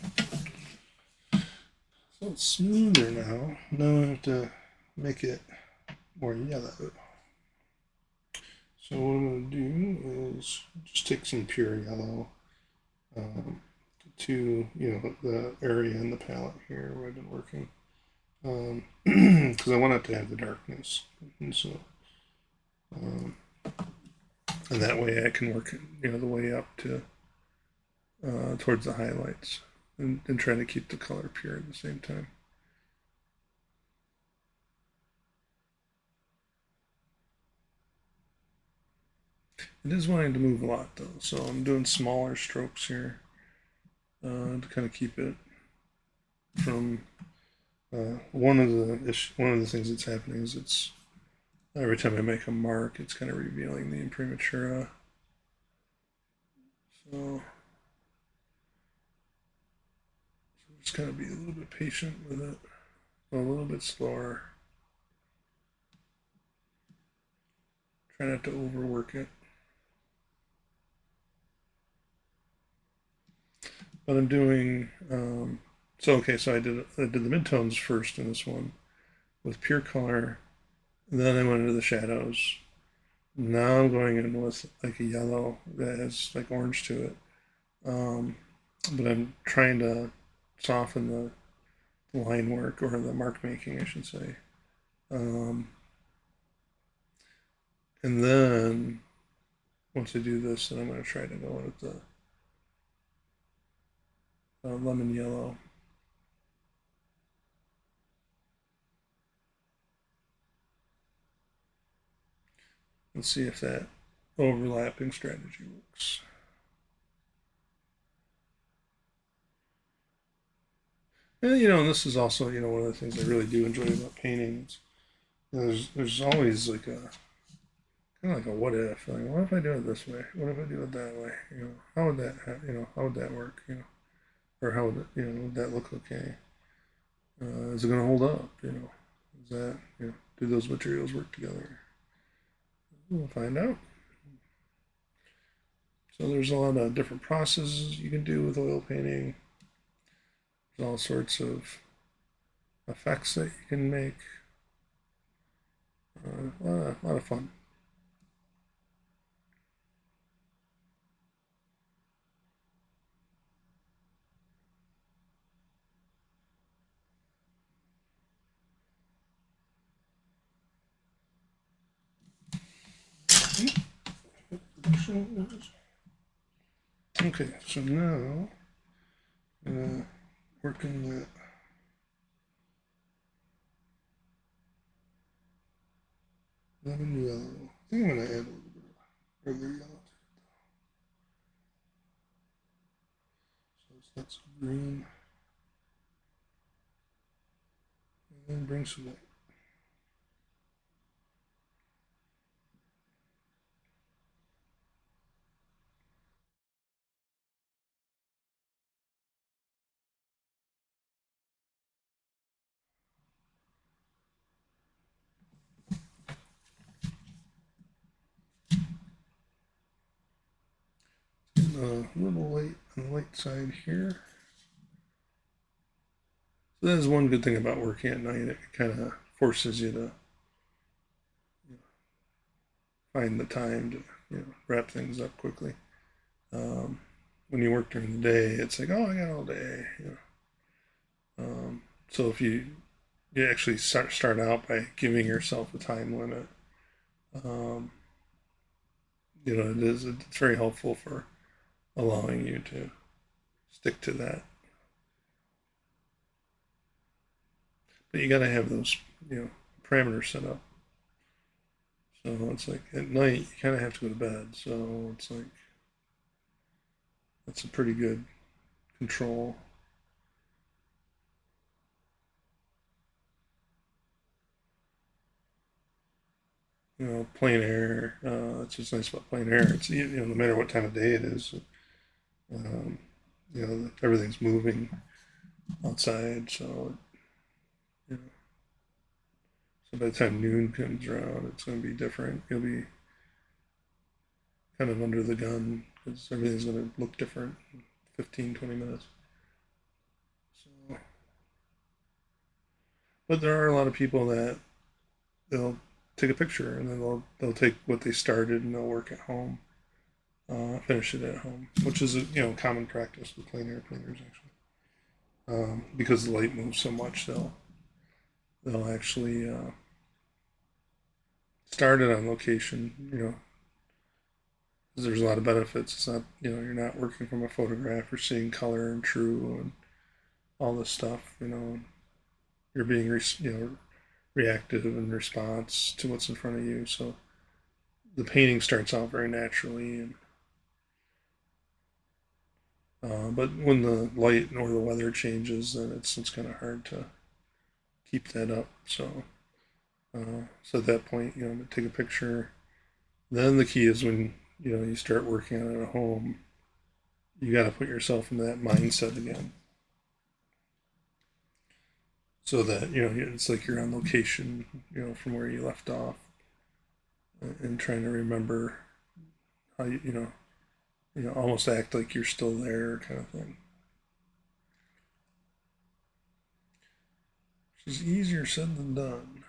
So it's smoother now. Now I have to make it more yellow. So what I'm going to do is just take some pure yellow to, the area in the palette here where I've been working. Because I want it to have the darkness. And so, and that way I can work, the way up to towards the highlights and trying to keep the color pure at the same time. It is wanting to move a lot though, so I'm doing smaller strokes here to kind of keep it from. One of the things that's happening is it's every time I make a mark, it's kind of revealing the imprimatura. So just kind of be a little bit patient with it, a little bit slower. Try not to overwork it. But I'm doing so okay. So I did the midtones first in this one with pure color. And then I went into the shadows. Now I'm going in with like a yellow that has like orange to it. Um, but I'm trying to soften the line work or the mark making, I should say. Um, and then once I do this, then I'm going to try to go with the lemon yellow. And see if that overlapping strategy works. And this is also one of the things I really do enjoy about painting. There's always like a kind of like a what if. Like, what if I do it this way? What if I do it that way? How would that how would that work? Or how would would that look okay? Is it going to hold up? Is that do those materials work together? We'll find out. So there's a lot of different processes you can do with oil painting. There's all sorts of effects that you can make. A lot of fun. Okay, so now working that lemon yellow. I think I'm gonna add a little bit of regular yellow. That's green. And then bring some white. A little light on the light side here. So that is one good thing about working at night. It kind of forces you to find the time to wrap things up quickly. Um, when you work during the day, it's like, oh, I got all day. So if you actually start out by giving yourself a time limit, um, it's very helpful for allowing you to stick to that. But you got to have those parameters set up. So it's like at night you kind of have to go to bed. So it's like that's a pretty good control. Plein air. That's what's nice about plein air. It's no matter what time of day it is, um, everything's moving outside. So you know, so by the time noon comes around, it's going to be different. You'll be kind of under the gun because everything's going to look different in 15, 20 minutes. So, but there are a lot of people that they'll take a picture and then they'll take what they started and they'll work at home, finish it at home, which is a common practice with plein air cleaners actually. Because the light moves so much, they'll actually start it on location. Because there's a lot of benefits. It's not you're not working from a photograph or seeing color and true and all this stuff. You're being reactive in response to what's in front of you. So the painting starts out very naturally, and but when the light or the weather changes, then it's kind of hard to keep that up. So at that point, take a picture. Then the key is when you start working on it at home, you got to put yourself into that mindset again, so that it's like you're on location, from where you left off, and trying to remember how almost act like you're still there, kind of thing. Which is easier said than done.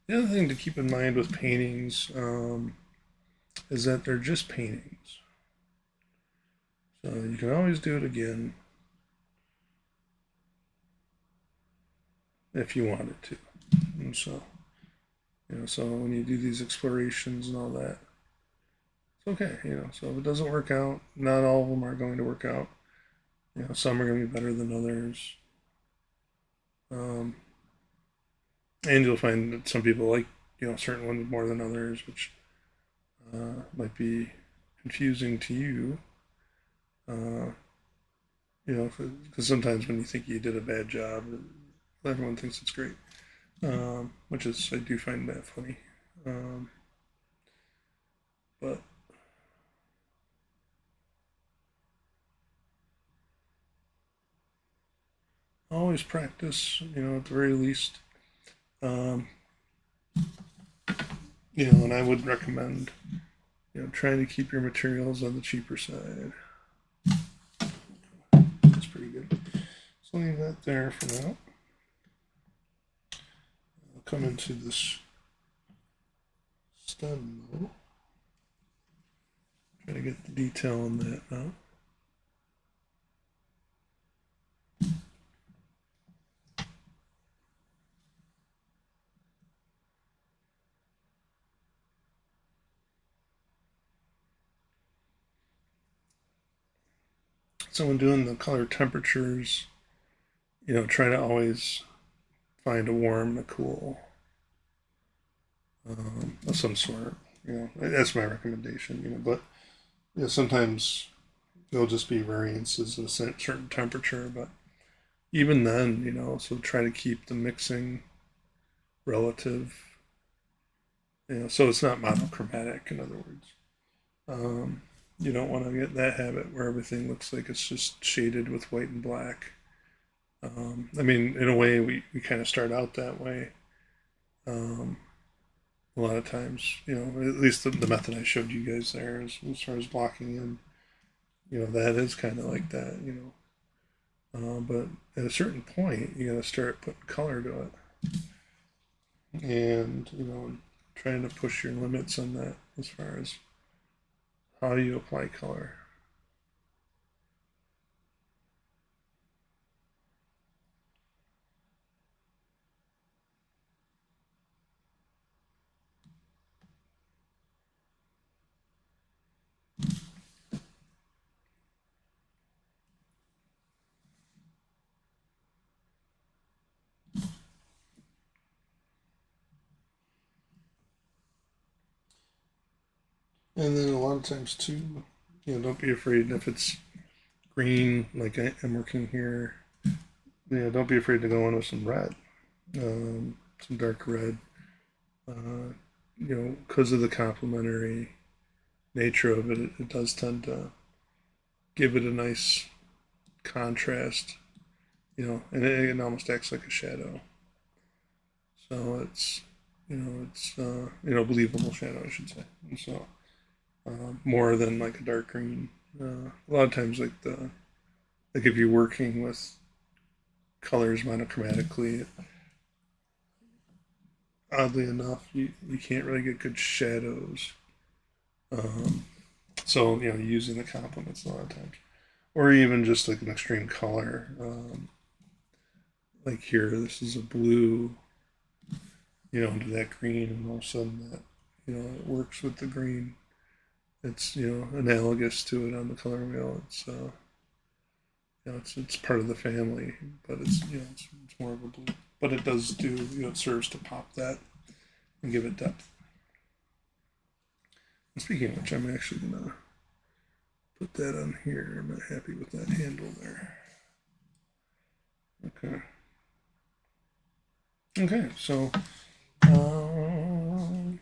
The other thing to keep in mind with paintings is that they're just paintings. So you can always do it again if you wanted to. And so when you do these explorations and all that, it's okay. So if it doesn't work out, not all of them are going to work out. Some are going to be better than others. Um, and you'll find that some people like certain ones more than others, which might be confusing to you. Uh, because sometimes when you think you did a bad job, everyone thinks it's great, which is I do find that funny. Um, but always practice, at the very least. Um, and I would recommend, trying to keep your materials on the cheaper side. That's pretty good. So leave that there for now. I'll come into this stem though. Try to get the detail on that now. So when doing the color temperatures, try to always find a warm and a cool of some sort. That's my recommendation. But sometimes there'll just be variances in a certain temperature, but even then, so try to keep the mixing relative, so it's not monochromatic, in other words. Um, you don't want to get that habit where everything looks like it's just shaded with white and black. I mean, in a way, we kind of start out that way. Um, a lot of times, at least the method I showed you guys there, as far as blocking in, that is kind of like that. But at a certain point, you got to start putting color to it, and trying to push your limits on that as far as how you apply color. And then a lot of times too, don't be afraid if it's green, like I'm working here. Don't be afraid to go in with some red, some dark red. Uh, because of the complementary nature of it, it does tend to give it a nice contrast. And it almost acts like a shadow. So it's believable shadow, I should say. And so more than like a dark green. A lot of times, like if you're working with colors monochromatically, oddly enough, you can't really get good shadows. Um, so using the complements a lot of times, or even just like an extreme color. Like here, this is a blue, into that green, and all of a sudden that it works with the green. It's analogous to it on the color wheel. It's part of the family, but it's more of a blue. But it does do it serves to pop that and give it depth. And speaking of which, I'm actually gonna put that on here. I'm not happy with that handle there. Okay. Okay, so I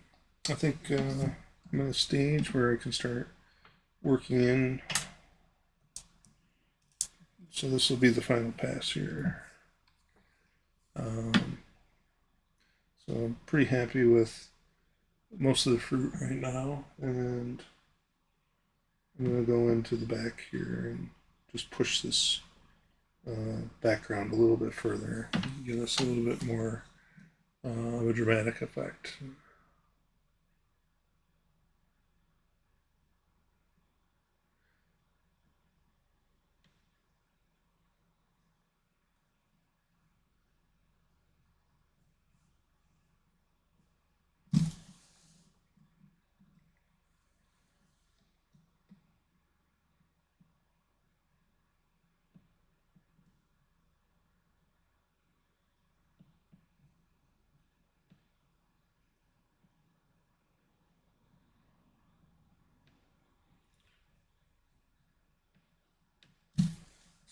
think I'm at a stage where I can start working in. So this will be the final pass here. Um, so I'm pretty happy with most of the fruit right now, and I'm going to go into the back here and just push this background a little bit further, give us a little bit more of a dramatic effect.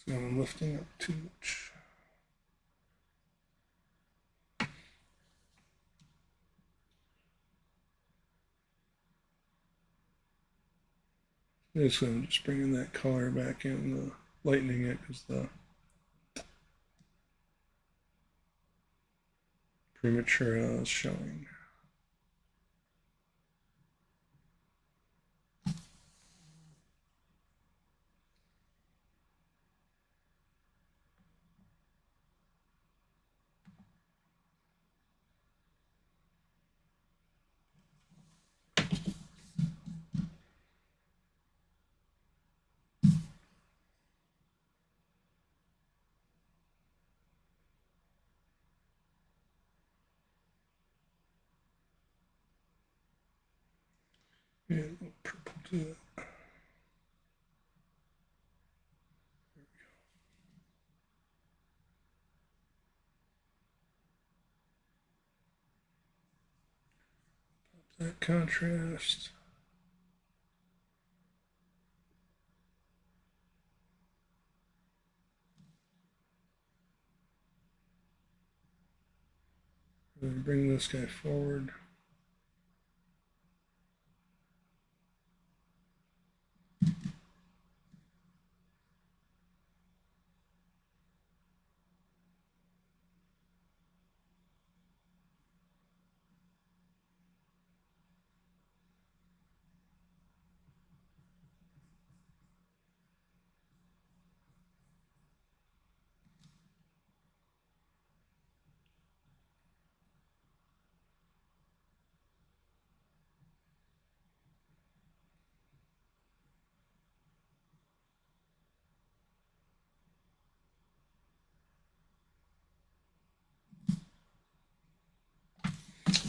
So I'm lifting up too much. So I'm just bringing that color back in, lightening it because the prematura is showing. Yeah, a little purple to that. that contrast. Bring this guy forward.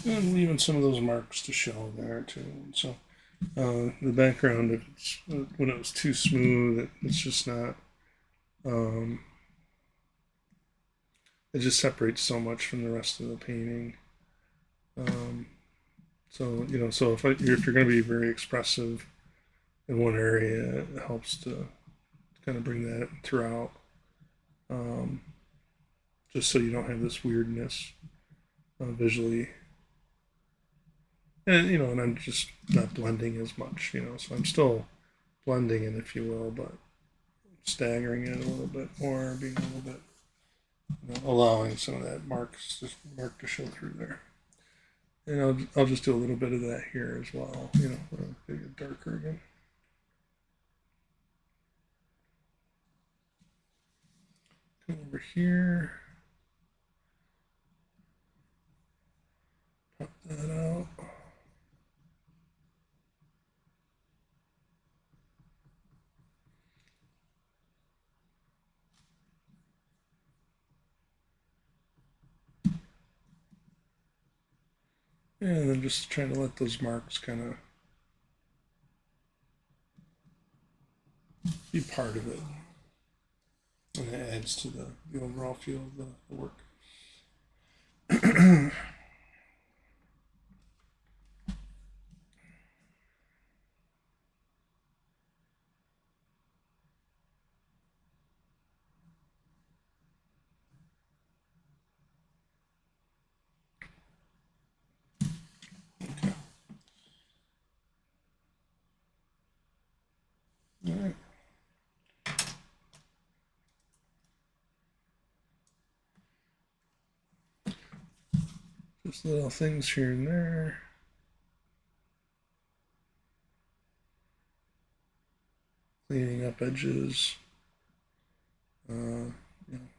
And leaving some of those marks to show there too. So the background, if it's when it was too smooth, it's just not. Um, it just separates so much from the rest of the painting. Um, so so if you're going to be very expressive in one area, it helps to kind of bring that throughout, um, just so you don't have this weirdness visually. And and I'm just not blending as much, so I'm still blending it, if you will, but staggering it a little bit more, being a little bit, allowing some of that mark to show through there. And I'll just do a little bit of that here as well, get darker again. Come over here, pop that out. And then just trying to let those marks kind of be part of it. And it adds to the overall feel of the work. Okay. All right. Just little things here and there. Cleaning up edges. A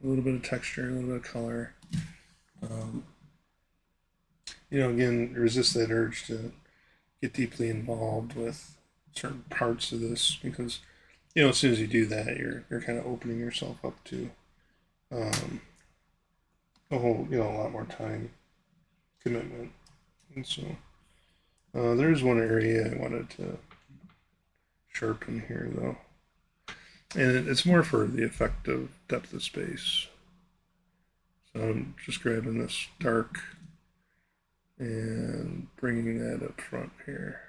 little bit of texture, a little bit of color. Um, again, resist that urge to get deeply involved with certain parts of this because, as soon as you do that, you're kind of opening yourself up to um, a whole, a lot more time commitment. And so there's one area I wanted to sharpen here, though. And it's more for the effect of depth of space. So I'm just grabbing this dark and bringing that up front here.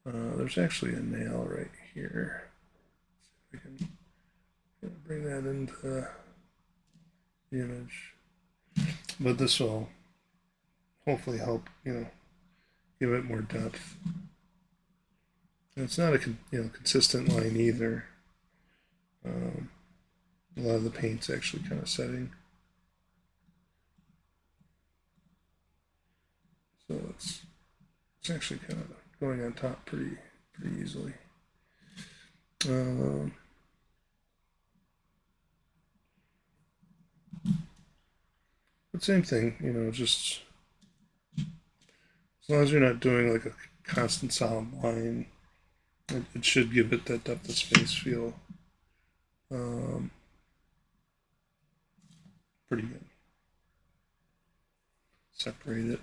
There's actually a nail right here. See if we can bring that into the image. But this will hopefully help, give it more depth. And it's not a consistent line either. A lot of the paint's actually kind of setting. So it's actually kind of going on top pretty easily. But same thing, just as long as you're not doing like a constant solid line, it should give it that depth of space feel. Um, Pretty good. Separate it.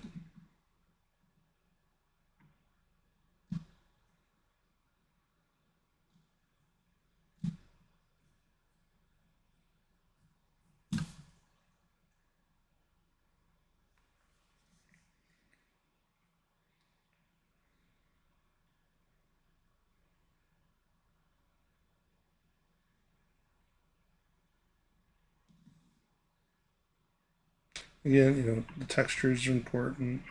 Again, the textures are important.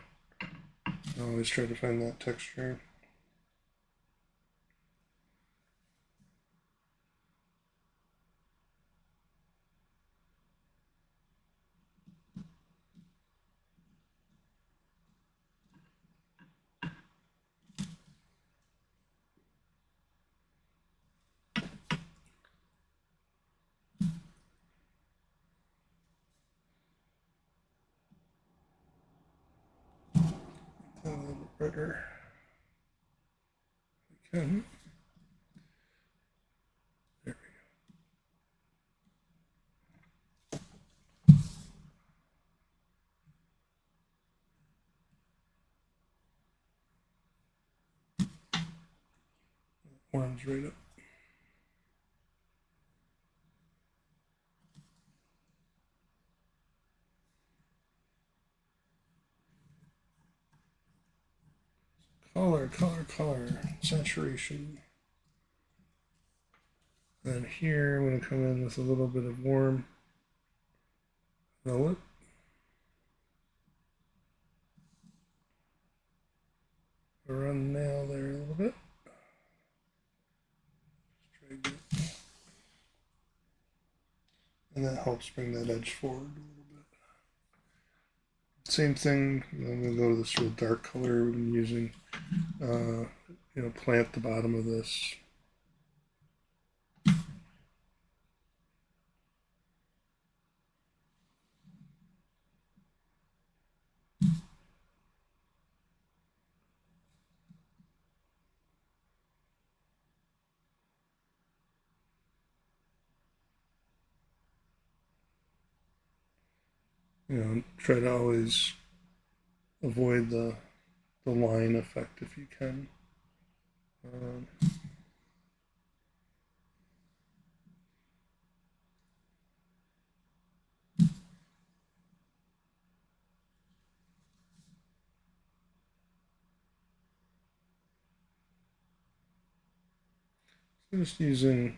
I always try to find that texture. A little bit brighter. Okay. There we go. Warms right up. Color, color, color, saturation. And here I'm going to come in with a little bit of warm velvet. Run nail there a little bit. And that helps bring that edge forward a little bit. Same thing, I'm going to go to this real dark color we've been using. Plant the bottom of this. Try to always avoid the line effect if you can. Um, just using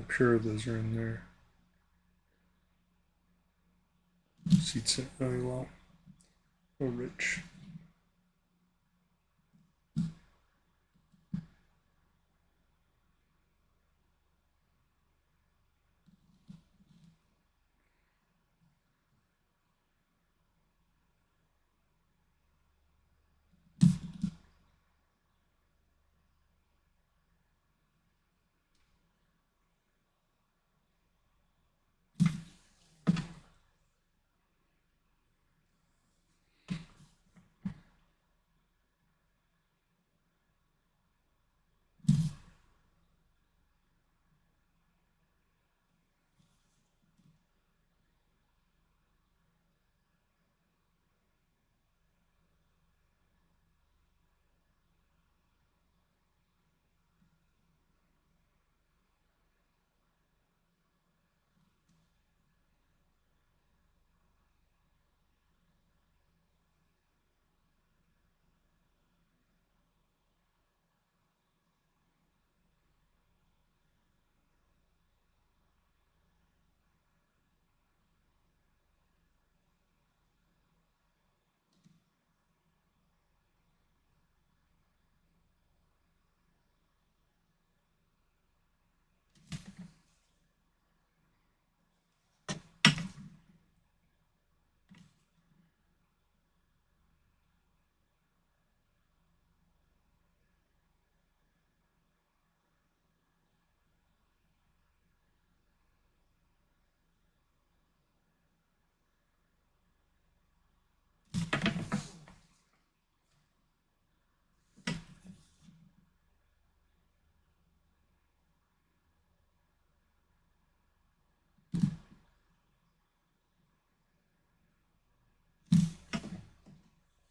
pure alizarin there. Seats it very well. So rich.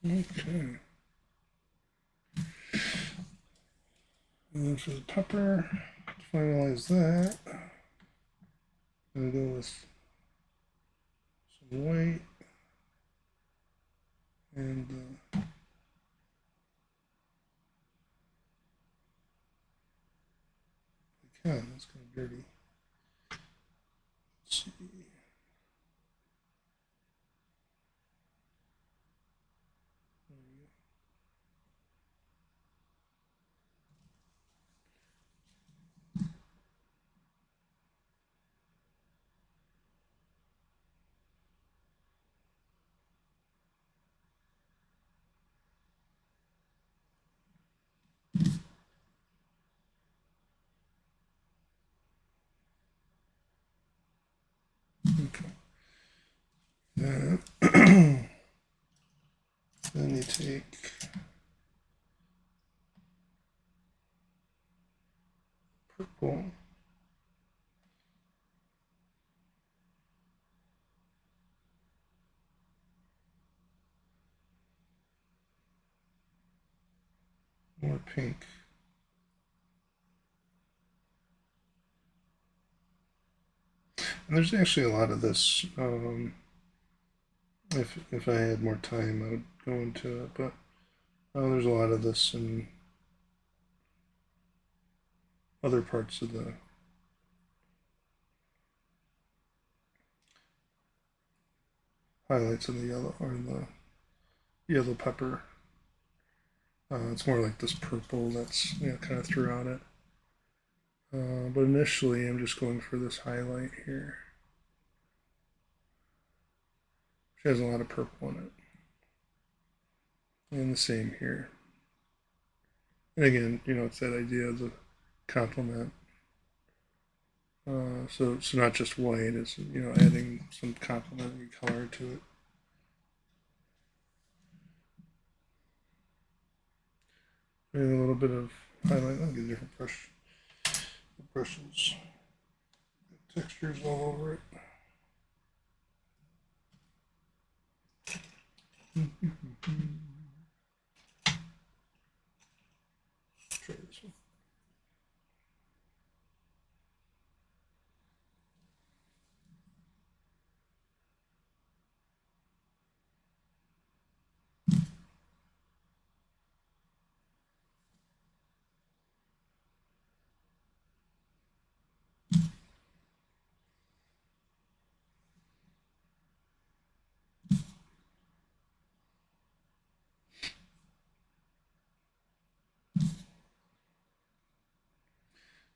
Okay. And then for the pepper, to finalize that, I'm going to go with some white and that's kind of dirty. Let's see. Okay. Then, then you take purple. More pink. And there's actually a lot of this. If I had more time, I would go into it. But there's a lot of this in other parts of the highlights of the yellow or the yellow pepper. It's more like this purple that's kind of throughout it. But initially, I'm just going for this highlight here. She has a lot of purple in it. And the same here. And again, it's that idea of the complement. So not just white, it's adding some complementary color to it. And a little bit of highlight. I'll get different brushes, textures all over it. Try this one.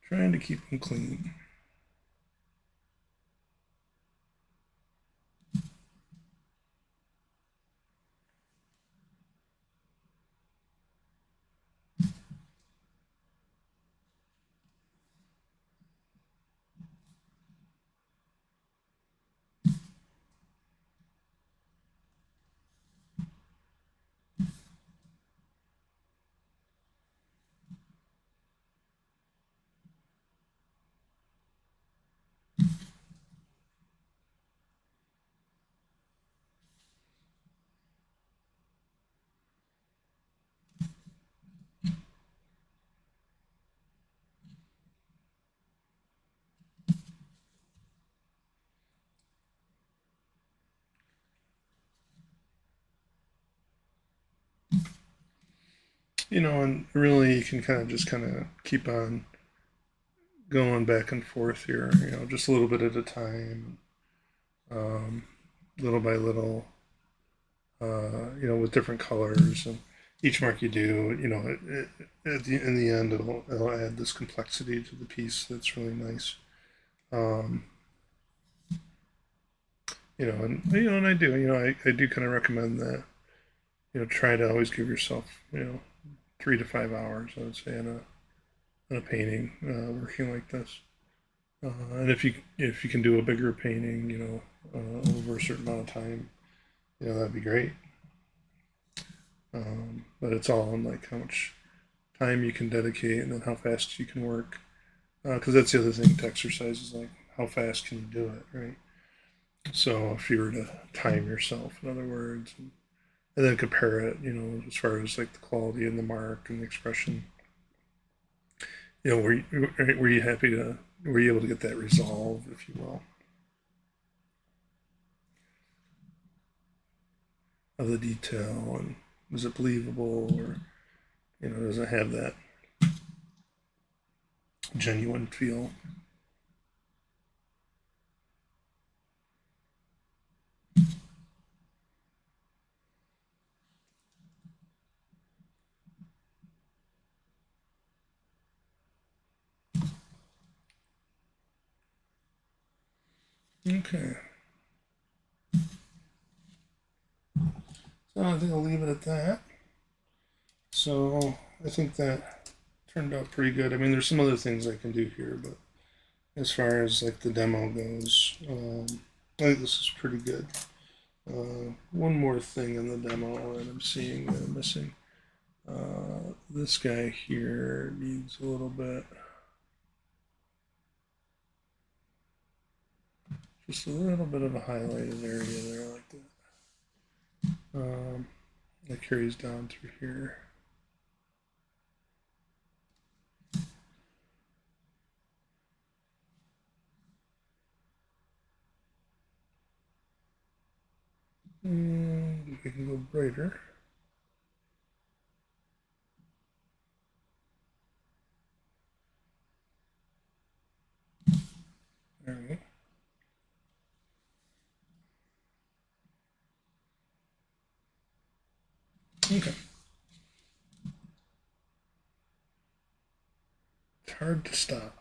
Trying to keep them clean. And really you can kind of keep on going back and forth here, just a little bit at a time, little by little, with different colors. And each mark you do, in the end, it'll add this complexity to the piece that's really nice. Um, and I do, I do kind of recommend that, try to always give yourself, 3 to 5 hours, I would say, in a painting, working like this. And if you can do a bigger painting, over a certain amount of time, that'd be great. But it's all in like how much time you can dedicate and then how fast you can work. Because that's the other thing to exercise is like how fast can you do it, right? So if you were to time yourself, in other words, and then compare it, as far as like the quality and the mark and the expression, were you happy to, were you able to get that resolve, if you will, of the detail, and is it believable, or does it have that genuine feel? Okay, so I think I'll leave it at that. So I think that turned out pretty good. I mean, there's some other things I can do here, but as far as like the demo goes, I think this is pretty good. One more thing in the demo that I'm seeing that I'm missing. This guy here needs a little bit, just a little bit of a highlighted area there like that. That carries down through here. And we can go brighter. There we go. Okay. It's hard to stop.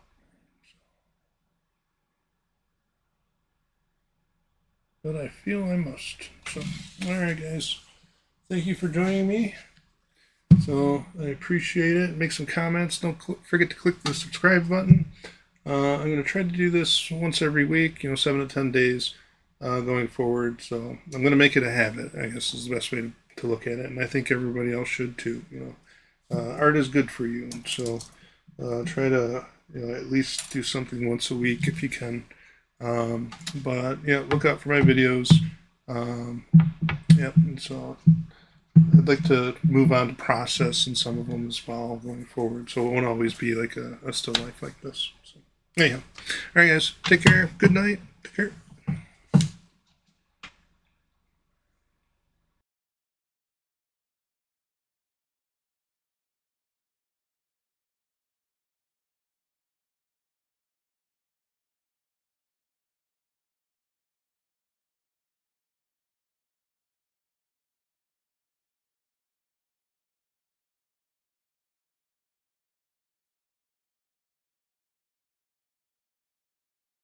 But I feel I must. So, alright, guys. Thank you for joining me. So, I appreciate it. Make some comments. Don't forget to click the subscribe button. I'm going to try to do this once every week, 7 to 10 days going forward. So, I'm going to make it a habit, I guess is the best way to look at it. And I think everybody else should too. Art is good for you. So, try to at least do something once a week if you can. But yeah, look out for my videos. And so I'd like to move on to process in some of them as well going forward. So it won't always be like a still life like this. So anyhow, all right, guys, take care. Good night. Take care.